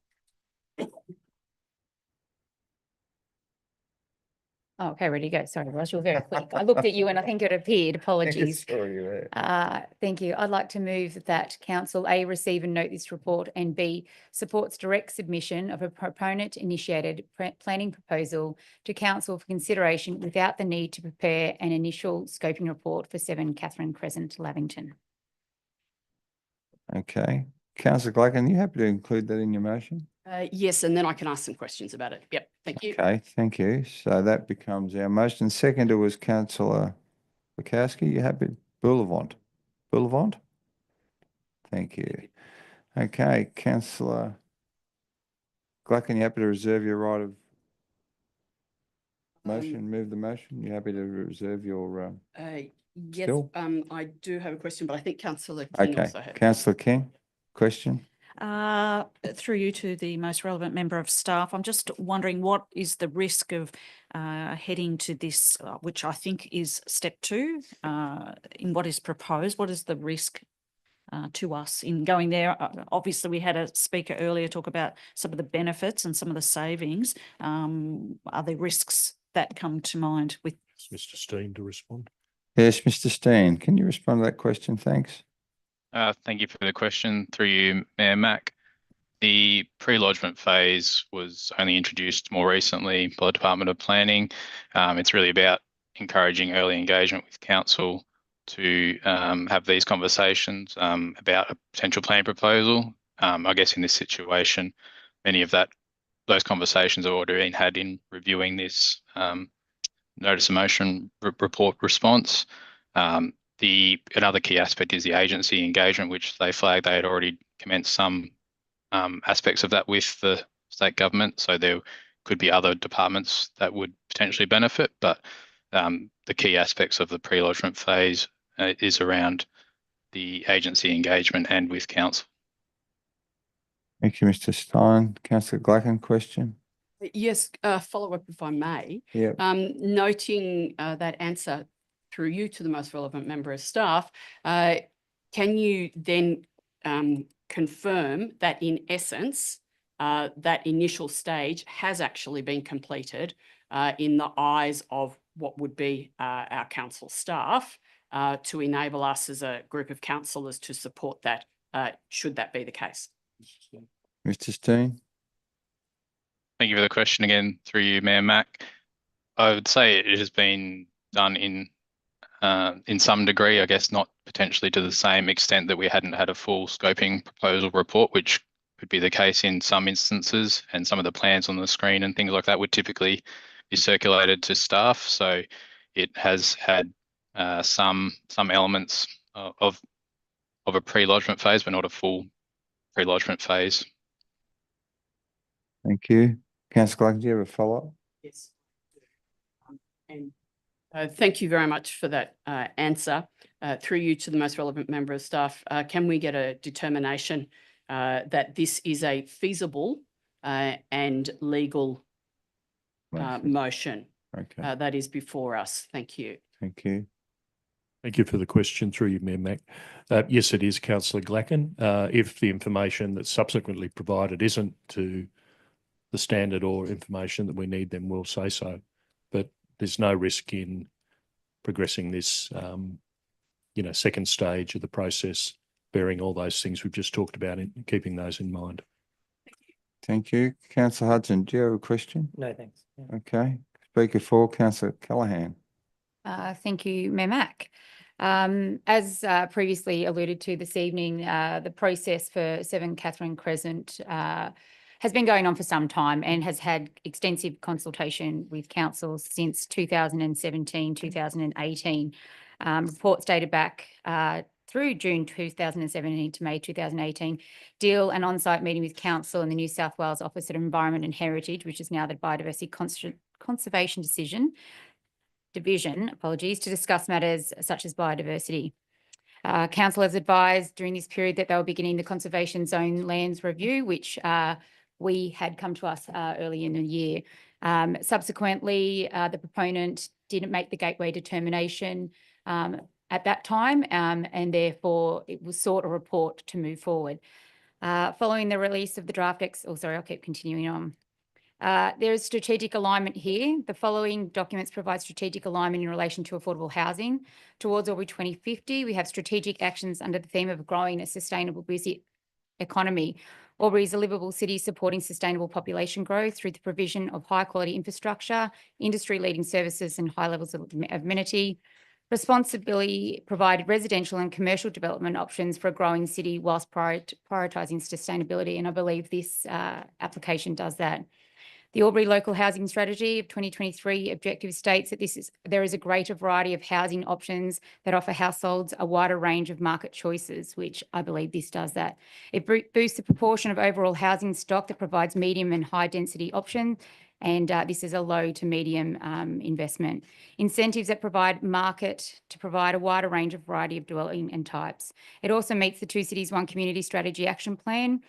Oh, okay, ready to go. Sorry, Ross, you were very quick. I looked at you and I think it appeared. Apologies. Thank you. I'd like to move that council A, receive and note this report, and B, supports direct submission of a proponent initiated planning proposal to council for consideration without the need to prepare an initial scoping report for 7 Catherine Crescent, Lavington. Okay. Councillor Glacken, are you happy to include that in your motion? Yes, and then I can ask some questions about it. Yep, thank you. Okay, thank you. So that becomes our motion. Seconder was Councillor Bukowski. You happy? Bullivant. Thank you. Okay, Councillor Glacken, you happy to reserve your right of motion, move the motion? You happy to reserve your Yes, still? I do have a question, but I think Councillor King Okay, also had. Councillor King, question? Through you to the most relevant member of staff, I'm just wondering what is the risk of heading to this, which I think is step 2, in what is proposed? What is the risk to us in going there? Obviously, we had a speaker earlier talk about some of the benefits and some of the savings. Are there risks that come to mind with? Mr. Steen to respond. Yes, Mr. Steen, can you respond to that question? Thanks. Thank you for the question. Through you, Mayor Mac. The pre-lodgement phase was only introduced more recently by the Department of Planning. It's really about encouraging early engagement with council to have these conversations about a potential plan proposal. I guess in this situation, many of those conversations have already been had in reviewing this notice of motion report response. Another key aspect is the agency engagement, which they flagged they had already commenced some aspects of that with the state government. So there could be other departments that would potentially benefit, but the key aspects of the pre-lodgement phase is around the agency engagement and with council. Thank you, Mr. Stein. Councillor Glacken, question? Yes, follow up if I may. Yep. Noting that answer through you to the most relevant member of staff, can you then confirm that in essence, that initial stage has actually been completed in the eyes of what would be our council staff to enable us as a group of councillors to support that, should that be the case? Mr. Steen? Thank you for the question again, through you, Mayor Mac. I would say it has been done in some degree, I guess not potentially to the same extent that we hadn't had a full scoping proposal report, which could be the case in some instances, and some of the plans on the screen and things like that would typically be circulated to staff. So it has had some elements of a pre-lodgement phase, but not a full pre-lodgement phase. Thank you. Councillor Glacken, do you have a follow-up? Yes. And thank you very much for that answer. Through you to the most relevant member of staff, can we get a determination that this is a feasible and legal motion that is before us? Thank you. Thank you. Thank you for the question, through you, Mayor Mac. Yes, it is, Councillor Glacken. If the information that's subsequently provided isn't to the standard or information that we need, then we'll say so. But there's no risk in progressing this, second stage of the process bearing all those things we've just talked about and keeping those in mind. Thank you. Councillor Hudson, do you have a question? No, thanks. Yeah. Okay. Speaker 4, Councillor Callaghan. Thank you, Mayor Mac. As previously alluded to this evening, the process for 7 Catherine Crescent has been going on for some time and has had extensive consultation with council since 2017, 2018. Reports dated back through June 2017 to May 2018 deal an on-site meeting with council and the New South Wales Office of Environment and Heritage, which is now the Biodiversity Conservation Division, apologies, to discuss matters such as biodiversity. Council has advised during this period that they will be beginning the Conservation Zone Lands Review, which we had come to us early in the year. Subsequently, the proponent didn't make the gateway determination at that time, and therefore it was sought a report to move forward. Following the release of the draft I'll keep continuing on. There is strategic alignment here. The following documents provide strategic alignment in relation to affordable housing. Towards Albury 2050, we have strategic actions under the theme of growing a sustainable busy economy. Albury is a livable city supporting sustainable population growth through the provision of high quality infrastructure, industry-leading services and high levels of amenity. Responsibly provide residential and commercial development options for a growing city whilst prioritising sustainability, and I believe this application does that. The Albury Local Housing Strategy of 2023 objective states that there is a greater variety of housing options that offer households a wider range of market choices, which I believe this does that. It boosts the proportion of overall housing stock that provides medium and high density options, and this is a low to medium investment. Incentives that provide market to provide a wider range of variety of dwelling and types. It also meets the Two Cities, One Community Strategy Action Plan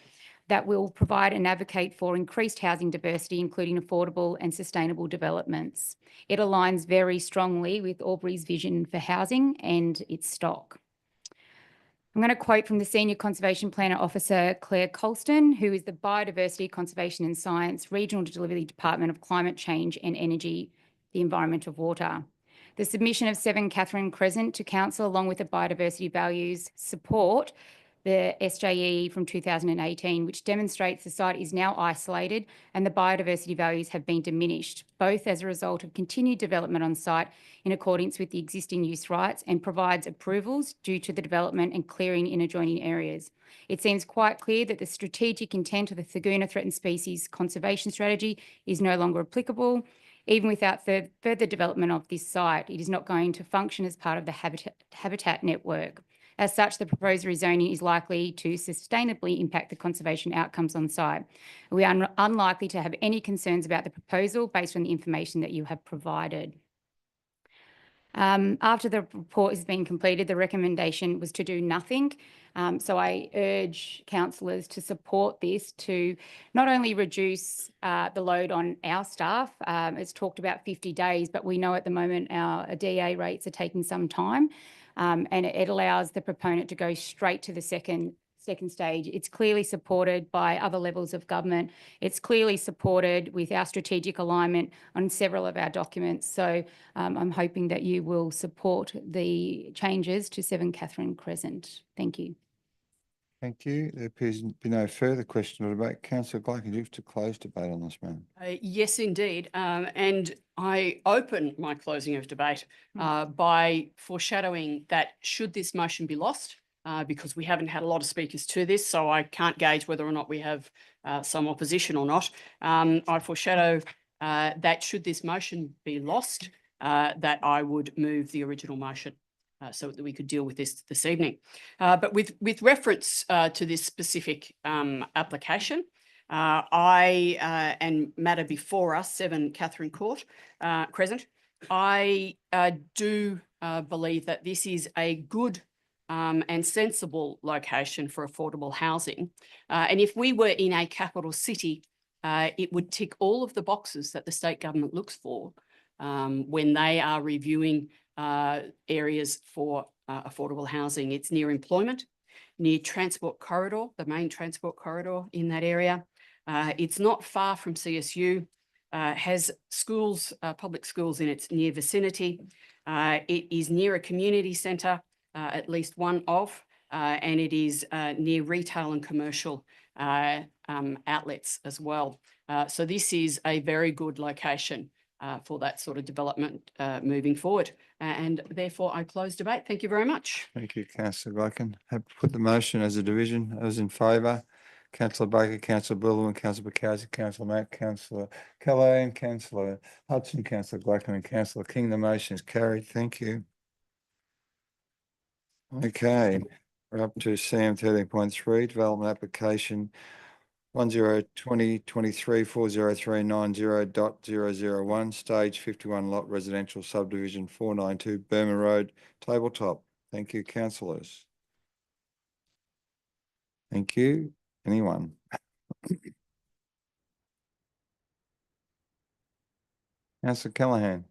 that will provide and advocate for increased housing diversity, including affordable and sustainable developments. It aligns very strongly with Albury's vision for housing and its stock. I'm going to quote from the Senior Conservation Planner Officer, Claire Colston, who is the Biodiversity, Conservation and Science Regional Delivery Department of Climate Change and Energy, the Environment of Water. The submission of 7 Catherine Crescent to Council, along with the biodiversity values, support the SJE from 2018, which demonstrates the site is now isolated and the biodiversity values have been diminished, both as a result of continued development on site in accordance with the existing use rights, and provides approvals due to the development and clearing in adjoining areas. It seems quite clear that the strategic intent of the Thurgoona Threatened Species Conservation Strategy is no longer applicable. Even without further development of this site, it is not going to function as part of the habitat network. As such, the proposed rezoning is likely to sustainably impact the conservation outcomes on site. We are unlikely to have any concerns about the proposal based on the information that you have provided. After the report has been completed, the recommendation was to do nothing. So I urge councillors to support this to not only reduce the load on our staff. It's talked about 50 days, but we know at the moment our DA rates are taking some time. And it allows the proponent to go straight to the second stage. It's clearly supported by other levels of government. It's clearly supported with our strategic alignment on several of our documents. So I'm hoping that you will support the changes to 7 Catherine Crescent. Thank you. Thank you. There appears to be no further question or debate. Councillor Glacken, do you have to close debate on this matter? Yes, indeed. And I open my closing of debate by foreshadowing that should this motion be lost, because we haven't had a lot of speakers to this, so I can't gauge whether or not we have some opposition or not. I foreshadow that should this motion be lost, that I would move the original motion. So that we could deal with this evening. But with reference to this specific application, and matter before us, 7 Catherine Crescent, I do believe that this is a good and sensible location for affordable housing. And if we were in a capital city, it would tick all of the boxes that the state government looks for when they are reviewing areas for affordable housing. It's near employment, near transport corridor, the main transport corridor in that area. It's not far from CSU, has schools, public schools in its near vicinity. It is near a community centre, at least one of, and it is near retail and commercial outlets as well. So this is a very good location for that sort of development moving forward. And therefore, I close debate. Thank you very much. Thank you, councillor Gladkin. Have put the motion as a division. Those in favour? Councillor Baker, Councillor Biddleman, Councillor Bukowski, Councillor Mack, Councillor Callaghan, Councillor Hudson, Councillor Gladkin and Councillor King. The motion is carried. Thank you. Okay, we're up to Sam 13.3, development application 10/2023/40390.001, stage 51 lot residential subdivision 492 Burma Road, Tabletop. Thank you, councillors. Thank you. Anyone? Councillor Callaghan.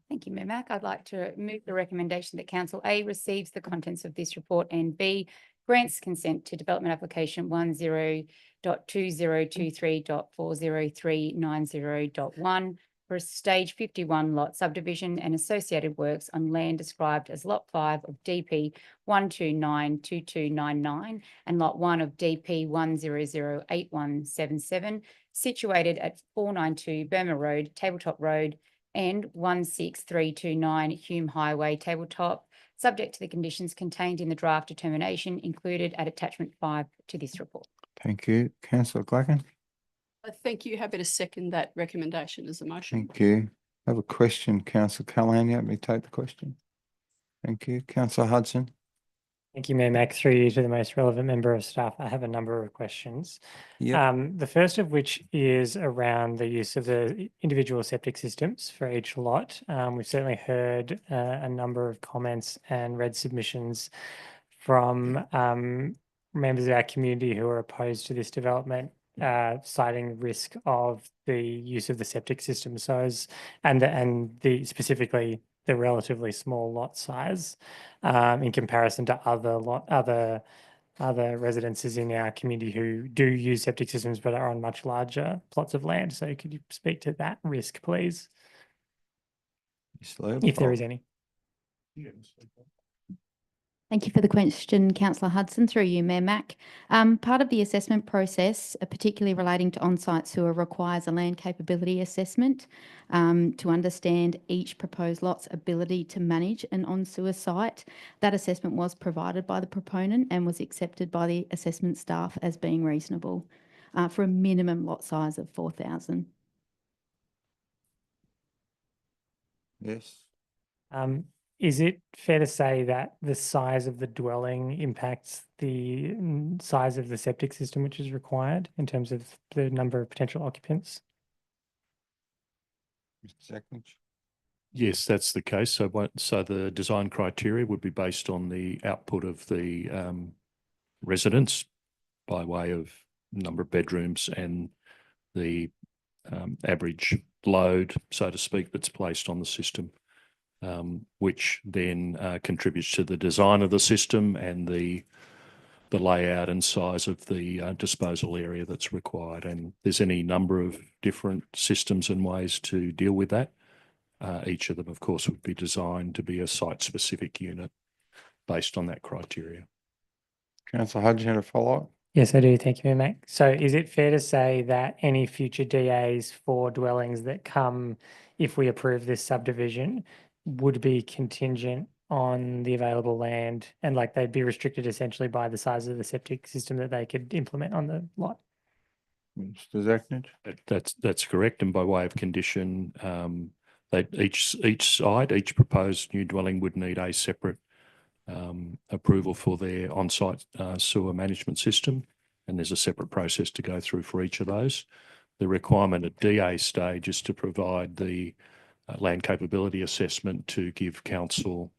Thank you, Mayor Mac. I'd like to move the recommendation that Council A receives the contents of this report and B grants consent to development application 10.2023.40390.1 for a stage 51 lot subdivision and associated works on land described as Lot 5 of DP 1292299 and Lot 1 of DP 1008177, situated at 492 Burma Road, Tabletop Road, and 16329 Hume Highway, Tabletop, subject to the conditions contained in the draft determination included at attachment 5 to this report. Thank you. Councillor Gladkin. Thank you. Happy to second that recommendation as a motion. Thank you. I have a question, Councillor Callaghan. You want me to take the question? Thank you. Councillor Hudson. Thank you, Mayor Mac. Through you to the most relevant member of staff, I have a number of questions. Yep. The first of which is around the use of the individual septic systems for each lot. We've certainly heard a number of comments and read submissions from members of our community who are opposed to this development, citing risk of the use of the septic system. So specifically the relatively small lot size in comparison to other residences in our community who do use septic systems but are on much larger plots of land. So could you speak to that risk, please? If there is any. Thank you for the question, Councillor Hudson. Through you, Mayor Mac. Part of the assessment process, particularly relating to on-site sewer, requires a land capability assessment to understand each proposed lot's ability to manage an on-sewer site. That assessment was provided by the proponent and was accepted by the assessment staff as being reasonable for a minimum lot size of 4,000. Yes. Is it fair to say that the size of the dwelling impacts the size of the septic system which is required in terms of the number of potential occupants? Mr. Sacknage. Yes, that's the case. So the design criteria would be based on the output of the residents by way of number of bedrooms and the average load, so to speak, that's placed on the system. Which then contributes to the design of the system and the layout and size of the disposal area that's required. And there's any number of different systems and ways to deal with that. Each of them, of course, would be designed to be a site-specific unit based on that criteria. Councillor Hudson, you had a follow-up? Yes, I do. Thank you, Mayor Mac. So is it fair to say that any future DAs for dwellings that come, if we approve this subdivision, would be contingent on the available land and like they'd be restricted essentially by the size of the septic system that they could implement on the lot? Mr. Sacknage. That's correct. And by way of condition, each proposed new dwelling would need a separate approval for their on-site sewer management system, and there's a separate process to go through for each of those. The requirement at DA stage is to provide the land capability assessment to give council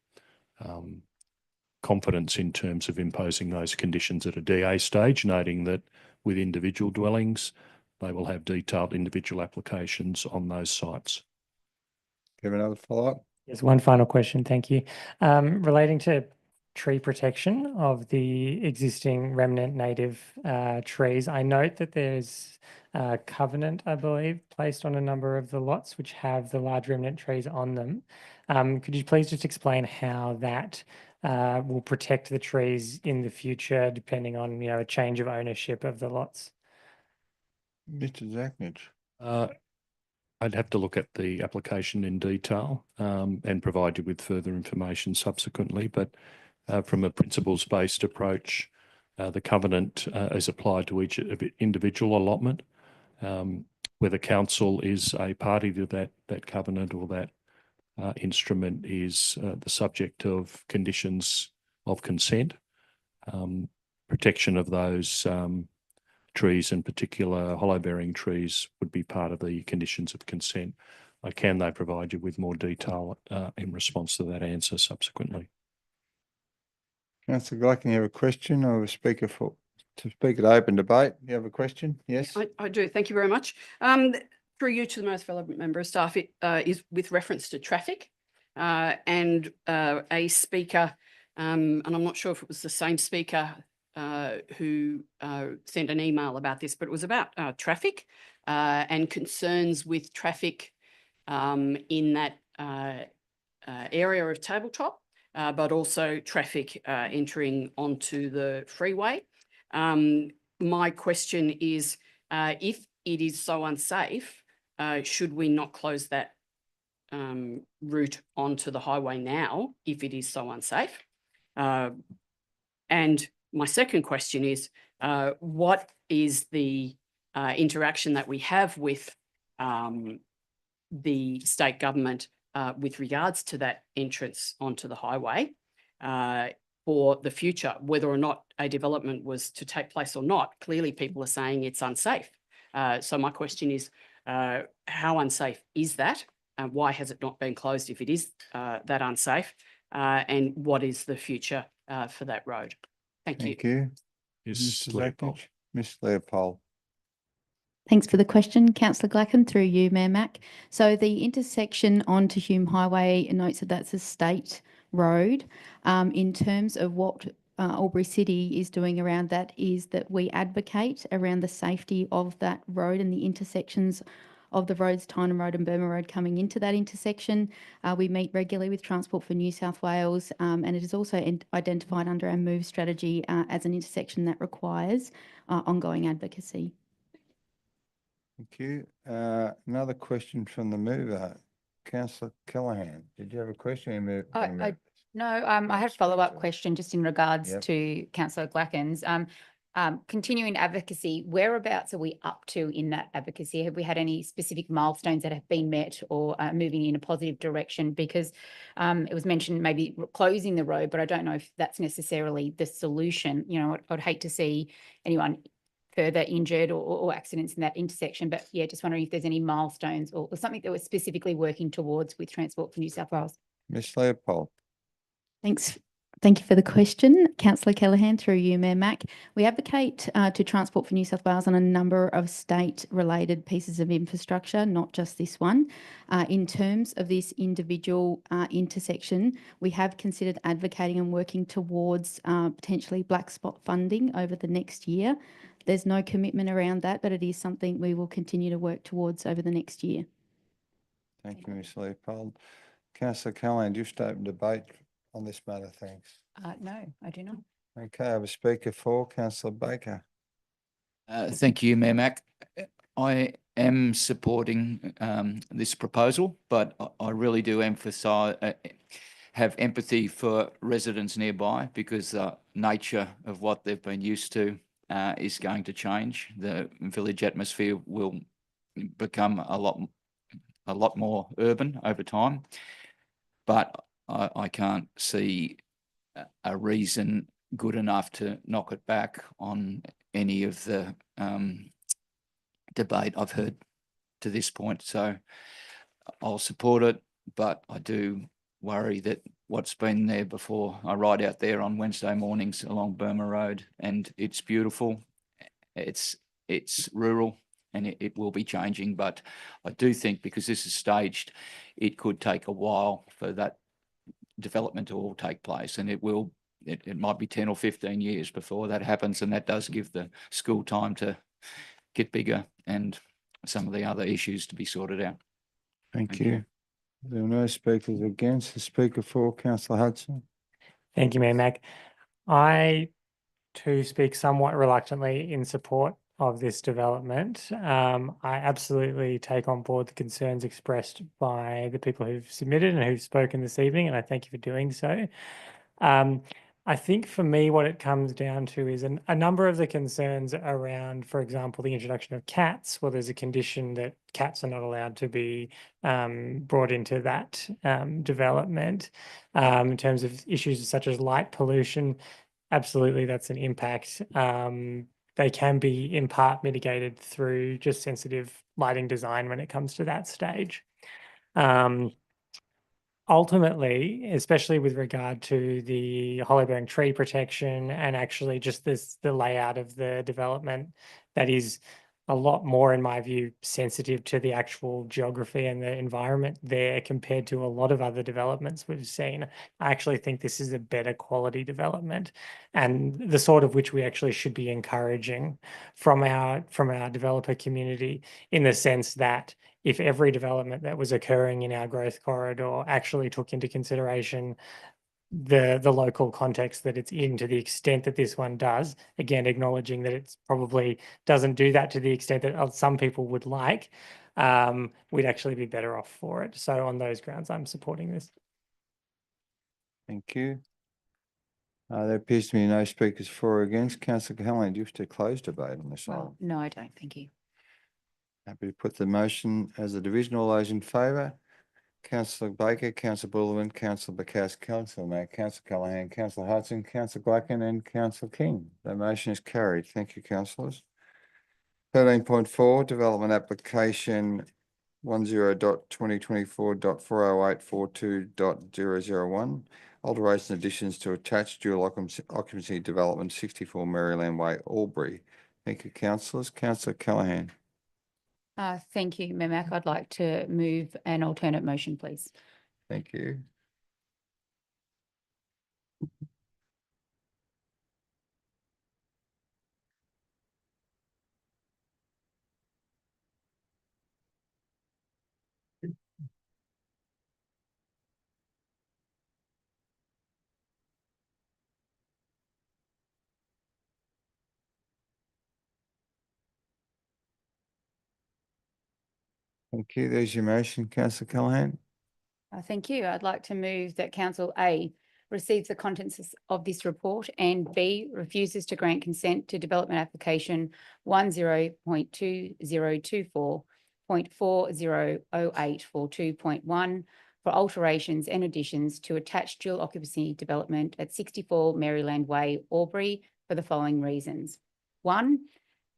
confidence in terms of imposing those conditions at a DA stage, noting that with individual dwellings, they will have detailed individual applications on those sites. Do you have another follow-up? Yes, one final question. Thank you. Relating to tree protection of the existing remnant native trees, I note that there's a covenant, I believe, placed on a number of the lots which have the large remnant trees on them. Could you please just explain how that will protect the trees in the future, depending on, a change of ownership of the lots? Mr. Zaknich. I'd have to look at the application in detail and provide you with further information subsequently. But from a principles-based approach, the covenant is applied to each individual allotment. Whether council is a party to that covenant or that instrument is the subject of conditions of consent. Protection of those trees, in particular hollow-bearing trees, would be part of the conditions of consent. Can they provide you with more detail in response to that answer subsequently? Councillor Gluck, you have a question or a speaker to speak at open debate? You have a question? Yes. I do. Thank you very much. Through you to the most relevant member of staff, it is with reference to traffic and a speaker, and I'm not sure if it was the same speaker who sent an email about this, but it was about traffic and concerns with traffic in that area of Tabletop, but also traffic entering onto the freeway. My question is, if it is so unsafe, should we not close that route onto the highway now if it is so unsafe? And my second question is, what is the interaction that we have with the state government with regards to that entrance onto the highway for the future, whether or not a development was to take place or not? Clearly, people are saying it's unsafe. So my question is, how unsafe is that? Why has it not been closed if it is that unsafe? And what is the future for that road? Thank you. Thank you. Yes, Leopold. Ms. Leopold. Thanks for the question, Councillor Glacken, through you, Mayor Mack. So the intersection onto Hume Highway notes that that's a state road. In terms of what Albury City is doing around that is that we advocate around the safety of that road and the intersections of the roads, Tyneham Road and Burma Road, coming into that intersection. We meet regularly with Transport for New South Wales, and it is also identified under our MOVE strategy as an intersection that requires ongoing advocacy. Thank you. Another question from the mover. Councillor Callaghan, did you have a question? No, I have a follow-up question just in regards Yep. to Councillor Glacken's. Continuing advocacy, whereabouts are we up to in that advocacy? Have we had any specific milestones that have been met or moving in a positive direction? Because it was mentioned maybe closing the road, but I don't know if that's necessarily the solution. I'd hate to see anyone further injured or accidents in that intersection. But yeah, just wondering if there's any milestones or something that we're specifically working towards with Transport for New South Wales. Ms. Leopold. Thanks. Thank you for the question, Councillor Callaghan, through you, Mayor Mack. We advocate to Transport for New South Wales on a number of state-related pieces of infrastructure, not just this one. In terms of this individual intersection, we have considered advocating and working towards potentially black spot funding over the next year. There's no commitment around that, but it is something we will continue to work towards over the next year. Thank you, Ms. Leopold. Councillor Callaghan, just open debate on this matter, thanks. No, I do not. Okay, I have a speaker for Councillor Baker. Thank you, Mayor Mack. I am supporting this proposal, but I really do have empathy for residents nearby because the nature of what they've been used to is going to change. The village atmosphere will become a lot more urban over time, but I can't see a reason good enough to knock it back on any of the debate I've heard to this point. So I'll support it, but I do worry that what's been there before. I ride out there on Wednesday mornings along Burma Road, and it's beautiful. It's rural, and it will be changing. But I do think because this is staged, it could take a while for that development to all take place, and it might be 10 or 15 years before that happens, and that does give the school time to get bigger and some of the other issues to be sorted out. Thank you. There are no speakers against. The speaker for, Councillor Hudson. Thank you, Mayor Mac. I too speak somewhat reluctantly in support of this development. I absolutely take on board the concerns expressed by the people who've submitted and who've spoken this evening, and I thank you for doing so. I think for me, what it comes down to is a number of the concerns around, for example, the introduction of cats. Well, there's a condition that cats are not allowed to be brought into that development. In terms of issues such as light pollution, absolutely, that's an impact. They can be in part mitigated through just sensitive lighting design when it comes to that stage. Ultimately, especially with regard to the hollow-bearing tree protection and actually just the layout of the development, that is a lot more, in my view, sensitive to the actual geography and the environment there compared to a lot of other developments we've seen. I actually think this is a better quality development, and the sort of which we actually should be encouraging from our developer community, in the sense that if every development that was occurring in our growth corridor actually took into consideration the local context that it's in, to the extent that this one does, again, acknowledging that it's probably doesn't do that to the extent that some people would like, we'd actually be better off for it. So on those grounds, I'm supporting this. Thank you. There appears to be no speakers for or against. Councillor Cahalan, do you wish to close debate on this item? No, I don't. Thank you. Happy to put the motion as a division. All those in favour? Councillor Baker, Councillor Bullivant, Councillor Bacchus, Councillor Mac, Councillor Callaghan, Councillor Hudson, Councillor Gladkin and Councillor King. The motion is carried. Thank you, councillors. 13.4, development application 10.2024.40842.001. Alteration additions to attached dual occupancy development 64 Maryland Way, Albury. Thank you, councillors. Councillor Callaghan. Thank you, Mayor Mac. I'd like to move an alternate motion, please. Thank you. Thank you. There's your motion, Councillor Callaghan. Thank you. I'd like to move that Council A receives the contents of this report and B refuses to grant consent to development application 10.2024.400842.1 for alterations and additions to attached dual occupancy development at 64 Maryland Way, Albury, for the following reasons. 1,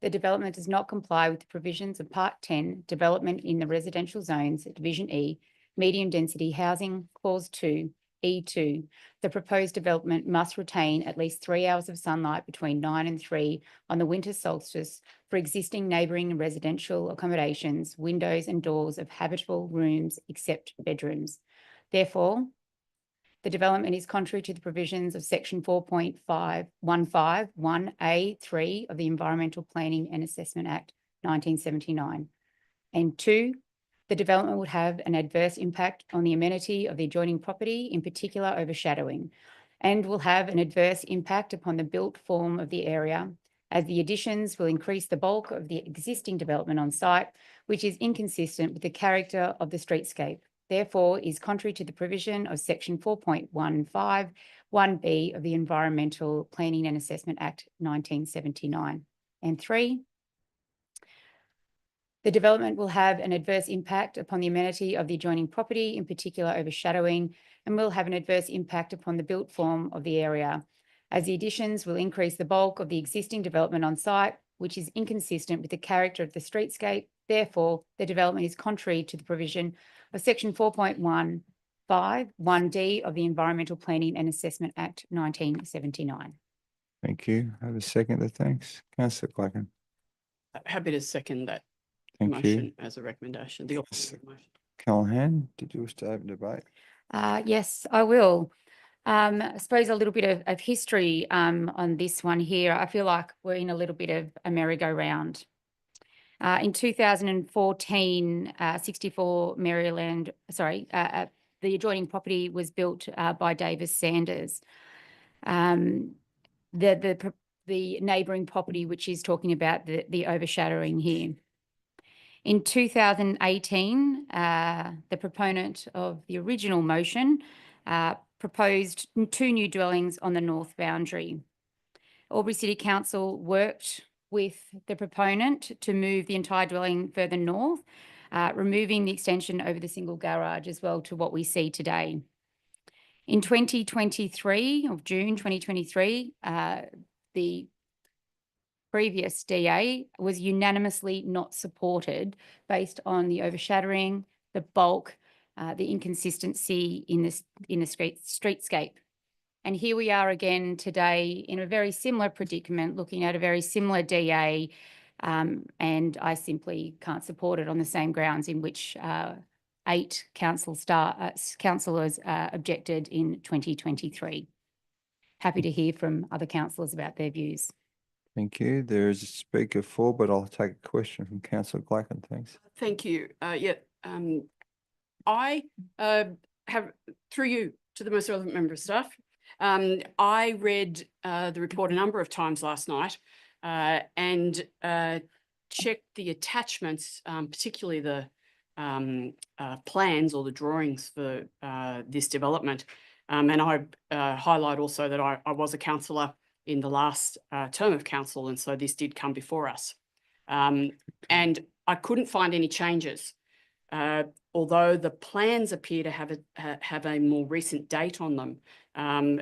the development does not comply with the provisions of Part 10, Development in the Residential Zones, Division E, Medium Density Housing, Clause 2, E2. The proposed development must retain at least 3 hours of sunlight between 9 and 3 on the winter solstice for existing neighbouring residential accommodations, windows and doors of habitable rooms except bedrooms. Therefore, the development is contrary to the provisions of Section 4.151A3 of the Environmental Planning and Assessment Act 1979. And 2, the development would have an adverse impact on the amenity of the adjoining property, in particular overshadowing, and will have an adverse impact upon the built form of the area, as the additions will increase the bulk of the existing development on site, which is inconsistent with the character of the streetscape. Therefore, is contrary to the provision of Section 4.151B of the Environmental Planning and Assessment Act 1979. And 3, the development will have an adverse impact upon the amenity of the adjoining property, in particular overshadowing, and will have an adverse impact upon the built form of the area, as the additions will increase the bulk of the existing development on site, which is inconsistent with the character of the streetscape. Therefore, the development is contrary to the provision of Section 4.151D of the Environmental Planning and Assessment Act 1979. Thank you. I have a second. Thanks. Councillor Gladkin. Happy to second that Thank motion you. as a recommendation. The opposite motion. Callaghan, did you wish to open debate? Yes, I will. I suppose a little bit of history on this one here. I feel like we're in a little bit of a merry-go-round. In 2014, 64 Maryland, the adjoining property was built by Davis Sanders. the neighbouring property, which is talking about the overshadowing here. In 2018, the proponent of the original motion proposed 2 new dwellings on the north boundary. Albury City Council worked with the proponent to move the entire dwelling further north, removing the extension over the single garage as well to what we see today. In 2023, of June 2023, the previous DA was unanimously not supported based on the overshadowing, the bulk, the inconsistency in the streetscape. And here we are again today in a very similar predicament, looking at a very similar DA, and I simply can't support it on the same grounds in which 8 councillors objected in 2023. Happy to hear from other councillors about their views. Thank you. There is a speaker 4, but I'll take a question from Councillor Glacken. Thanks. Thank you. I have, through you to the most relevant member of staff, I read the report a number of times last night and checked the attachments, particularly the plans or the drawings for this development. And I highlight also that I was a councillor in the last term of council, and so this did come before us. And I couldn't find any changes, although the plans appear to have a more recent date on them.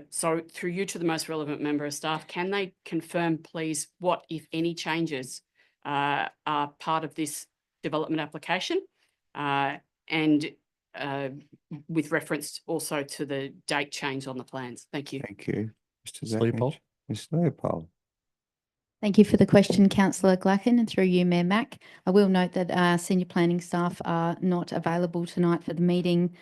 So through you to the most relevant member of staff, can they confirm, please, what, if any, changes are part of this development application? And with reference also to the date change on the plans. Thank you. Thank you. Mr. Leopold. Ms. Leopold. Thank you for the question, Councillor Glacken, and through you, Mayor Mack. I will note that senior planning staff are not available tonight for the meeting,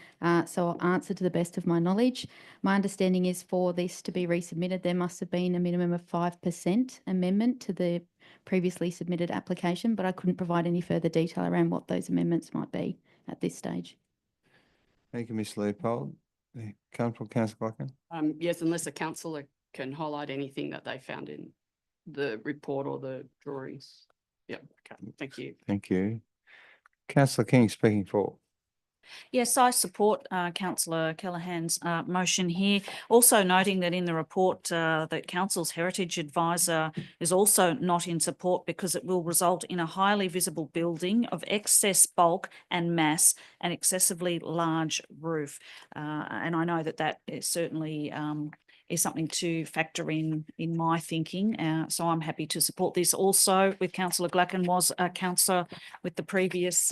so I'll answer to the best of my knowledge. My understanding is for this to be resubmitted, there must have been a minimum of 5% amendment to the previously submitted application, but I couldn't provide any further detail around what those amendments might be at this stage. Thank you, Ms. Leopold. Councillor Glacken. Yes, unless a councillor can highlight anything that they found in the report or the drawings. Yeah, okay, thank you. Thank you. Councillor King speaking for. Yes, I support Councillor Callaghan's motion here. Also noting that in the report that Council's Heritage Advisor is also not in support because it will result in a highly visible building of excess bulk and mass and excessively large roof. And I know that that is certainly is something to factor in my thinking. So I'm happy to support this. Also with Councillor Glacken was a councillor with the previous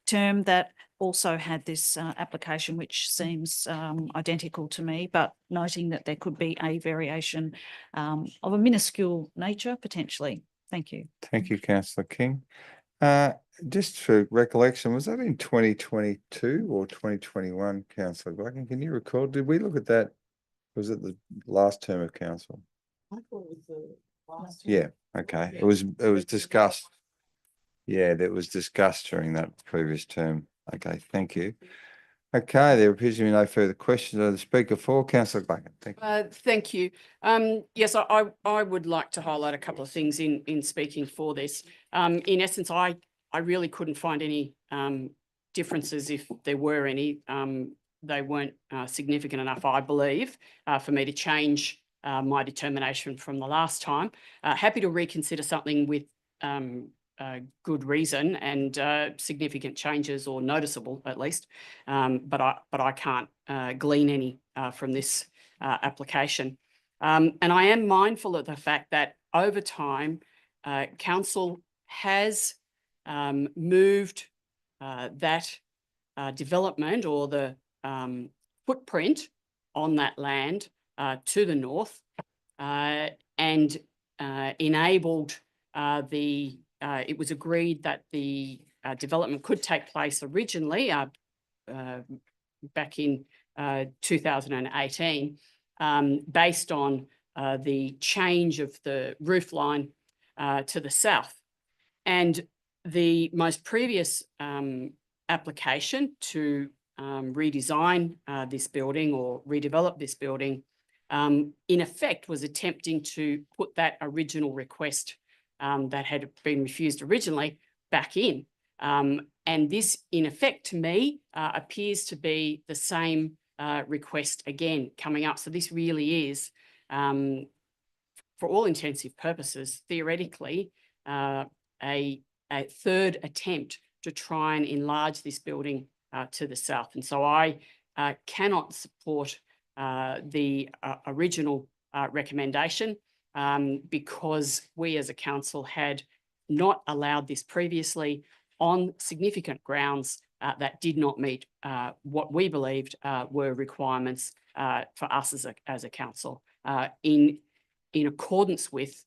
term that also had this application, which seems identical to me, but noting that there could be a variation of a minuscule nature potentially. Thank you. Thank you, Councillor King. Just for recollection, was that in 2022 or 2021, Councillor Glacken? Can you recall? Did we look at that? Was it the last term of council? I thought it was the last Yeah, okay. It was discussed. Yeah, that was discussed during that previous term. Okay, thank you. Okay, there appears to be no further questions. The speaker for Councillor Glacken. Thank you. Thank you. Yes, I would like to highlight a couple of things in speaking for this. In essence, I really couldn't find any differences, if there were any. They weren't significant enough, I believe, for me to change my determination from the last time. Happy to reconsider something with good reason and significant changes, or noticeable at least, but I can't glean any from this application. And I am mindful of the fact that over time, council has moved that development or the footprint on that land to the north and enabled it was agreed that the development could take place originally back in 2018 based on the change of the roof line to the south. And the most previous application to redesign this building or redevelop this building in effect was attempting to put that original request that had been refused originally back in. And this, in effect, to me, appears to be the same request again coming up. So this really is, for all intensive purposes, theoretically, a third attempt to try and enlarge this building to the south. And so I cannot support the original recommendation because we as a council had not allowed this previously on significant grounds that did not meet what we believed were requirements for us as a council in accordance with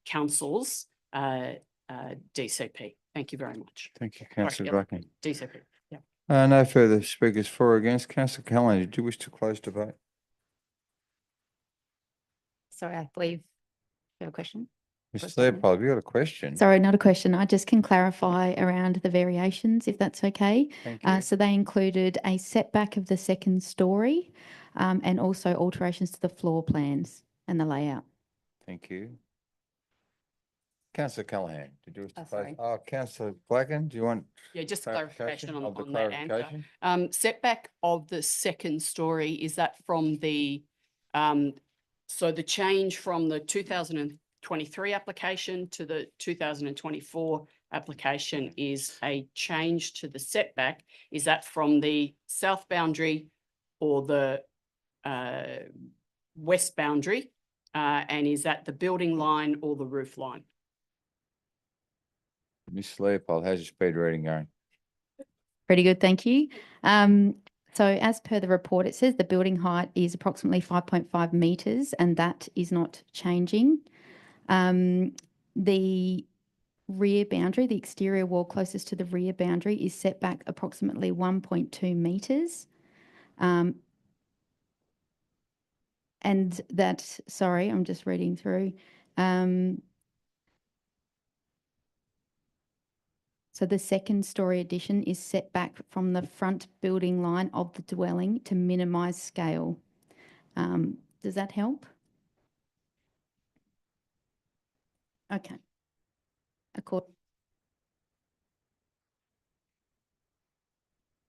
council's DCP. Thank you very much. Thank you, Councillor Blackman. DCP. Yeah. No further speakers for or against. Councillor Callahan, do you wish to close debate? Sorry, I believe you have a question. Mr. Leopold, have you got a question? Sorry, not a question. I just can clarify around the variations, if that's okay. Thank you. So they included a setback of the second story and also alterations to the floor plans and the layout. Thank you. Councillor Callahan, did you wish to close? Sorry. Oh, Councillor Blackman, do you want? Yeah, just clarification on of the that answer. clarification? Setback of the second story, is that from the, so the change from the 2023 application to the 2024 application is a change to the setback. Is that from the south boundary or the west boundary? And is that the building line or the roof line? Ms. Leopold, how's your speed reading going? Pretty good, thank you. So as per the report, it says the building height is approximately 5.5 metres and that is not changing. The rear boundary, the exterior wall closest to the rear boundary is set back approximately 1.2 metres. And that, sorry, I'm just reading through. So the second story addition is set back from the front building line of the dwelling to minimise scale. Does that help? Okay.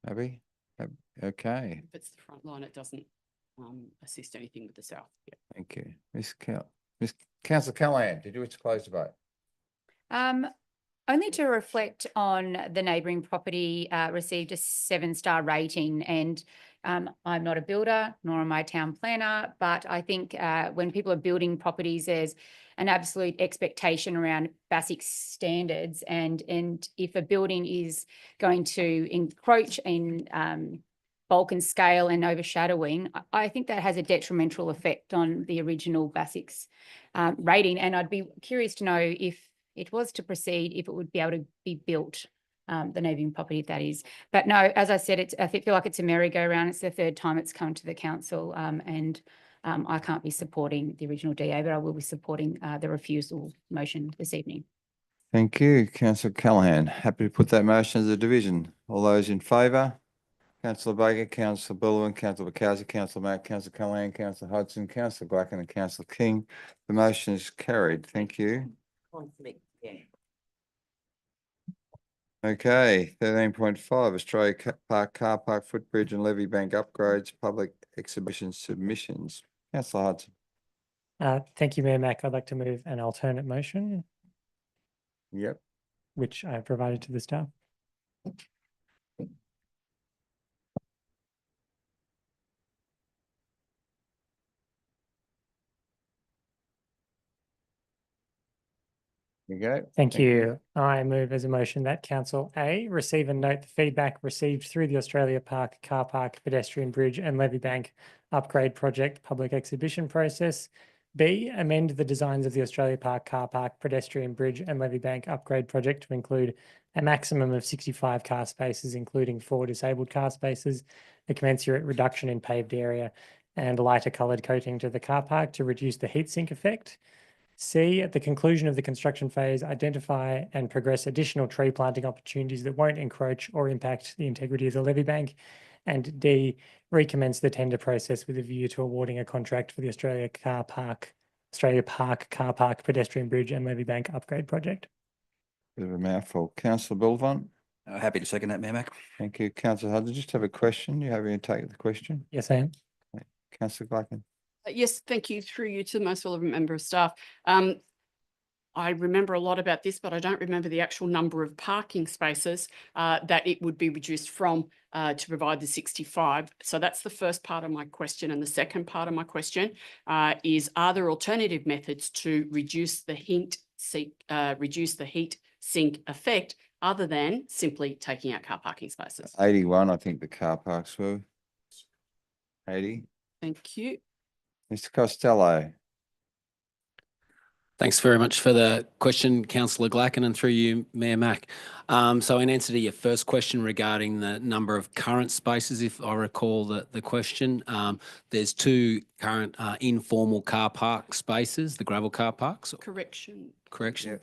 Abby? Okay, If it's the front line, it doesn't assist anything with the south. Yeah. thank you. Miss Councillor Callahan, did you wish to close debate? Only to reflect on the neighbouring property received a 7-star rating, and I'm not a builder nor am I a town planner, but I think when people are building properties, there's an absolute expectation around basic standards, and if a building is going to encroach in bulk and scale and overshadowing, I think that has a detrimental effect on the original BASIC's rating, and I'd be curious to know if it was to proceed, if it would be able to be built, the neighbouring property that is. But no, as I said, I feel like it's a merry-go-round. It's the third time it's come to the council, and I can't be supporting the original DA, but I will be supporting the refusal motion this evening. Thank you, Councillor Callahan. Happy to put that motion as a division. All those in favour? Councillor Baker, Councillor Baldwin, Councillor Bukowski, Councillor Mack, Councillor Callahan, Councillor Hudson, Councillor Blacken and Councillor King. The motion is carried. Thank you. Okay, 13.5, Australia Park Car Park Footbridge and Levy Bank upgrades, public exhibition submissions. Councillor Hudson. Thank you, Mayor Mack. I'd like to move an alternate motion. Yep. Which I have provided to the staff. You go. Thank you. I move as a motion that Council A receive and note the feedback received through the Australia Park Car Park Pedestrian Bridge and Levy Bank Upgrade Project public exhibition process. B, amend the designs of the Australia Park Car Park Pedestrian Bridge and Levy Bank Upgrade Project to include a maximum of 65 car spaces, including 4 disabled car spaces, a commensurate reduction in paved area, and a lighter coloured coating to the car park to reduce the heat sink effect. C, at the conclusion of the construction phase, identify and progress additional tree planting opportunities that won't encroach or impact the integrity of the levy bank. And D, recommence the tender process with a view to awarding a contract for the Australia Park Car Park Pedestrian Bridge and Levy Bank Upgrade Project. Bit of a mouthful. Councillor Bullivant. Happy to second that, Mayor Mac. Thank you. Councillor Hudson, just have a question. You have any take the question? Yes, I am. Councillor Glacken. Yes, thank you. Through you to the most relevant member of staff. I remember a lot about this, but I don't remember the actual number of parking spaces that it would be reduced from to provide the 65. So that's the first part of my question. And the second part of my question is, are there alternative methods to reduce the heat sink effect other than simply taking out car parking spaces? 81, I think the car parks were. 80. Thank you. Mr. Costello. Thanks very much for the question, Councillor Glacken, and through you, Mayor Mac. So in answer to your first question regarding the number of current spaces, if I recall the question, there's 2 current informal car park spaces, the gravel car parks. Correction. Yeah.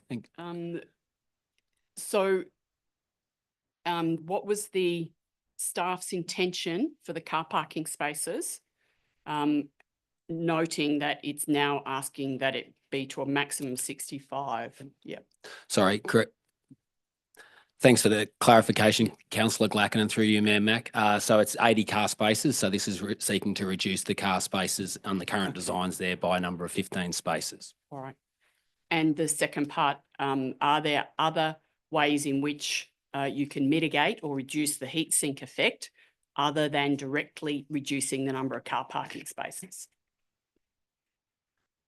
What was the staff's intention for the car parking spaces? Noting that it's now asking that it be to a maximum of 65. Yeah. Sorry, correct. Thanks for the clarification, Councillor Glacken, and through you, Mayor Mac. So it's 80 car spaces. So this is seeking to reduce the car spaces on the current designs there by a number of 15 spaces. All right. And the second part, are there other ways in which you can mitigate or reduce the heat sink effect other than directly reducing the number of car parking spaces?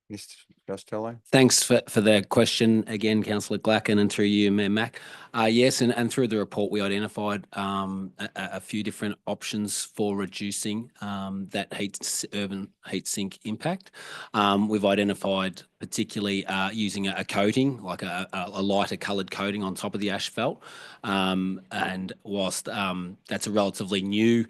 Mr. Costello. Thanks for the question again, Councillor Glacken, and through you, Mayor Mac. Yes, and through the report, we identified a few different options for reducing that urban heat sink impact. We've identified particularly using a coating, like a lighter coloured coating on top of the asphalt. And whilst that's a relatively new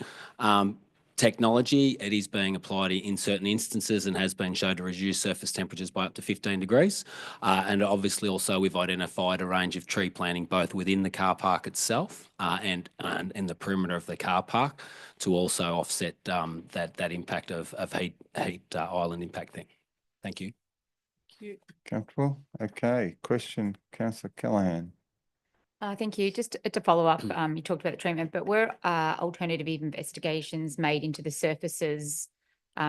technology, it is being applied in certain instances and has been shown to reduce surface temperatures by up to 15 degrees. And obviously also we've identified a range of tree planting both within the car park itself and in the perimeter of the car park to also offset that impact of heat island impact thing. Thank you. Thank you. Comfortable? Okay. Question, Councillor Callaghan. Thank you. Just to follow up, you talked about the treatment, but were alternative investigations made into the surfaces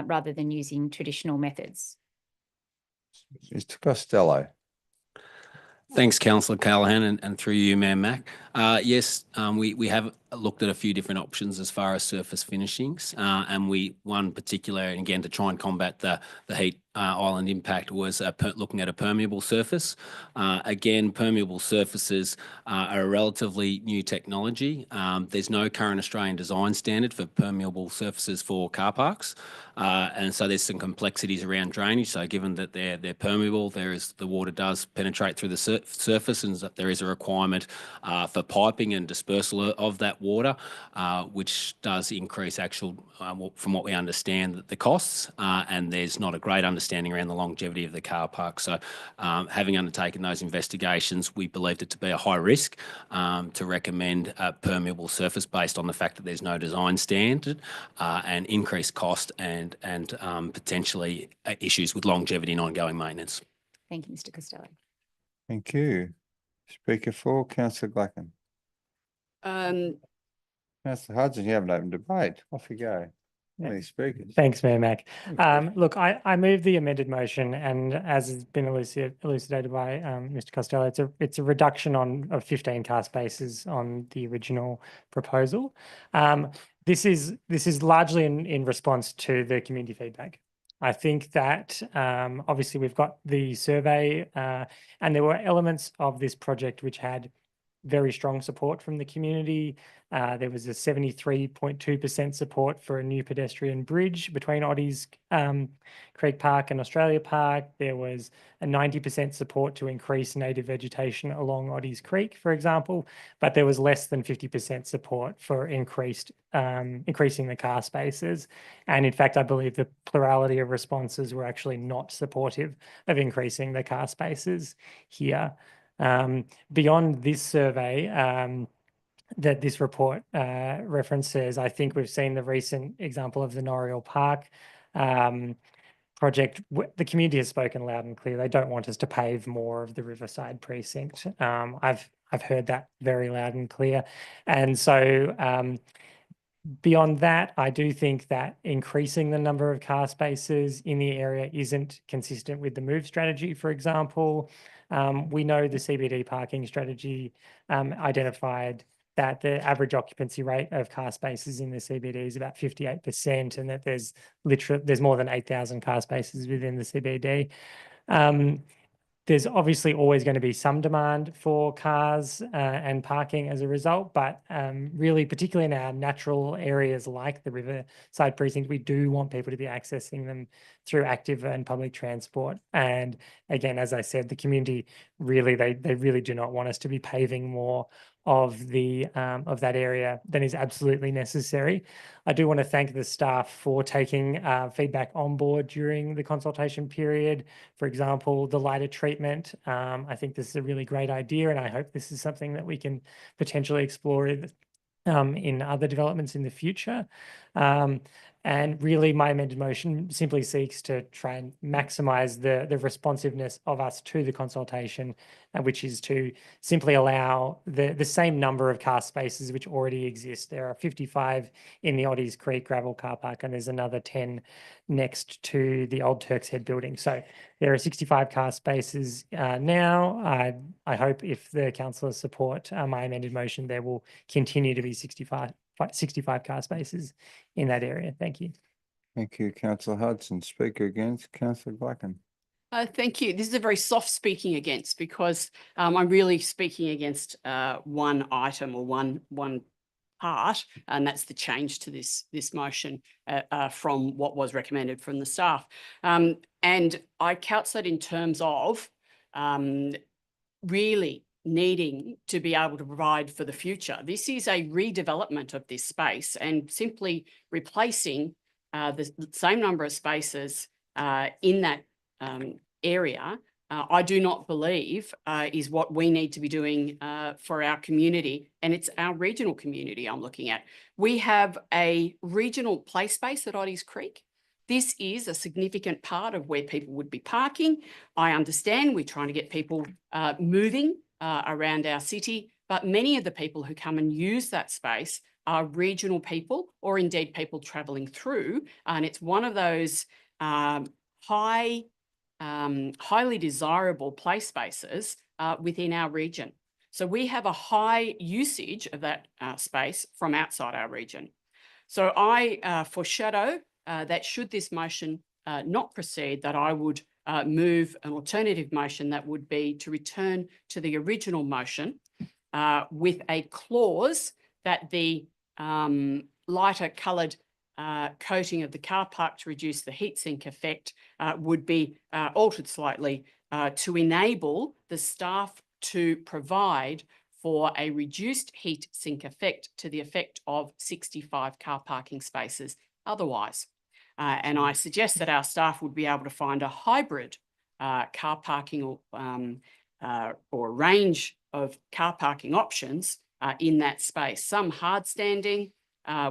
rather than using traditional methods? Mr. Costello. Thanks, Councillor Callaghan, and through you, Mayor Mac. Yes, we have looked at a few different options as far as surface finishings, and one particular, and again, to try and combat the heat island impact was looking at a permeable surface. Again, permeable surfaces are a relatively new technology. There's no current Australian design standard for permeable surfaces for car parks. And so there's some complexities around drainage. So given that they're permeable, the water does penetrate through the surface, and there is a requirement for piping and dispersal of that water, which does increase from what we understand, the costs. And there's not a great understanding around the longevity of the car park. So having undertaken those investigations, we believed it to be a high risk to recommend a permeable surface based on the fact that there's no design standard and increased cost and potentially issues with longevity and ongoing maintenance. Thank you, Mr. Costello. Thank you. Speaker 4, Councillor Glacken. Councillor Hudson, you haven't opened debate. Off you go. Many speakers. Thanks, Mayor Mac. Look, I move the amended motion, and as has been elucidated by Mr. Costello, it's a reduction of 15 car spaces on the original proposal. This is largely in response to the community feedback. I think that obviously we've got the survey and there were elements of this project which had very strong support from the community. There was a 73.2% support for a new pedestrian bridge between Oddys Creek Park and Australia Park. There was a 90% support to increase native vegetation along Oddys Creek, for example, but there was less than 50% support for increasing the car spaces. And in fact, I believe the plurality of responses were actually not supportive of increasing the car spaces here. Beyond this survey, that this report references. I think we've seen the recent example of the Noriel Park project. The community has spoken loud and clear. They don't want us to pave more of the Riverside precinct. I've heard that very loud and clear. And so beyond that, I do think that increasing the number of car spaces in the area isn't consistent with the MOVE strategy, for example. We know the CBD parking strategy identified that the average occupancy rate of car spaces in the CBD is about 58%, and that there's more than 8,000 car spaces within the CBD. There's obviously always going to be some demand for cars and parking as a result, but really, particularly in our natural areas like the Riverside precinct, we do want people to be accessing them through active and public transport. And again, as I said, the community really, they really do not want us to be paving more of that area than is absolutely necessary. I do want to thank the staff for taking feedback on board during the consultation period. For example, the lighter treatment. I think this is a really great idea, and I hope this is something that we can potentially explore in other developments in the future. And really, my amended motion simply seeks to try and maximise the responsiveness of us to the consultation, which is to simply allow the same number of car spaces which already exist. There are 55 in the Oddies Creek gravel car park, and there's another 10 next to the old Turk's Head building. So there are 65 car spaces now. I hope if the councillors support my amended motion, there will continue to be 65 car spaces in that area. Thank you. Thank you, Councillor Hudson. Speaker against, Councillor Glacken. Thank you. This is a very soft speaking against, because I'm really speaking against one item or one part, and that's the change to this motion from what was recommended from the staff. And I couch that in terms of really needing to be able to provide for the future. This is a redevelopment of this space, and simply replacing the same number of spaces in that area, I do not believe is what we need to be doing for our community, and it's our regional community I'm looking at. We have a regional play space at Oddies Creek. This is a significant part of where people would be parking. I understand we're trying to get people moving around our city, but many of the people who come and use that space are regional people, or indeed people travelling through, and it's one of those highly desirable play spaces within our region. So we have a high usage of that space from outside our region. So I foreshadow that should this motion not proceed, that I would move an alternative motion that would be to return to the original motion with a clause that the lighter coloured coating of the car park to reduce the heat sink effect would be altered slightly to enable the staff to provide for a reduced heat sink effect to the effect of 65 car parking spaces otherwise. And I suggest that our staff would be able to find a hybrid car parking or range of car parking options in that space. Some hard standing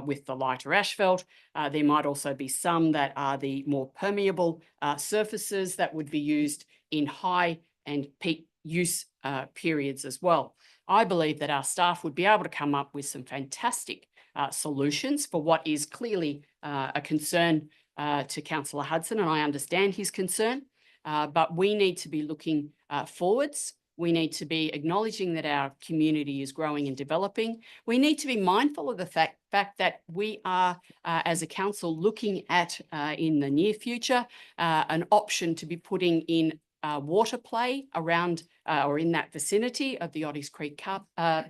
with the lighter asphalt. There might also be some that are the more permeable surfaces that would be used in high and peak use periods as well. I believe that our staff would be able to come up with some fantastic solutions for what is clearly a concern to Councillor Hudson, and I understand his concern, but we need to be looking forwards. We need to be acknowledging that our community is growing and developing. We need to be mindful of the fact that we are, as a council, looking at, in the near future, an option to be putting in water play around or in that vicinity of the Oddies Creek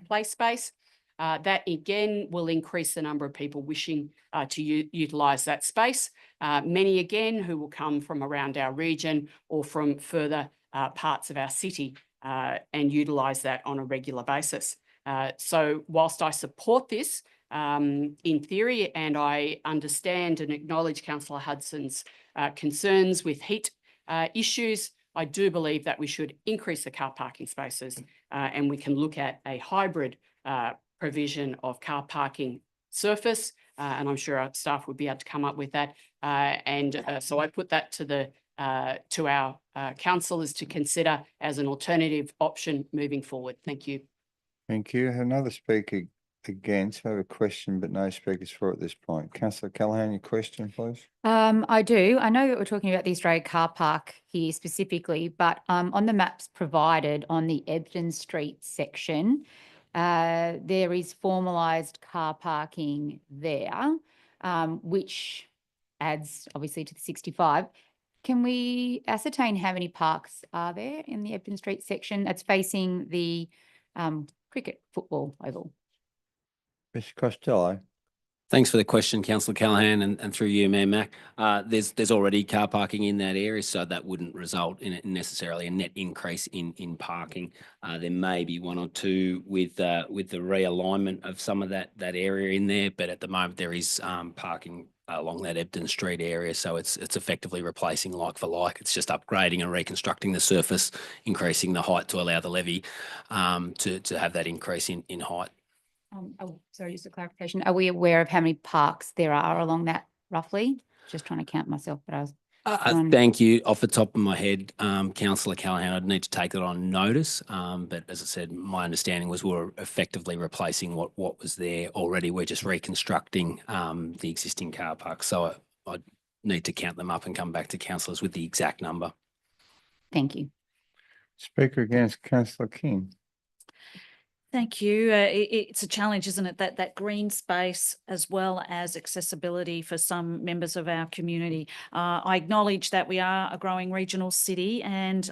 play space. That again will increase the number of people wishing to utilise that space. Many again who will come from around our region or from further parts of our city and utilise that on a regular basis. So whilst I support this in theory, and I understand and acknowledge Councillor Hudson's concerns with heat issues, I do believe that we should increase the car parking spaces and we can look at a hybrid provision of car parking surface. And I'm sure our staff would be able to come up with that. So I put that to our councillors to consider as an alternative option moving forward. Thank you. Thank you. Another speaker against. I have a question, but no speakers for at this point. Councillor Callaghan, your question, please. I do. I know that we're talking about the Australia car park here specifically, but on the maps provided on the Ebden Street section, there is formalised car parking there, which adds obviously to the 65. Can we ascertain how many parks are there in the Ebden Street section that's facing the cricket football oval? Mr. Costello. Thanks for the question, Councillor Callaghan, and through you, Mayor Mac. There's already car parking in that area, so that wouldn't result in necessarily a net increase in parking. There may be one or two with the realignment of some of that area in there, but at the moment there is parking along that Ebden Street area, so it's effectively replacing like for like. It's just upgrading and reconstructing the surface, increasing the height to allow the levee to have that increase in height. Sorry, just a clarification. Are we aware of how many parks there are along that roughly? Just trying to count myself, but I was thank you. Off the top of my head, Councillor Callaghan, I'd need to take that on notice. But as I said, my understanding was we're effectively replacing what was there already. We're just reconstructing the existing car park. So I'd need to count them up and come back to councillors with the exact number. Thank you. Speaker against, Councillor King. Thank you. It's a challenge, isn't it? That green space as well as accessibility for some members of our community. I acknowledge that we are a growing regional city, and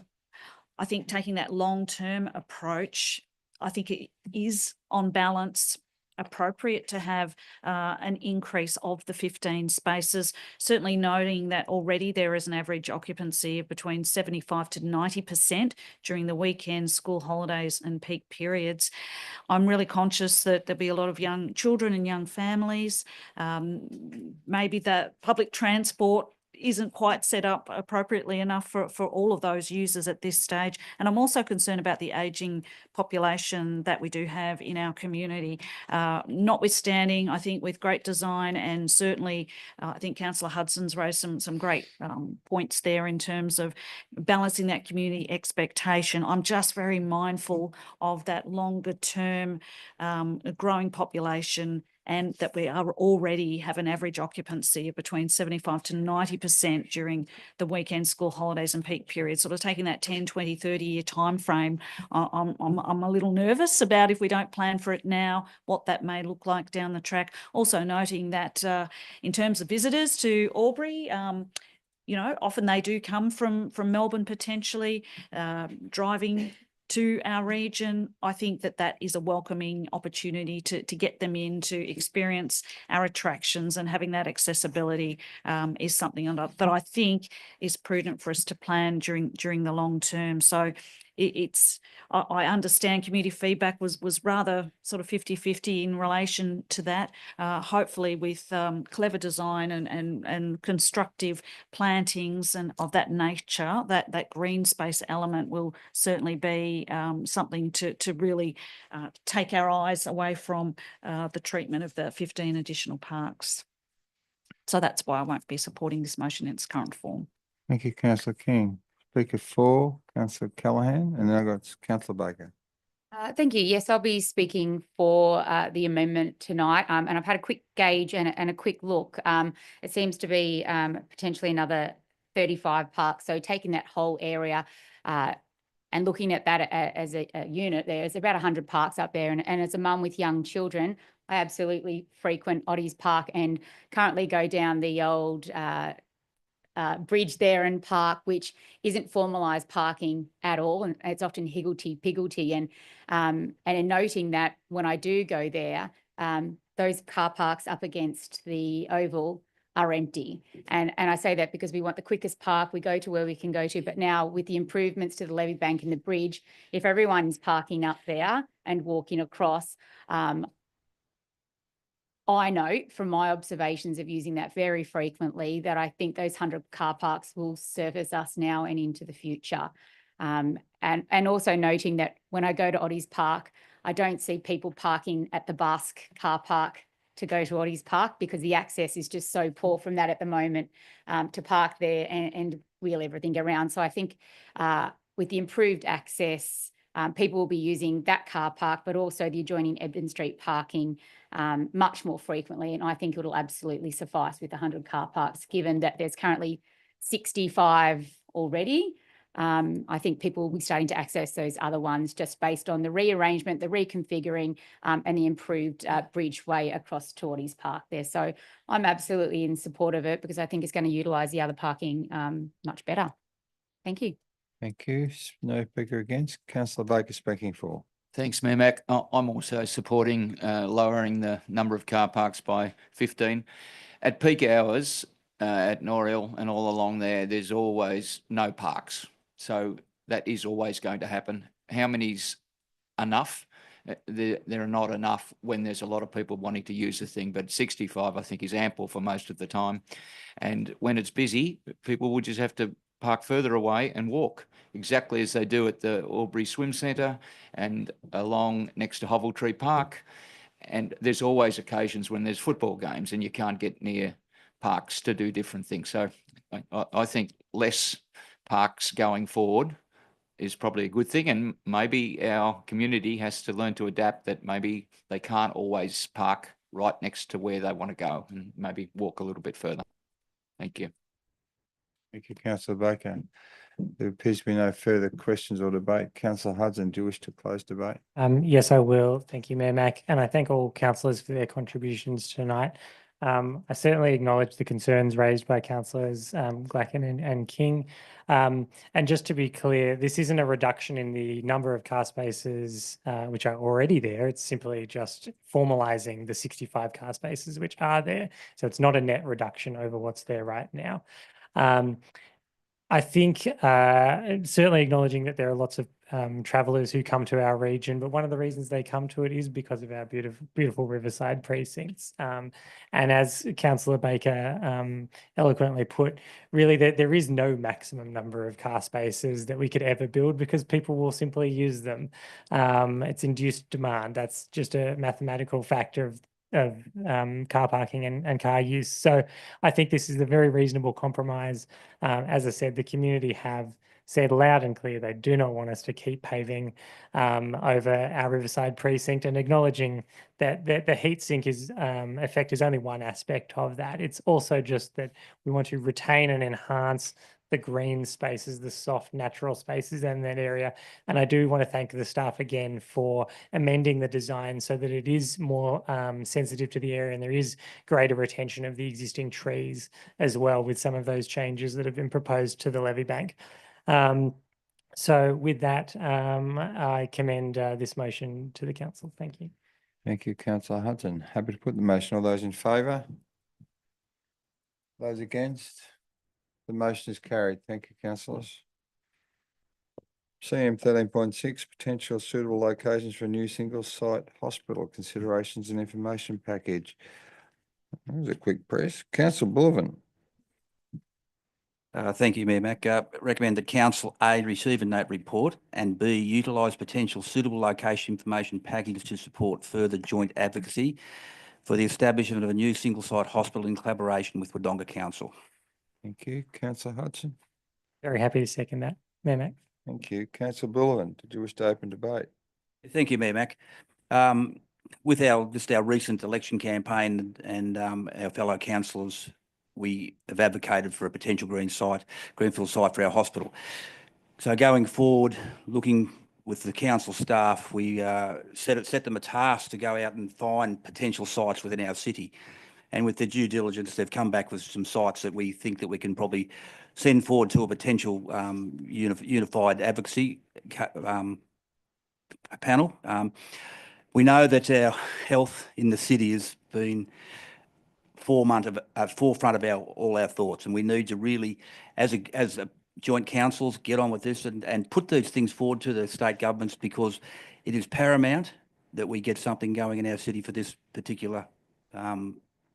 I think taking that long-term approach, I think it is on balance appropriate to have an increase of the 15 spaces, certainly noting that already there is an average occupancy of between 75 to 90% during the weekends, school holidays and peak periods. I'm really conscious that there'll be a lot of young children and young families. Maybe the public transport isn't quite set up appropriately enough for all of those users at this stage. And I'm also concerned about the ageing population that we do have in our community. Notwithstanding, I think with great design, and certainly I think Councillor Hudson's raised some great points there in terms of balancing that community expectation. I'm just very mindful of that longer term growing population, and that we are already have an average occupancy of between 75 to 90% during the weekend, school holidays and peak periods. Sort of taking that 10, 20, 30-year time frame, I'm a little nervous about if we don't plan for it now, what that may look like down the track. Also noting that in terms of visitors to Albury, you know, often they do come from Melbourne potentially, driving to our region. I think that is a welcoming opportunity to get them in to experience our attractions, and having that accessibility is something that I think is prudent for us to plan during the long term. So I understand community feedback was rather sort of 50-50 in relation to that. Hopefully with clever design and constructive plantings and of that nature, that green space element will certainly be something to really take our eyes away from the treatment of the 15 additional parks. So that's why I won't be supporting this motion in its current form. Thank you, Councillor King. Speaker 4, Councillor Callaghan, and then I've got Councillor Baker. Thank you. Yes, I'll be speaking for the amendment tonight, and I've had a quick gauge and a quick look. It seems to be potentially another 35 parks. So taking that whole area and looking at that as a unit, there's about 100 parks up there. And as a mum with young children, I absolutely frequent Ottie's Park and currently go down the old bridge there and park, which isn't formalised parking at all, and it's often higgledy-piggledy. And in noting that when I do go there, those car parks up against the oval are empty. And I say that because we want the quickest park. We go to where we can go to, but now with the improvements to the levee bank and the bridge, if everyone's parking up there and walking across, I know from my observations of using that very frequently that I think those 100 car parks will service us now and into the future. And also noting that when I go to Ottie's Park, I don't see people parking at the Basque car park to go to Oddie's Park because the access is just so poor from that at the moment to park there and wheel everything around. So I think with the improved access, people will be using that car park, but also the adjoining Ebden Street parking much more frequently. And I think it'll absolutely suffice with 100 car parks, given that there's currently 65 already. I think people will be starting to access those other ones just based on the rearrangement, the reconfiguring, and the improved bridgeway across to Oddie's Park there. So I'm absolutely in support of it because I think it's going to utilise the other parking much better. Thank you. Thank you. No speaker against. Councillor Baker speaking for. Thanks, Mayor Mac. I'm also supporting lowering the number of car parks by 15. At peak hours at Norhill and all along there, there's always no parks. So that is always going to happen. How many's enough? There are not enough when there's a lot of people wanting to use the thing, but 65 I think is ample for most of the time. And when it's busy, people will just have to park further away and walk, exactly as they do at the Albury Swim Centre and along next to Hoveltree Park. And there's always occasions when there's football games and you can't get near parks to do different things. So I think less parks going forward is probably a good thing, and maybe our community has to learn to adapt that maybe they can't always park right next to where they want to go and maybe walk a little bit further. Thank you. Thank you, Councillor Baker. There appears to be no further questions or debate. Councillor Hudson, do you wish to close debate? Yes, I will. Thank you, Mayor Mac, and I thank all councillors for their contributions tonight. I certainly acknowledge the concerns raised by councillors Glacken and King. And just to be clear, this isn't a reduction in the number of car spaces which are already there. It's simply just formalising the 65 car spaces which are there. So it's not a net reduction over what's there right now. I think certainly acknowledging that there are lots of travellers who come to our region, but one of the reasons they come to it is because of our beautiful riverside precincts. And as Councillor Baker eloquently put, really there is no maximum number of car spaces that we could ever build because people will simply use them. It's induced demand. That's just a mathematical factor of car parking and car use. So I think this is a very reasonable compromise. As I said, the community have said loud and clear they do not want us to keep paving over our riverside precinct, and acknowledging that the heat sink effect is only one aspect of that. It's also just that we want to retain and enhance the green spaces, the soft natural spaces in that area. And I do want to thank the staff again for amending the design so that it is more sensitive to the area and there is greater retention of the existing trees as well with some of those changes that have been proposed to the levee bank. So with that, I commend this motion to the council. Thank you. Thank you, Councillor Hudson. Happy to put the motion. All those in favour? Those against? The motion is carried. Thank you, councillors. CM 13.6, potential suitable locations for a new single-site hospital, considerations and information package. That was a quick press. Councillor Bullivant. Thank you, Mayor Mac. Recommend that Council A, receive a note report, and B, utilise potential suitable location information package to support further joint advocacy for the establishment of a new single-site hospital in collaboration with Wodonga Council. Thank you. Councillor Hudson. Very happy to second that, Mayor Mac. Thank you. Councillor Bullivant, did you wish to open debate? Thank you, Mayor Mac. With our recent election campaign and our fellow councillors, we have advocated for a potential greenfield site for our hospital. So going forward, looking with the council staff, we set them a task to go out and find potential sites within our city. And with their due diligence, they've come back with some sites that we think that we can probably send forward to a potential unified advocacy panel. We know that our health in the city has been forefront of all our thoughts, and we need to really, as a joint councils, get on with this and put these things forward to the state governments, because it is paramount that we get something going in our city for this particular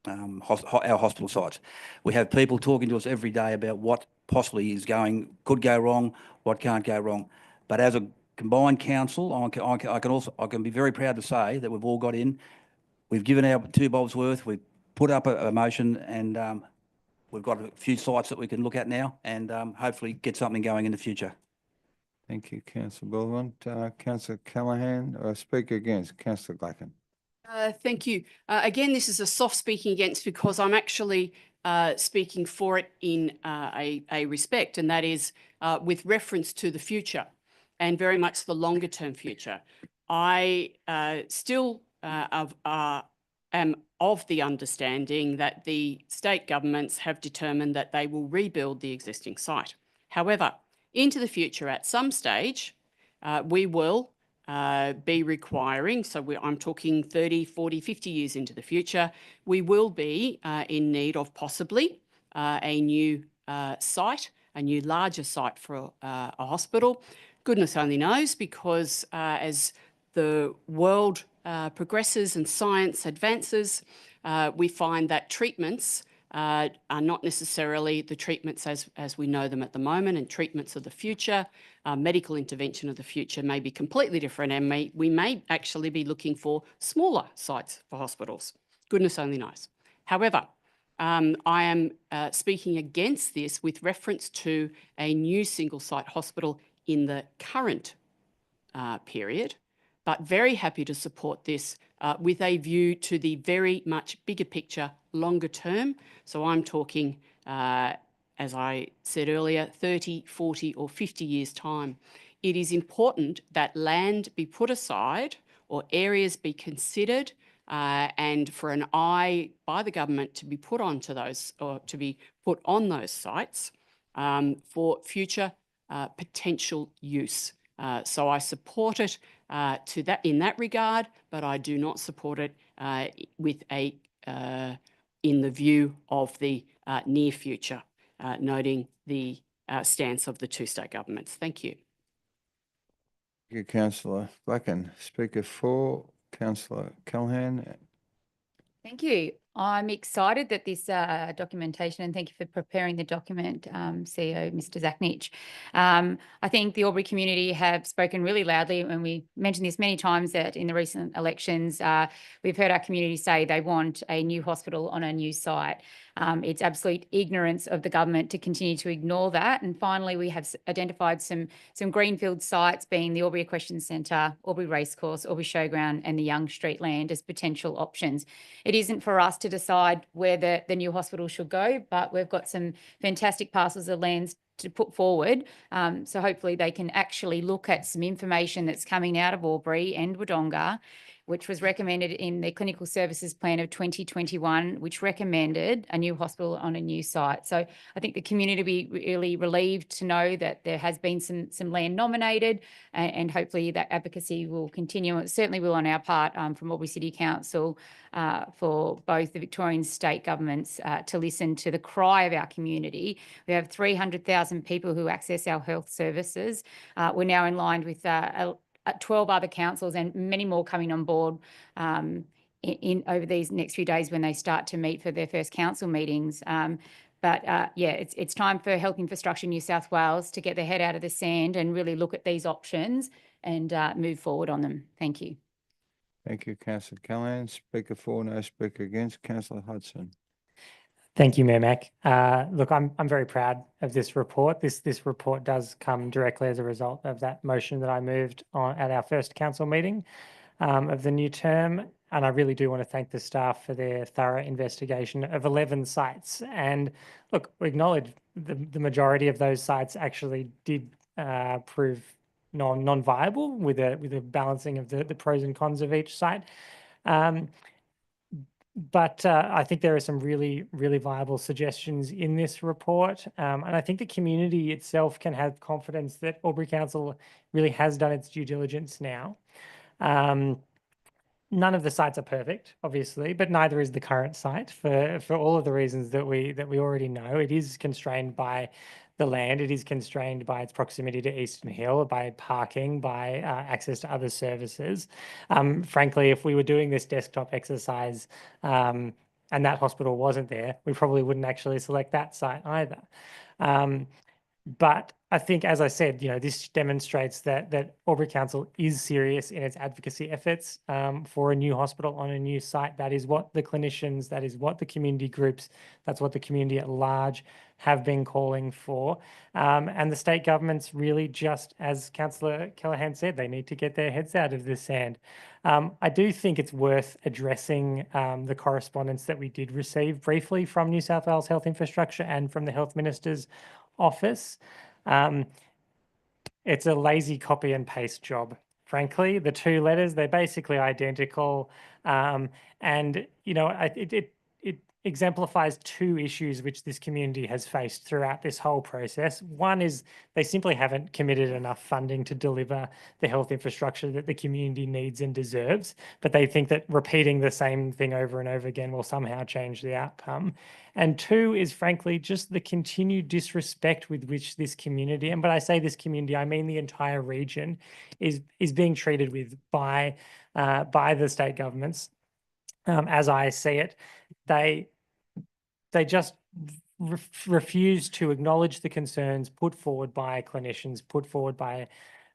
our hospital sites. We have people talking to us every day about what possibly could go wrong, what can't go wrong. But as a combined council, I can be very proud to say that we've all got in. We've given our 2 bobs worth. We've put up a motion, and we've got a few sites that we can look at now, and hopefully get something going in the future. Thank you, Councillor Beaumont. Councillor Callaghan, speak against. Councillor Glacken. Thank you. Again, this is a soft speaking against because I'm actually speaking for it in a respect, and that is with reference to the future and very much the longer term future. I still am of the understanding that the state governments have determined that they will rebuild the existing site. However, into the future, at some stage, we will be requiring, I'm talking 30, 40, 50 years into the future, we will be in need of possibly a new site, a new larger site for a hospital. Goodness only knows, because as the world progresses and science advances, we find that treatments are not necessarily the treatments as we know them at the moment, and treatments of the future, medical intervention of the future may be completely different, and we may actually be looking for smaller sites for hospitals. Goodness only knows. However, I am speaking against this with reference to a new single site hospital in the current period, but very happy to support this with a view to the very much bigger picture, longer term. So I'm talking, as I said earlier, 30, 40 or 50 years' time. It is important that land be put aside or areas be considered and for an eye by the government to be put onto those, or to be put on those sites for future potential use. So I support it in that regard, but I do not support it with in the view of the near future, noting the stance of the 2 state governments. Thank you. Thank you, Councillor Glacken. Speaker 4, Councillor Callaghan. Thank you. I'm excited that this documentation, and thank you for preparing the document, CEO Mr. Zachnich. I think the Albury community have spoken really loudly, and we mentioned this many times, that in the recent elections, we've heard our community say they want a new hospital on a new site. It's absolute ignorance of the government to continue to ignore that. And finally, we have identified some greenfield sites, being the Albury Equestrian Centre, Albury Racecourse, Albury Showground and the Young Street land as potential options. It isn't for us to decide where the new hospital should go, but we've got some fantastic parcels of lands to put forward. So hopefully they can actually look at some information that's coming out of Albury and Wodonga, which was recommended in the clinical services plan of 2021, which recommended a new hospital on a new site. So I think the community will be really relieved to know that there has been some land nominated, and hopefully that advocacy will continue. It certainly will on our part from Albury City Council for both the Victorian state governments to listen to the cry of our community. We have 300,000 people who access our health services. We're now in line with 12 other councils, and many more coming on board over these next few days when they start to meet for their first council meetings. But it's time for Health Infrastructure New South Wales to get their head out of the sand and really look at these options and move forward on them. Thank you. Thank you, Councillor Callaghan. Speaker 4, no speaker against. Councillor Hudson. Thank you, Mayor Mac. Look, I'm very proud of this report. This report does come directly as a result of that motion that I moved on at our first council meeting of the new term. And I really do want to thank the staff for their thorough investigation of 11 sites. And look, we acknowledge the majority of those sites actually did prove non-viable with a balancing of the pros and cons of each site. But I think there are some really, really viable suggestions in this report. And I think the community itself can have confidence that Albury Council really has done its due diligence now. None of the sites are perfect, obviously, but neither is the current site for all of the reasons that we already know. It is constrained by the land. It is constrained by its proximity to Eastern Hill, by parking, by access to other services. Frankly, if we were doing this desktop exercise and that hospital wasn't there, we probably wouldn't actually select that site either. But I think, as I said, this demonstrates that Albury Council is serious in its advocacy efforts for a new hospital on a new site. That is what the clinicians, that is what the community groups, that's what the community at large have been calling for. And the state government's really, just as Councillor Callaghan said, they need to get their heads out of the sand. I do think it's worth addressing the correspondence that we did receive briefly from New South Wales Health Infrastructure and from the Health Minister's office. It's a lazy copy and paste job, frankly. The two letters, they're basically identical. And, it exemplifies two issues which this community has faced throughout this whole process. One is they simply haven't committed enough funding to deliver the health infrastructure that the community needs and deserves, but they think that repeating the same thing over and over again will somehow change the outcome. And two is, frankly, just the continued disrespect with which this community, and when I say this community, I mean the entire region, is being treated with by the state governments. As I see it, they just refuse to acknowledge the concerns put forward by clinicians, put forward by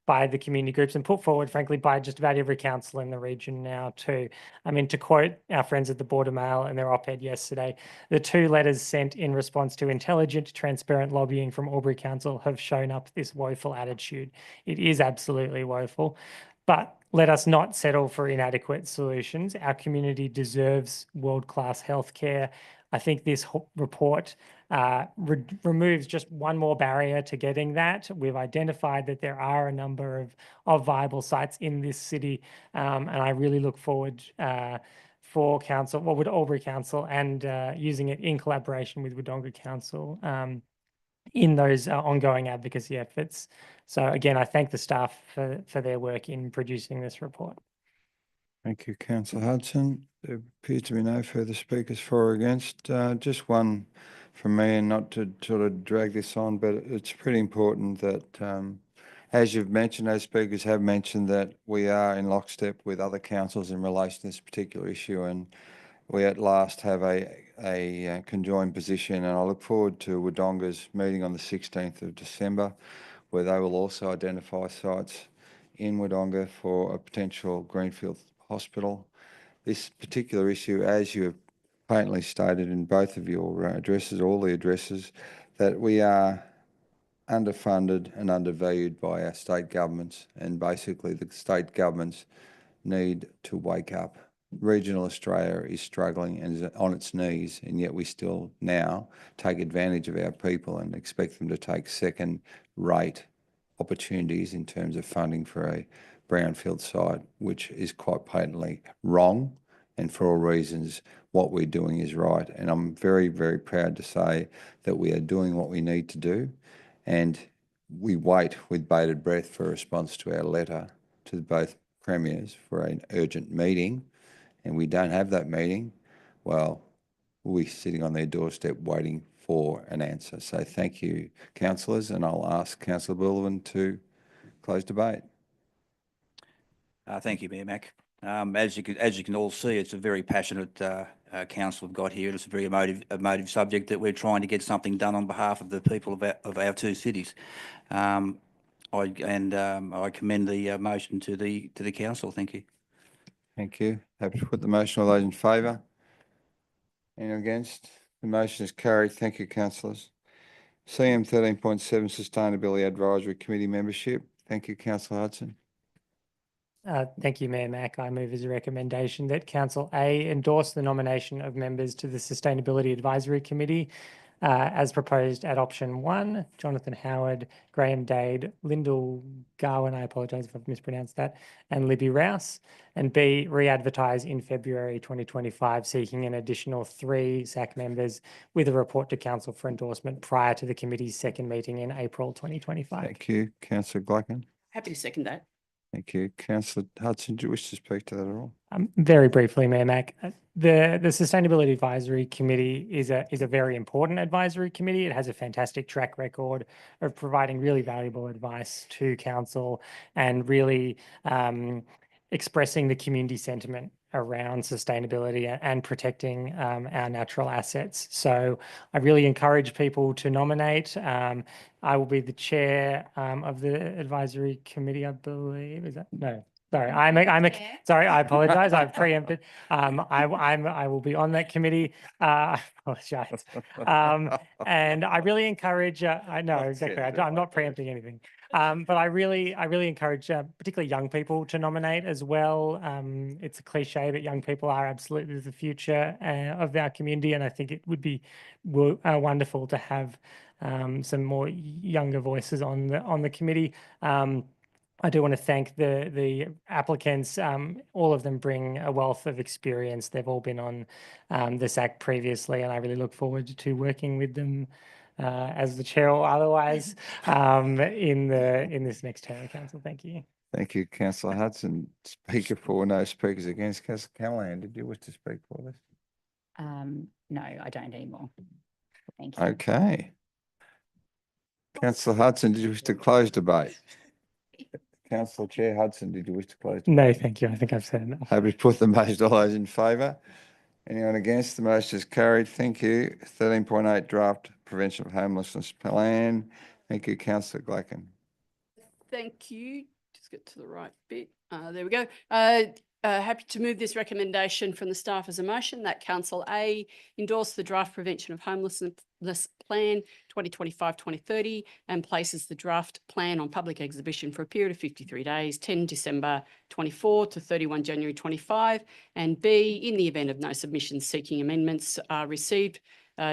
the community groups, and put forward, frankly, by just about every council in the region now too. I mean, to quote our friends at the Border Mail and their op-ed yesterday, the two letters sent in response to intelligent, transparent lobbying from Albury Council have shown up this woeful attitude. It is absolutely woeful. But let us not settle for inadequate solutions. Our community deserves world-class healthcare. I think this report removes just one more barrier to getting that. We've identified that there are a number of viable sites in this city, and I really look forward for council, with Albury Council, and using it in collaboration with Wodonga Council in those ongoing advocacy efforts. So again, I thank the staff for their work in producing this report. Thank you, Councillor Hudson. There appears to be no further speakers for or against. Just one from me, and not to sort of drag this on, but it's pretty important that, as you've mentioned, as speakers have mentioned, that we are in lockstep with other councils in relation to this particular issue, and we at last have a conjoined position, and I look forward to Wodonga's meeting on the 16th of December, where they will also identify sites in Wodonga for a potential greenfield hospital. This particular issue, as you have patently stated in both of your addresses, all the addresses, that we are underfunded and undervalued by our state governments, and basically the state governments need to wake up. Regional Australia is struggling and is on its knees, and yet we still now take advantage of our people and expect them to take second-rate opportunities in terms of funding for a brownfield site, which is quite patently wrong. And for all reasons, what we're doing is right. And I'm very, very proud to say that we are doing what we need to do. And we wait with bated breath for a response to our letter to both premiers for an urgent meeting. And we don't have that meeting. Well, we'll be sitting on their doorstep waiting for an answer. So thank you, councillors, and I'll ask Councillor Bullivant to close debate. Thank you, Mayor Mack. As you can all see, it's a very passionate council we've got here. It's a very emotive subject that we're trying to get something done on behalf of the people of our two cities. I commend the motion to the council. Thank you. Thank you. Happy to put the motion. All those in favour? Any against? The motion is carried. Thank you, councillors. CM 13.7 Sustainability Advisory Committee membership. Thank you, Councillor Hudson. Thank you, Mayor Mack. I move as a recommendation that Council A endorse the nomination of members to the Sustainability Advisory Committee as proposed at option 1, Jonathan Howard, Graham Dade, Lyndall Garwin, I apologise if I've mispronounced that, and Libby Rouse, and B, re-advertise in February 2025, seeking an additional 3 SAC members with a report to Council for endorsement prior to the committee's second meeting in April 2025. Thank you. Councillor Glacken. Happy to second that. Thank you. Councillor Hudson, do you wish to speak to that at all? Very briefly, Mayor Mack. The Sustainability Advisory Committee is a very important advisory committee. It has a fantastic track record of providing really valuable advice to council and really expressing the community sentiment around sustainability and protecting our natural assets. So I really encourage people to nominate. I will be the chair of the advisory committee, I believe. Is that no? Sorry, sorry. I apologize. I've preempted. I will be on that committee. I apologize. And I really encourage. I know exactly. I'm not preempting anything. But I really encourage particularly young people to nominate as well. It's a cliche that young people are absolutely the future of our community, and I think it would be wonderful to have some more younger voices on the committee. I do want to thank the applicants. All of them bring a wealth of experience. They've all been on this act previously, and I really look forward to working with them as the chair or otherwise in this next term of council. Thank you. Thank you, Councillor Hudson. Speaker for, no speakers against. Councillor Callahan, did you wish to speak for this? No, I don't anymore. Thank you. Okay. Councillor Hudson, did you wish to close debate? Councillor Chair Hudson, did you wish to close? No, thank you. I think I've said enough. Happy to put the motion. All those in favour? Anyone against? The motion is carried. Thank you. 13.8 draft prevention of homelessness plan. Thank you, Councillor Glacken. Thank you. Just get to the right bit. There we go. Happy to move this recommendation from the staff as a motion that Council A endorse the draft prevention of homelessness plan 2025-2030 and places the draft plan on public exhibition for a period of 53 days, 10 December 24 to 31 January 25. And B, in the event of no submissions seeking amendments are received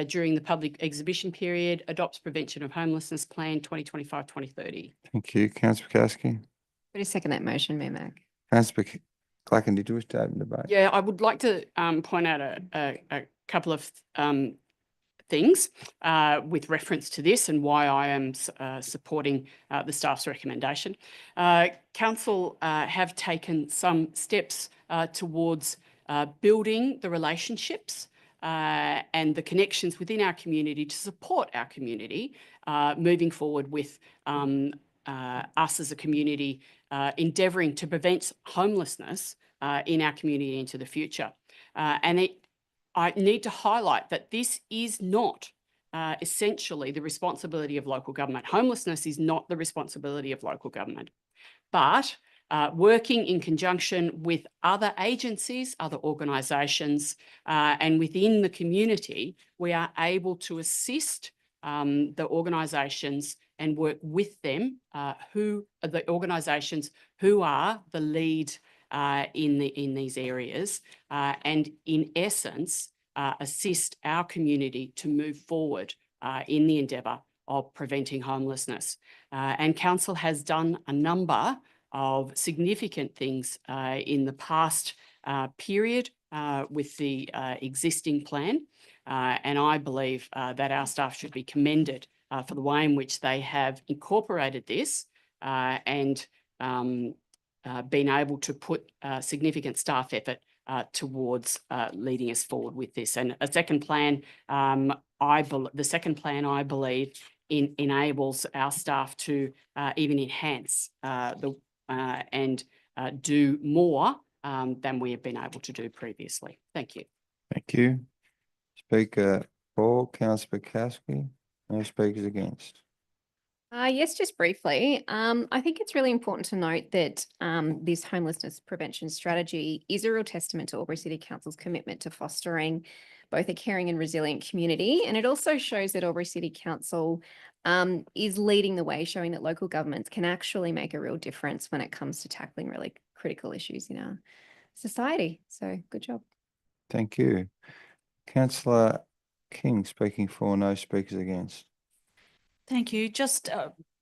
during the public exhibition period, adopts prevention of homelessness plan 2025-2030. Thank you, Councillor Bukowski. I second that motion, Mayor Mac. Councillor Glacken, did you wish to open debate? Yeah, I would like to point out a couple of things with reference to this and why I am supporting the staff's recommendation. Council have taken some steps towards building the relationships and the connections within our community to support our community moving forward with us as a community endeavouring to prevent homelessness in our community into the future. I need to highlight that this is not essentially the responsibility of local government. Homelessness is not the responsibility of local government, but working in conjunction with other agencies, other organisations, and within the community, we are able to assist the organisations and work with them, who are the organisations who are the lead in these areas, and in essence, assist our community to move forward in the endeavour of preventing homelessness. And Council has done a number of significant things in the past period with the existing plan, and I believe that our staff should be commended for the way in which they have incorporated this and been able to put significant staff effort towards leading us forward with this. And a second plan, the second plan, I believe, enables our staff to even enhance and do more than we have been able to do previously. Thank you. Thank you. Speaker for, Councillor Bukowski. No speakers against. Yes, just briefly. I think it's really important to note that this homelessness prevention strategy is a real testament to Albury City Council's commitment to fostering both a caring and resilient community. And it also shows that Albury City Council is leading the way, showing that local governments can actually make a real difference when it comes to tackling really critical issues in our society. So good job. Thank you. Councillor King speaking for, no speakers against. Thank you. Just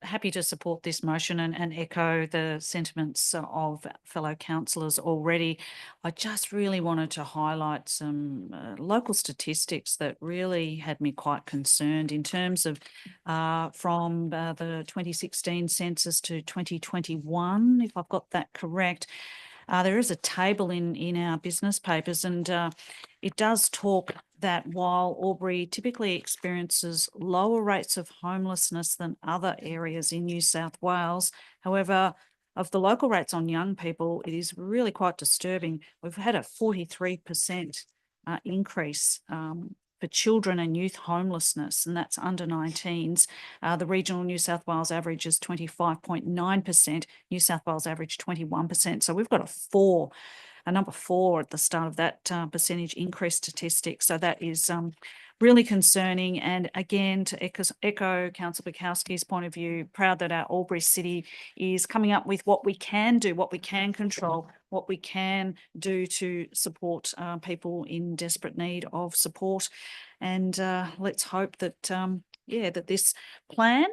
happy to support this motion and echo the sentiments of fellow councillors already. I just really wanted to highlight some local statistics that really had me quite concerned in terms of from the 2016 census to 2021, if I've got that correct. There is a table in our business papers, and it does talk that while Albury typically experiences lower rates of homelessness than other areas in New South Wales, however, of the local rates on young people, it is really quite disturbing. We've had a 43% increase for children and youth homelessness, and that's under 19s. The regional New South Wales average is 25.9%, New South Wales average 21%. So we've got a number 4 at the start of that percentage increase statistic. So that is really concerning. And again, to echo Councillor Bukowski's point of view, proud that our Albury City is coming up with what we can do, what we can control, what we can do to support people in desperate need of support. And let's hope that, that this plan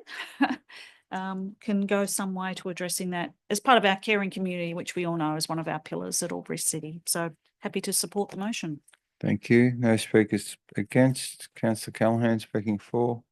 can go some way to addressing that as part of our caring community, which we all know is one of our pillars at Albury City. So happy to support the motion. Thank you. No speakers against. Councillor Callaghan speaking for.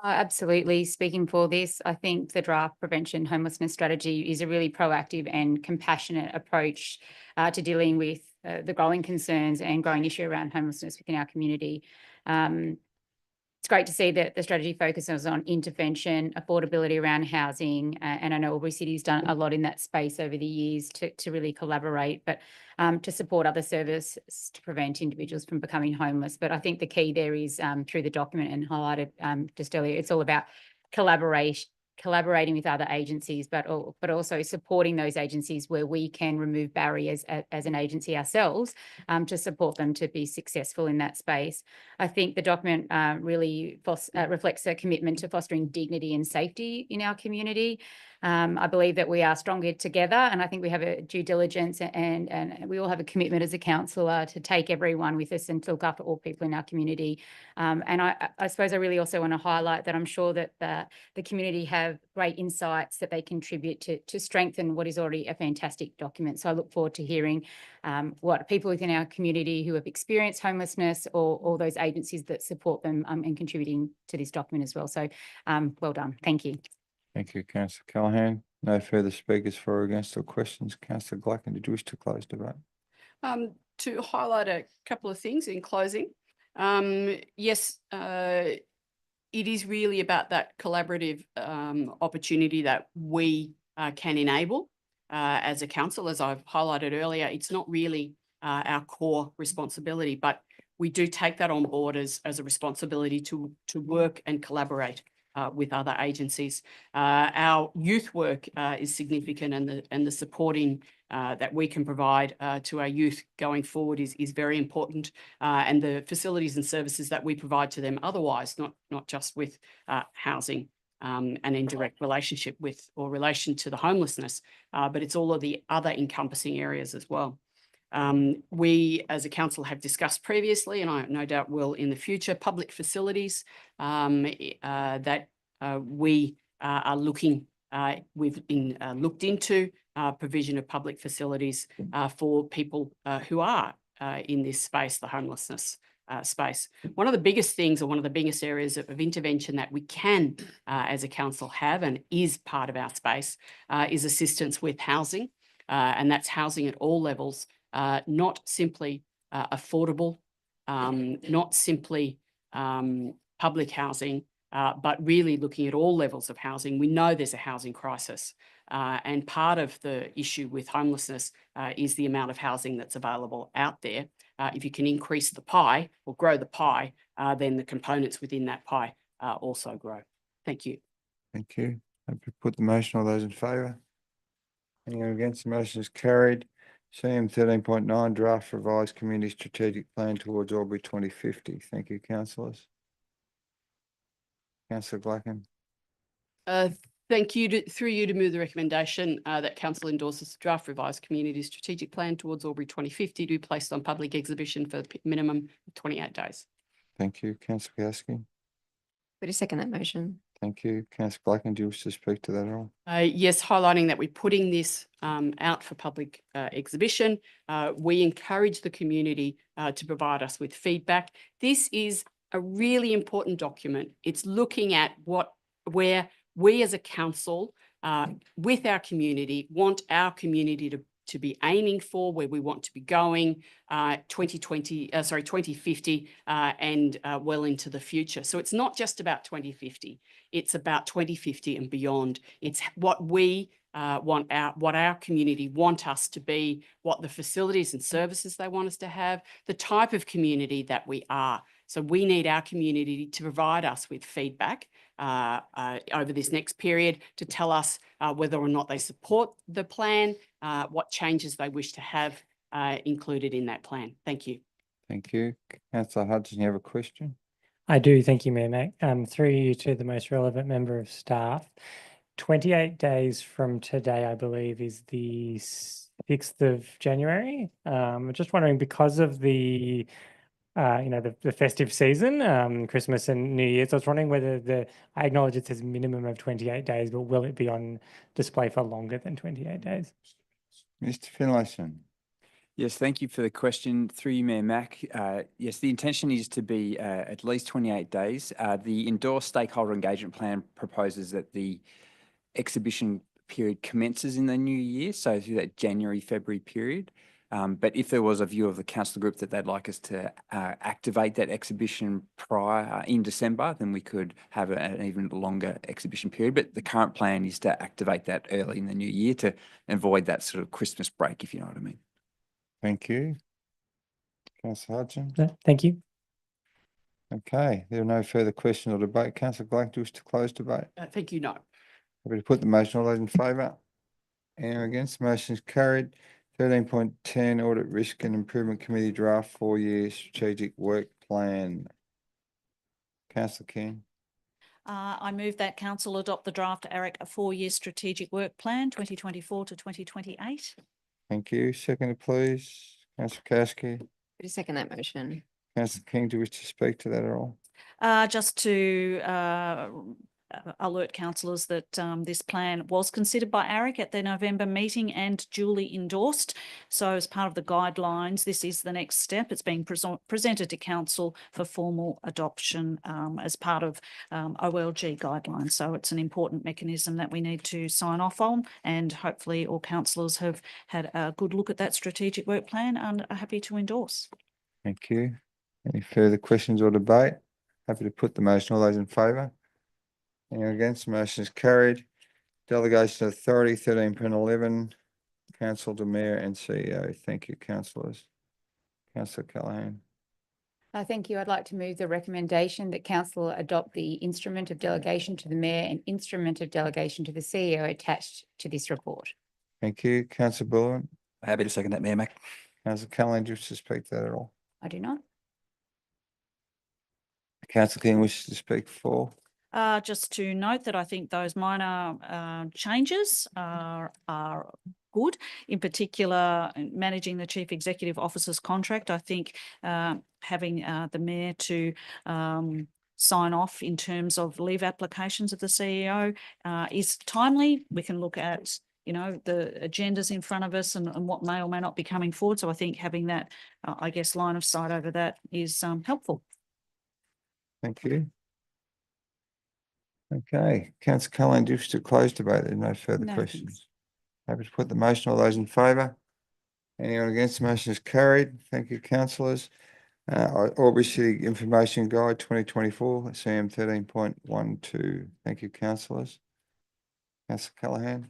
Absolutely. Speaking for this, I think the draft prevention homelessness strategy is a really proactive and compassionate approach to dealing with the growing concerns and growing issue around homelessness within our community. It's great to see that the strategy focuses on intervention, affordability around housing, and I know Albury City's done a lot in that space over the years to really collaborate, but to support other services to prevent individuals from becoming homeless. But I think the key there is through the document and highlighted just earlier, it's all about collaborating with other agencies, but also supporting those agencies where we can remove barriers as an agency ourselves to support them to be successful in that space. I think the document really reflects a commitment to fostering dignity and safety in our community. I believe that we are stronger together, and I think we have a due diligence and we all have a commitment as a councillor to take everyone with us and to look after all people in our community. And I suppose I really also want to highlight that I'm sure that the community have great insights that they contribute to strengthen what is already a fantastic document. So I look forward to hearing what people within our community who have experienced homelessness or those agencies that support them and contributing to this document as well. So well done. Thank you. Thank you, Councillor Callaghan. No further speakers for or against or questions. Councillor Glacken, did you wish to close debate? To highlight a couple of things in closing. Yes, it is really about that collaborative opportunity that we can enable as a council. As I've highlighted earlier, it's not really our core responsibility, but we do take that on board as a responsibility to work and collaborate with other agencies. Our youth work is significant, and the supporting that we can provide to our youth going forward is very important, and the facilities and services that we provide to them otherwise, not just with housing and in direct relationship with or relation to the homelessness, but it's all of the other encompassing areas as well. We as a council have discussed previously, and I no doubt will in the future, public facilities that we are looking, we've been looked into provision of public facilities for people who are in this space, the homelessness space. One of the biggest things, or one of the biggest areas of intervention that we can as a council have and is part of our space is assistance with housing, and that's housing at all levels. Not simply affordable, not simply public housing, but really looking at all levels of housing. We know there's a housing crisis, and part of the issue with homelessness is the amount of housing that's available out there. If you can increase the pie or grow the pie, then the components within that pie also grow. Thank you. Thank you. Hope you put the motion. All those in favour? Anyone against? The motion is carried. CM 13.9, draft revised community strategic plan towards Albury 2050. Thank you, councillors. Councillor Glacken. Thank you through you to move the recommendation that council endorses the draft revised community strategic plan towards Albury 2050 to be placed on public exhibition for a minimum of 28 days. Thank you, Councillor Kowski. Would you second that motion? Thank you. Councillor Glacken, do you wish to speak to that at all? Yes, highlighting that we're putting this out for public exhibition. We encourage the community to provide us with feedback. This is a really important document. It's looking at where we as a council with our community want our community to be aiming for, where we want to be going 2050 and well into the future. So it's not just about 2050. It's about 2050 and beyond. It's what we what our community want us to be, what the facilities and services they want us to have, the type of community that we are. So we need our community to provide us with feedback over this next period to tell us whether or not they support the plan, what changes they wish to have included in that plan. Thank you. Thank you. Councillor Hudson, you have a question? I do, thank you, Mayor Mac. Through you to the most relevant member of staff. 28 days from today, I believe, is the 6th of January. I'm just wondering, because of the the festive season, Christmas and New Year's, I was wondering whether I acknowledge it says minimum of 28 days, but will it be on display for longer than 28 days? Mr. Finlayson. Yes, thank you for the question. Through you, Mayor Mac. Yes, the intention is to be at least 28 days. The endorsed stakeholder engagement plan proposes that the exhibition period commences in the new year, so through that January, February period. But if there was a view of the council group that they'd like us to activate that exhibition prior in December, then we could have an even longer exhibition period. But the current plan is to activate that early in the new year to avoid that sort of Christmas break, if you know what I mean. Thank you. Councillor Hudson. Thank you. Okay, there are no further questions or debate. Councillor Black, do you wish to close debate? Thank you, no. Happy to put the motion. All those in favour? Anyone against? The motion is carried. 13.10 Audit Risk and Improvement Committee Draft 4-Year Strategic Work Plan. Councillor King. I move that council adopt the draft ARIC 4-year strategic work plan 2024 to 2028. Thank you. Second, please. Councillor Kowski. To second that motion. Councillor King, do you wish to speak to that at all? Just to alert councillors that this plan was considered by ARIC at their November meeting and duly endorsed. So as part of the guidelines, this is the next step. It's being presented to council for formal adoption as part of OLG guidelines. So it's an important mechanism that we need to sign off on, and hopefully all councillors have had a good look at that strategic work plan and are happy to endorse. Thank you. Any further questions or debate? Happy to put the motion. All those in favour? Anyone against? The motion is carried. Delegation of Authority 13.11. Council to Mayor and CEO. Thank you, councillors. Councillor Callaghan. Thank you. I'd like to move the recommendation that council adopt the instrument of delegation to the Mayor and instrument of delegation to the CEO attached to this report. Thank you. Councillor Bullen. Happy to second that, Mayor Mac. Councillor Callaghan, do you wish to speak to that at all? I do not. Councillor King wishes to speak for. Just to note that I think those minor changes are good. In particular, managing the Chief Executive Officer's contract. I think having the Mayor to sign off in terms of leave applications of the CEO is timely. We can look at the agendas in front of us and what may or may not be coming forward. So I think having that, I guess, line of sight over that is helpful. Thank you. Okay, Councillor Callaghan, do you wish to close debate? There's no further questions. Happy to put the motion. All those in favour? Anyone against? The motion is carried. Thank you, councillors. Albury City Information Guide 2024, CM 13.12. Thank you, councillors. Councillor Callaghan.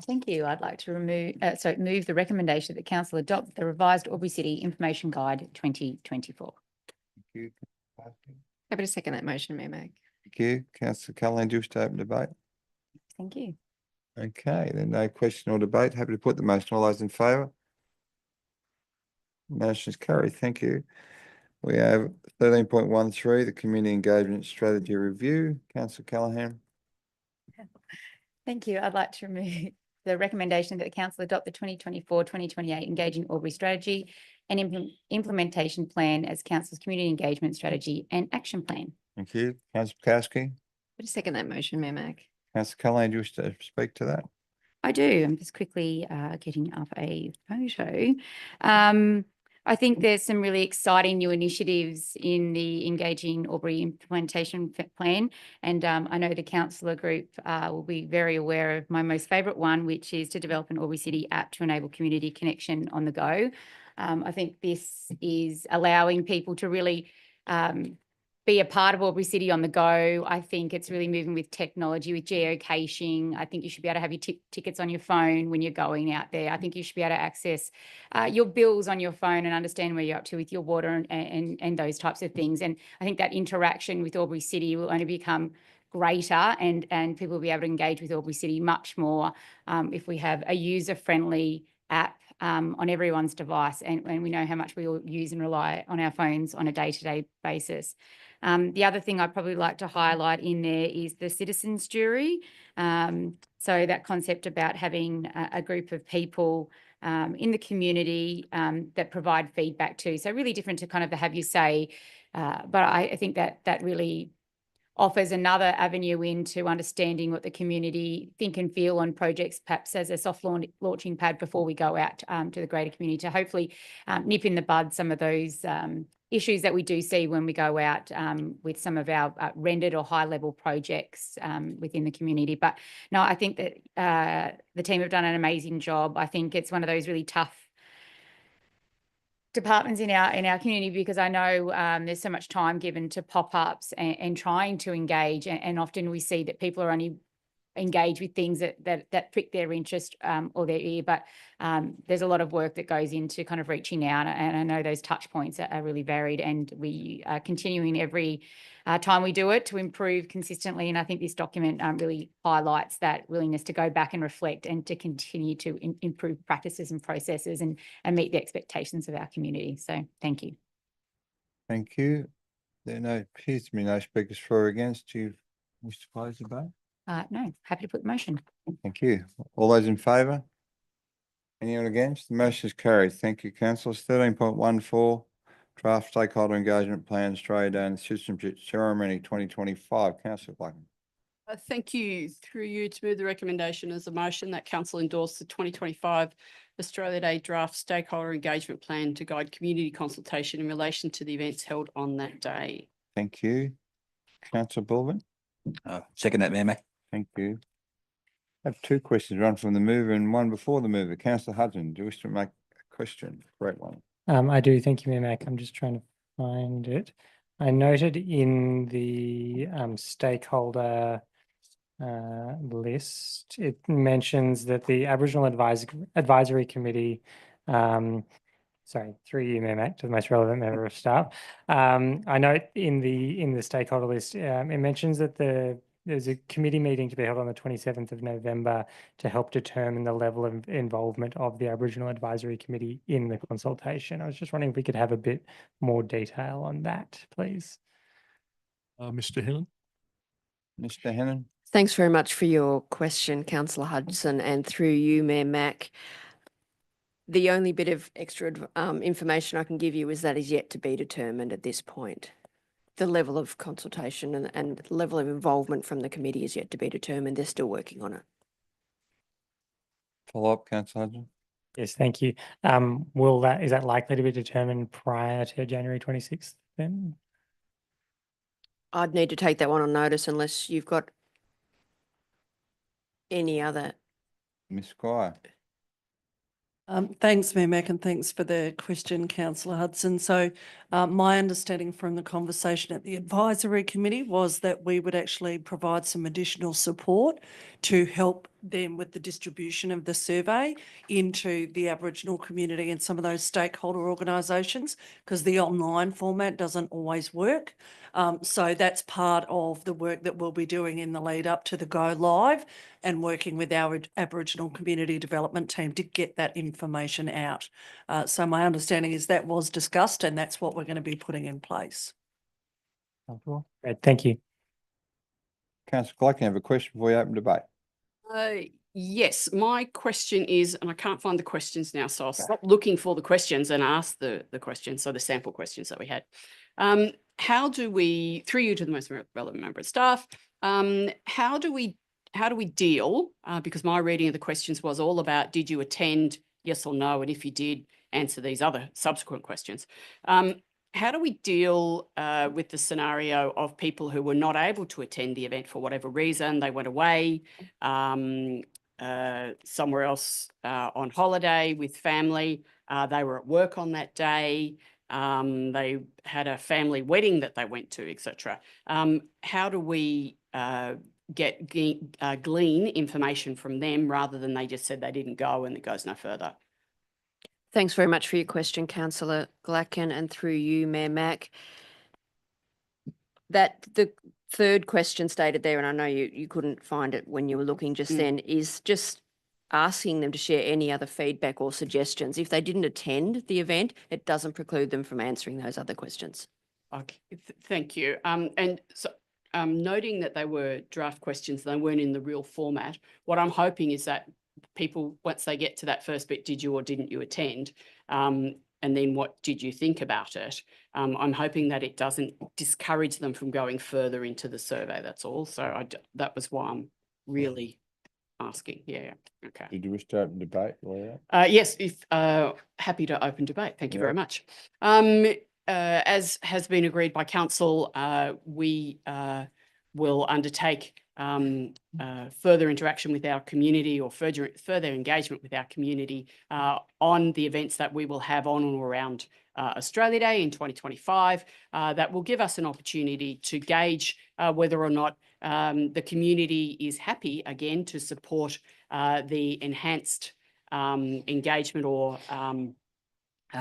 Thank you. I'd like to move the recommendation that council adopt the revised Albury City Information Guide 2024. Thank you. Happy to second that motion, Mayor Mac. Thank you. Councillor Callaghan, do you wish to open debate? Thank you. Okay, then no question or debate. Happy to put the motion. All those in favour? Motion is carried. Thank you. We have 13.13, the Community Engagement Strategy Review. Councillor Callaghan. Thank you. I'd like to move the recommendation that the council adopt the 2024-2028 Engaging Albury Strategy and Implementation Plan as council's community engagement strategy and action plan. Thank you. Councillor Kowski. To second that motion, Mayor Mac. Councillor Callaghan, do you wish to speak to that? I do. I'm just quickly getting up a photo. I think there's some really exciting new initiatives in the Engaging Albury Implementation Plan. And I know the councillor group will be very aware of my most favourite one, which is to develop an Albury City app to enable community connection on the go. I think this is allowing people to really be a part of Albury City on the go. I think it's really moving with technology, with geocaching. I think you should be able to have your tickets on your phone when you're going out there. I think you should be able to access your bills on your phone and understand where you're up to with your water and those types of things. And I think that interaction with Albury City will only become greater, and people will be able to engage with Albury City much more if we have a user-friendly app on everyone's device, and we know how much we all use and rely on our phones on a day-to-day basis. The other thing I'd probably like to highlight in there is the citizens jury. So that concept about having a group of people in the community that provide feedback too. So really different to kind of the have you say, but I think that really offers another avenue into understanding what the community think and feel on projects, perhaps as a soft launching pad before we go out to the greater community to hopefully nip in the bud some of those issues that we do see when we go out with some of our rendered or high level projects within the community. But no, I think that the team have done an amazing job. I think it's one of those really tough departments in our community, because I know there's so much time given to pop-ups and trying to engage, and often we see that people are only engaged with things that prick their interest or their ear, but there's a lot of work that goes into kind of reaching out, and I know those touch points are really varied, and we are continuing every time we do it to improve consistently. And I think this document really highlights that willingness to go back and reflect and to continue to improve practices and processes and meet the expectations of our community. So thank you. Thank you. There appears to be no speakers for or against. Do you wish to close the debate? No, happy to put the motion. Thank you. All those in favour? Anyone against? The motion is carried. Thank you, councillors. 13.14, draft stakeholder engagement plan, Australia Day and Citizenship Ceremony 2025. Councillor Blackman. Thank you. Through you to move the recommendation as a motion that council endorse the 2025 Australia Day draft stakeholder engagement plan to guide community consultation in relation to the events held on that day. Thank you. Councillor Bulvin. Second that, Mayor Mac. Thank you. I have two questions, one from the mover and one before the mover. Councillor Hudson, do you wish to make a question? Great one. I do. Thank you, Mayor Mac. I'm just trying to find it. I noted in the stakeholder list, it mentions that the Aboriginal Advisory Committee, sorry, through you, Mayor Mac, to the most relevant member of staff. I note in the stakeholder list, it mentions that there's a committee meeting to be held on the 27th of November to help determine the level of involvement of the Aboriginal Advisory Committee in the consultation. I was just wondering if we could have a bit more detail on that, please. Mr. Hennon. Mr. Hennon. Thanks very much for your question, Councillor Hudson, and through you, Mayor Mac. The only bit of extra information I can give you is that is yet to be determined at this point. The level of consultation and the level of involvement from the committee is yet to be determined. They're still working on it. Follow up, Councillor Hudson. Yes, thank you. Is that likely to be determined prior to January 26th then? I'd need to take that one on notice unless you've got any other. Ms. Squire. Thanks, Mayor Mac, and thanks for the question, Councillor Hudson. So my understanding from the conversation at the advisory committee was that we would actually provide some additional support to help them with the distribution of the survey into the Aboriginal community and some of those stakeholder organisations, because the online format doesn't always work. So that's part of the work that we'll be doing in the lead up to the go live and working with our Aboriginal community development team to get that information out. So my understanding is that was discussed and that's what we're going to be putting in place. Great, thank you. Councillor Clark, I have a question before we open debate. Yes, my question is, and I can't find the questions now, so I'll stop looking for the questions and ask the questions, so the sample questions that we had. How do we, through you to the most relevant member of staff, how do we deal, because my reading of the questions was all about, did you attend, yes or no, and if you did, answer these other subsequent questions. How do we deal with the scenario of people who were not able to attend the event for whatever reason? They went away somewhere else on holiday with family. They were at work on that day. They had a family wedding that they went to, etc. How do we glean information from them rather than they just said they didn't go and it goes no further? Thanks very much for your question, Councillor Glacken, and through you, Mayor Mack. That the third question stated there, and I know you couldn't find it when you were looking just then, is just asking them to share any other feedback or suggestions. If they didn't attend the event, it doesn't preclude them from answering those other questions. Okay, thank you. And so noting that they were draft questions, they weren't in the real format, what I'm hoping is that people, once they get to that first bit, did you or didn't you attend? And then what did you think about it? I'm hoping that it doesn't discourage them from going further into the survey, that's all. So that was why I'm really asking. Yeah, okay. Did you wish to open debate? Yes, if happy to open debate. Thank you very much. As has been agreed by council, we will undertake further interaction with our community or further engagement with our community on the events that we will have on or around Australia Day in 2025. That will give us an opportunity to gauge whether or not the community is happy again to support the enhanced engagement or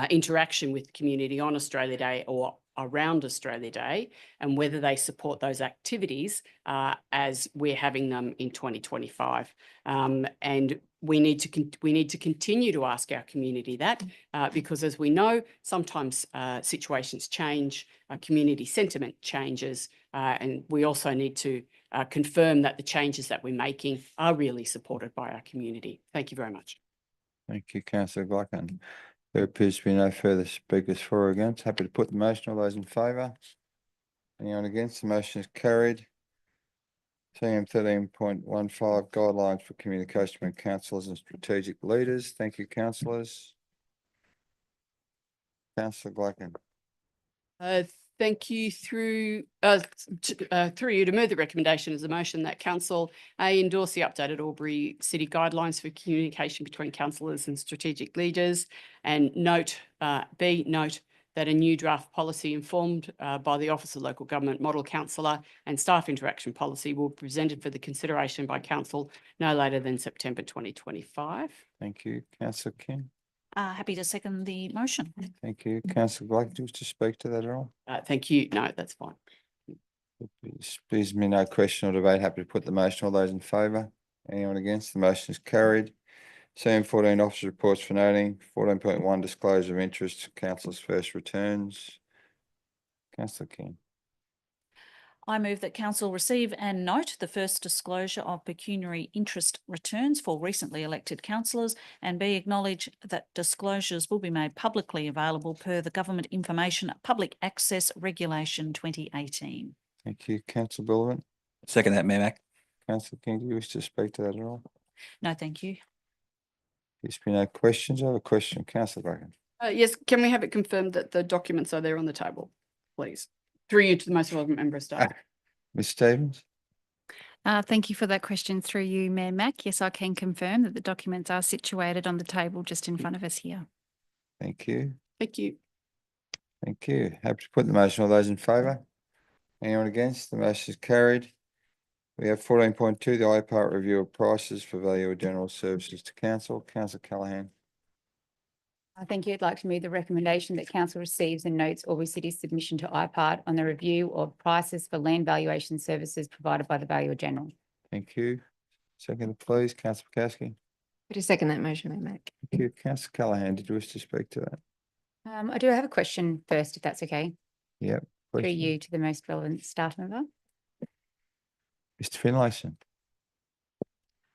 interaction with the community on Australia Day or around Australia Day, and whether they support those activities as we're having them in 2025. And we need to continue to ask our community that because, as we know, sometimes situations change, community sentiment changes, and we also need to confirm that the changes that we're making are really supported by our community. Thank you very much. Thank you, Councillor Glacken. There appears to be no further speakers for or against. Happy to put the motion. All those in favour? Anyone against? The motion is carried. TM 13.15 guidelines for communication between councillors and strategic leaders. Thank you, councillors. Councillor Glacken. Thank you. Through you to move the recommendation as a motion that council A, endorse the updated Albury City guidelines for communication between councillors and strategic leaders, and B, note that a new draft policy informed by the Office of Local Government Model Councillor and staff interaction policy will be presented for the consideration by council no later than September 2025. Thank you. Councillor King. Happy to second the motion. Thank you. Councillor Glacken, do you wish to speak to that at all? Thank you. No, that's fine. Please me no question or debate. Happy to put the motion. All those in favour? Anyone against? The motion is carried. CM 14 officer reports for noting. 14.1 disclosure of interest. Councillor's first returns. Councillor King. I move that council receive and note the first disclosure of pecuniary interest returns for recently elected councillors, and B, acknowledge that disclosures will be made publicly available per the Government Information Public Access Regulation 2018. Thank you. Councillor Billivan. Second that, Mayor Mack. Councillor King, do you wish to speak to that at all? No, thank you. There's been no questions. I have a question. Councillor Glacken. Yes, can we have it confirmed that the documents are there on the table, please? Through you to the most relevant member of staff. Ms Stevens. Thank you for that question through you, Mayor Mack. Yes, I can confirm that the documents are situated on the table just in front of us here. Thank you. Thank you. Thank you. Happy to put the motion. All those in favour? Anyone against? The motion is carried. We have 14.2, the IPART review of prices for value of general services to council. Councillor Callaghan. Thank you. I'd like to move the recommendation that council receives and notes Albury City's submission to IPART on the review of prices for land valuation services provided by the Valuer General. Thank you. Second, please, Councillor Pekowski. To second that motion, Mayor Mack. Thank you. Councillor Callaghan, did you wish to speak to that? I do have a question first, if that's okay. Yep. Through you to the most relevant staff member. Mr Finlayson.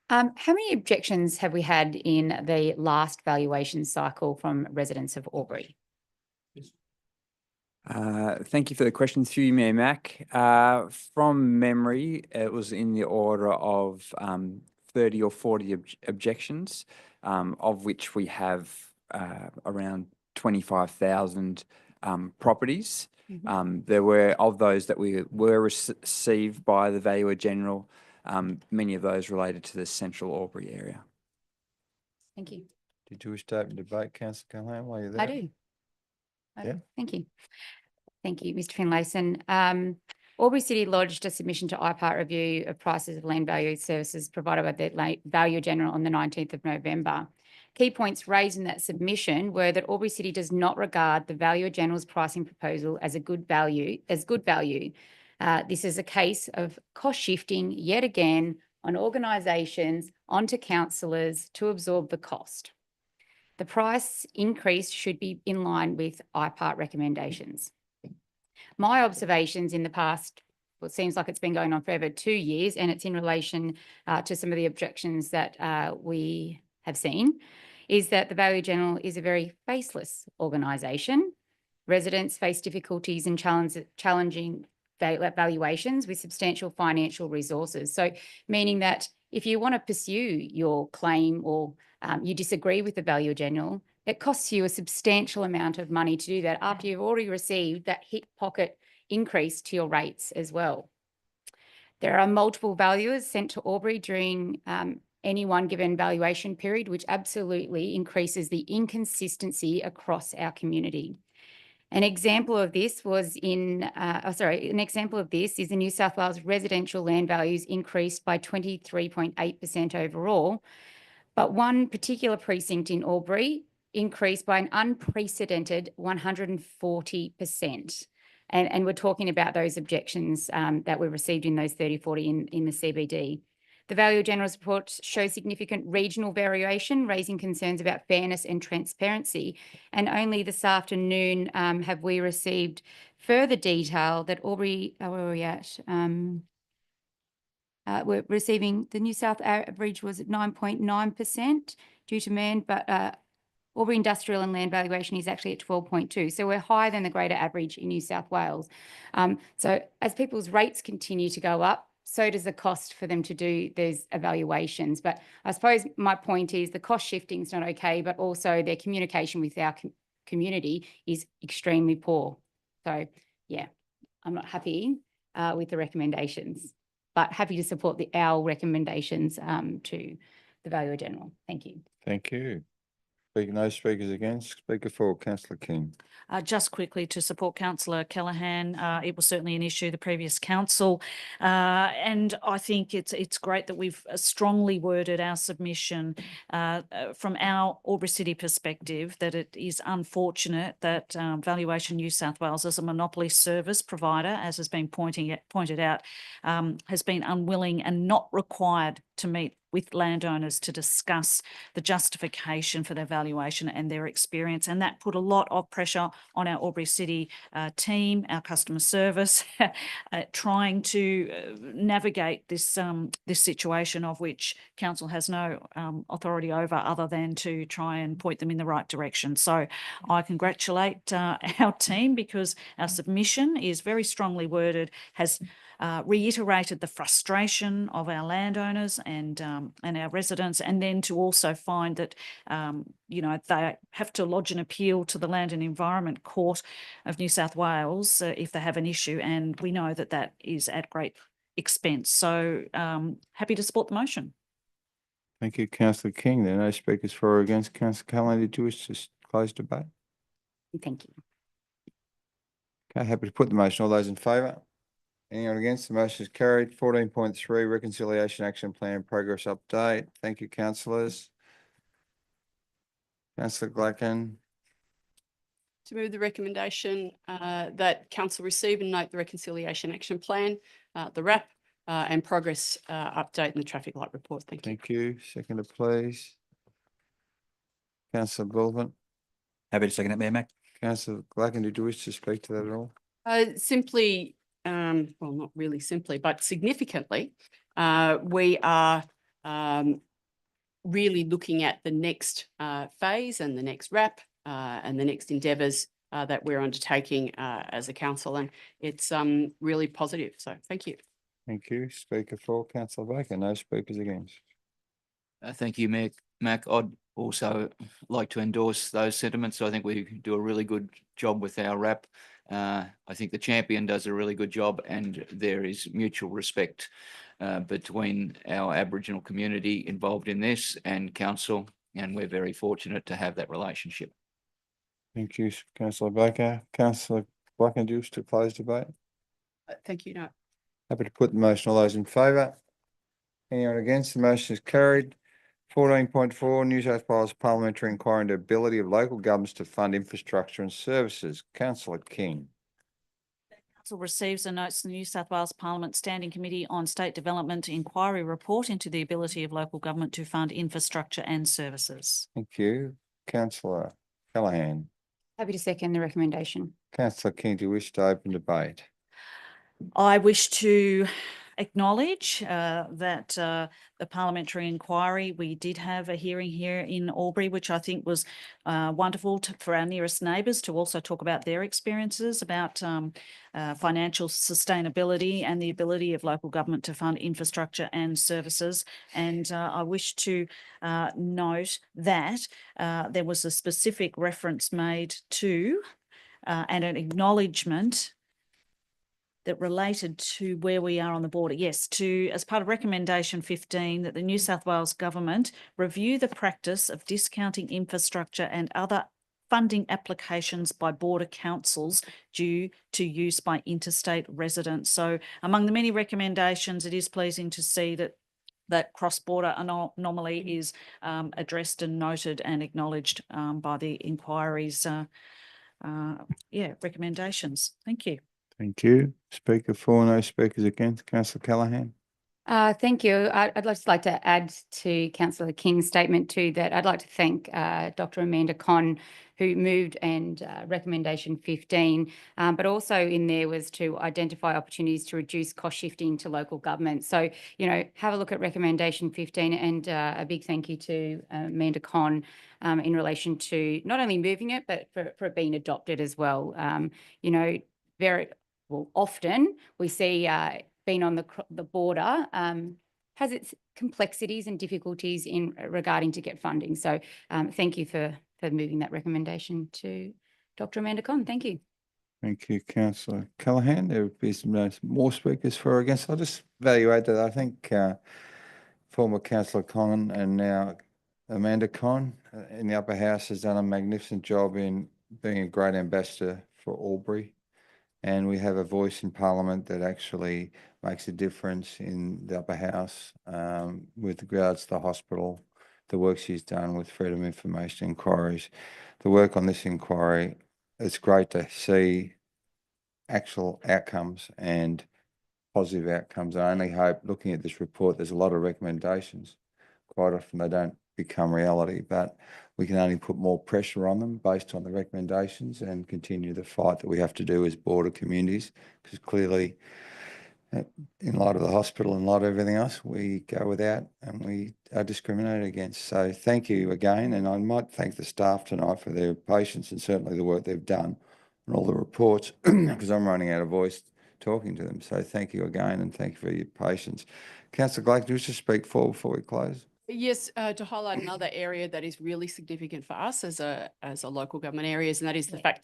How many objections have we had in the last valuation cycle from residents of Albury? Thank you for the question through you, Mayor Mack. From memory, it was in the order of 30 or 40 objections, of which we have around 25,000 properties. There were, of those that were received by the Valuer General, many of those related to the central Albury area. Thank you. Did you wish to open debate, Councillor Callaghan, while you're there? I do. Yeah. Thank you. Thank you, Mr. Finlayson. Albury City lodged a submission to IPART review of prices of land value services provided by the Value General on the 19th of November. Key points raised in that submission were that Albury City does not regard the Value General's pricing proposal as good value. This is a case of cost shifting yet again on organisations onto councillors to absorb the cost. The price increase should be in line with IPART recommendations. My observations in the past, well, it seems like it's been going on for over 2 years, and it's in relation to some of the objections that we have seen, is that the Value General is a very faceless organisation. Residents face difficulties in challenging valuations with substantial financial resources. So meaning that if you want to pursue your claim or you disagree with the Value General, it costs you a substantial amount of money to do that after you've already received that hip pocket increase to your rates as well. There are multiple valuers sent to Albury during any one given valuation period, which absolutely increases the inconsistency across our community. An example of this is the New South Wales residential land values increased by 23.8% overall, but one particular precinct in Albury increased by an unprecedented 140%. And we're talking about those objections that were received in those 30-40 in the CBD. The Value General's report shows significant regional variation, raising concerns about fairness and transparency. And only this afternoon have we received further detail that Albury, where are we at? We're receiving the New South average was at 9.9% due to demand, but Albury Industrial and Land Valuation is actually at 12.2%. So we're higher than the greater average in New South Wales. So as people's rates continue to go up, so does the cost for them to do those evaluations. But I suppose my point is the cost shifting is not okay, but also their communication with our community is extremely poor. So yeah, I'm not happy with the recommendations, but happy to support our recommendations to the Value General. Thank you. Thank you. No speakers against. Speaker for, Councillor King. Just quickly to support Councillor Callaghan, it was certainly an issue the previous council, and I think it's great that we've strongly worded our submission from our Albury City perspective that it is unfortunate that Valuation New South Wales as a monopoly service provider, as has been pointed out, has been unwilling and not required to meet with landowners to discuss the justification for their valuation and their experience. And that put a lot of pressure on our Albury City team, our customer service, trying to navigate this situation of which council has no authority over other than to try and point them in the right direction. So I congratulate our team because our submission is very strongly worded, has reiterated the frustration of our landowners and our residents, and then to also find that they have to lodge an appeal to the Land and Environment Court of New South Wales if they have an issue, and we know that that is at great expense. So happy to support the motion. Thank you, Councillor King. There are no speakers for or against. Councillor Callaghan, did you wish to close debate? Thank you. Okay, happy to put the motion. All those in favour? Anyone against? The motion is carried. 14.3 Reconciliation Action Plan Progress Update. Thank you, councillors. Councillor Gladkin. To move the recommendation that council receive and note the Reconciliation Action Plan, the RAP and progress update in the traffic light report. Thank you. Thank you. Seconder, please. Councillor Goulburn. Happy to second it, Mayor Mac. Councillor Gladkin, did you wish to speak to that at all? Simply, well, not really simply, but significantly, we are really looking at the next phase and the next RAP and the next endeavours that we're undertaking as a council, and it's really positive. So thank you. Thank you. Speaker for, Councillor Baker. No speakers against. Thank you, Mac. I'd also like to endorse those sentiments. I think we do a really good job with our RAP. I think the champion does a really good job, and there is mutual respect between our Aboriginal community involved in this and council, and we're very fortunate to have that relationship. Thank you, councillor Baker. Councillor Blacken, do you wish to close debate? Thank you, no. Happy to put the motion. All those in favour? Anyone against? The motion is carried. 14.4 New South Wales Parliamentary Inquiry into ability of local governments to fund infrastructure and services. Councillor King. Council receives and notes the New South Wales Parliament Standing Committee on State Development inquiry report into the ability of local government to fund infrastructure and services. Thank you. Councillor Callaghan. Happy to second the recommendation. Councillor King, do you wish to open debate? I wish to acknowledge that the parliamentary inquiry, we did have a hearing here in Albury, which I think was wonderful for our nearest neighbours to also talk about their experiences about financial sustainability and the ability of local government to fund infrastructure and services. And I wish to note that there was a specific reference made to and an acknowledgement that related to where we are on the border. Yes, to, as part of recommendation 15, that the New South Wales government review the practice of discounting infrastructure and other funding applications by border councils due to use by interstate residents. So among the many recommendations, it is pleasing to see that cross-border anomaly is addressed and noted and acknowledged by the inquiry's recommendations. Thank you. Thank you. Speaker for, no speakers against. Councillor Callaghan. Thank you. I'd just like to add to Councillor King's statement too that I'd like to thank Dr. Amanda Conn, who moved and recommendation 15, but also in there was to identify opportunities to reduce cost shifting to local government. So, you know, have a look at recommendation 15 and a big thank you to Amanda Conn in relation to not only moving it, but for it being adopted as well. You know, very well, often we see being on the border has its complexities and difficulties in regarding to get funding. So thank you for moving that recommendation to Dr. Amanda Conn. Thank you. Thank you, Councillor Callaghan. There would be some more speakers for or against. I'll just evaluate that. I think former Councillor Conn and now Amanda Conn in the upper house has done a magnificent job in being a great ambassador for Albury. And we have a voice in Parliament that actually makes a difference in the upper house with regards to the hospital, the work she's done with Freedom of Information inquiries, the work on this inquiry. It's great to see actual outcomes and positive outcomes. I only hope, looking at this report, there's a lot of recommendations. Quite often they don't become reality, but we can only put more pressure on them based on the recommendations and continue the fight that we have to do as border communities, because clearly in light of the hospital and light of everything else, we go without and we are discriminated against. So thank you again, and I might thank the staff tonight for their patience and certainly the work they've done on all the reports, because I'm running out of voice talking to them. So thank you again, and thank you for your patience. Councillor Glake, do you wish to speak before we close? Yes, to highlight another area that is really significant for us as a local government areas, and that is the fact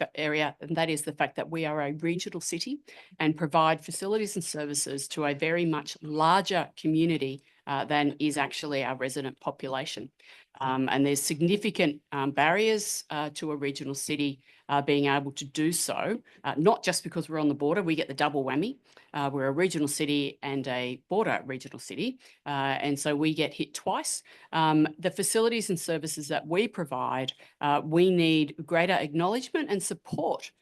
that we are a regional city and provide facilities and services to a very much larger community than is actually our resident population. And there's significant barriers to a regional city being able to do so, not just because we're on the border, we get the double whammy. We're a regional city and a border regional city, and so we get hit twice. The facilities and services that we provide, we need greater acknowledgement and support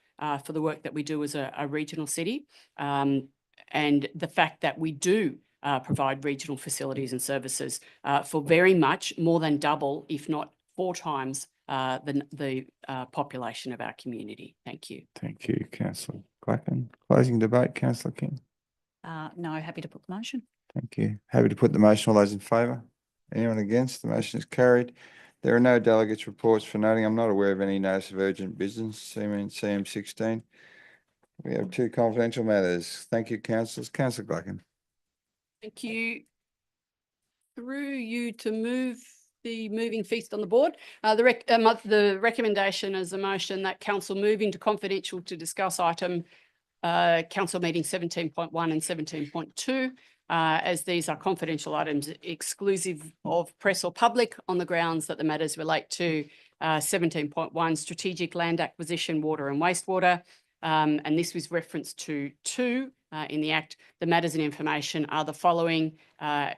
for the work that we do as a regional city, and the fact that we do provide regional facilities and services for very much more than double, if not 4 times the population of our community. Thank you. Thank you, Councillor Clacken. Closing debate, Councillor King. No, happy to put the motion. Thank you. Happy to put the motion. All those in favour? Anyone against? The motion is carried. There are no delegates' reports for noting. I'm not aware of any notice of urgent business, CM 16. We have 2 confidential matters. Thank you, councillors. Councillor Clacken. Thank you. Through you to move the moving feast on the board. The recommendation is a motion that council move into confidential to discuss item council meeting 17.1 and 17.2, as these are confidential items exclusive of press or public on the grounds that the matters relate to 17.1 strategic land acquisition, water and wastewater. And this was referenced to two in the Act. The matters and information are the following,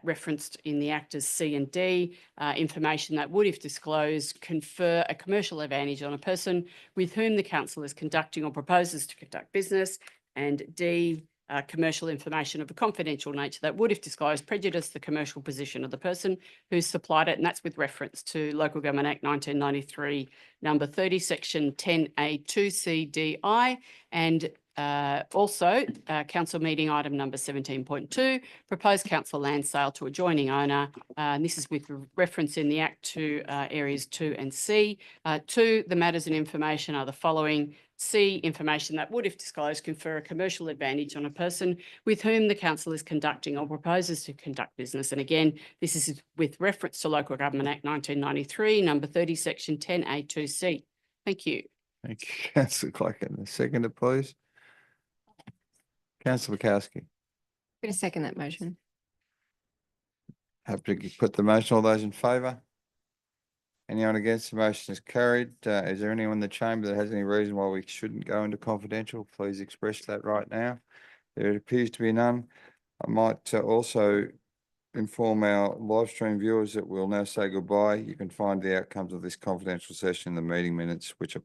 referenced in the Act as C and D. Information that would, if disclosed, confer a commercial advantage on a person with whom the council is conducting or proposes to conduct business. And D, commercial information of a confidential nature that would, if disclosed, prejudice the commercial position of the person who's supplied it. And that's with reference to Local Government Act 1993, number 30, section 10A2CDI. And also, council meeting item number 17.2, proposed council land sale to adjoining owner. And this is with reference in the Act to areas 2 and C. 2, the matters and information are the following. C, information that would, if disclosed, confer a commercial advantage on a person with whom the council is conducting or proposes to conduct business. And again, this is with reference to Local Government Act 1993, number 30, section 10A2C. Thank you. Thank you, councillor Clacken. The seconder, please. Councillor Bukowski. I'm going to second that motion. Happy to put the motion. All those in favour? Anyone against? The motion is carried. Is there anyone in the chamber that has any reason why we shouldn't go into confidential? Please express that right now. There appears to be none. I might also inform our live stream viewers that we'll now say goodbye. You can find the outcomes of this confidential session in the meeting minutes, which are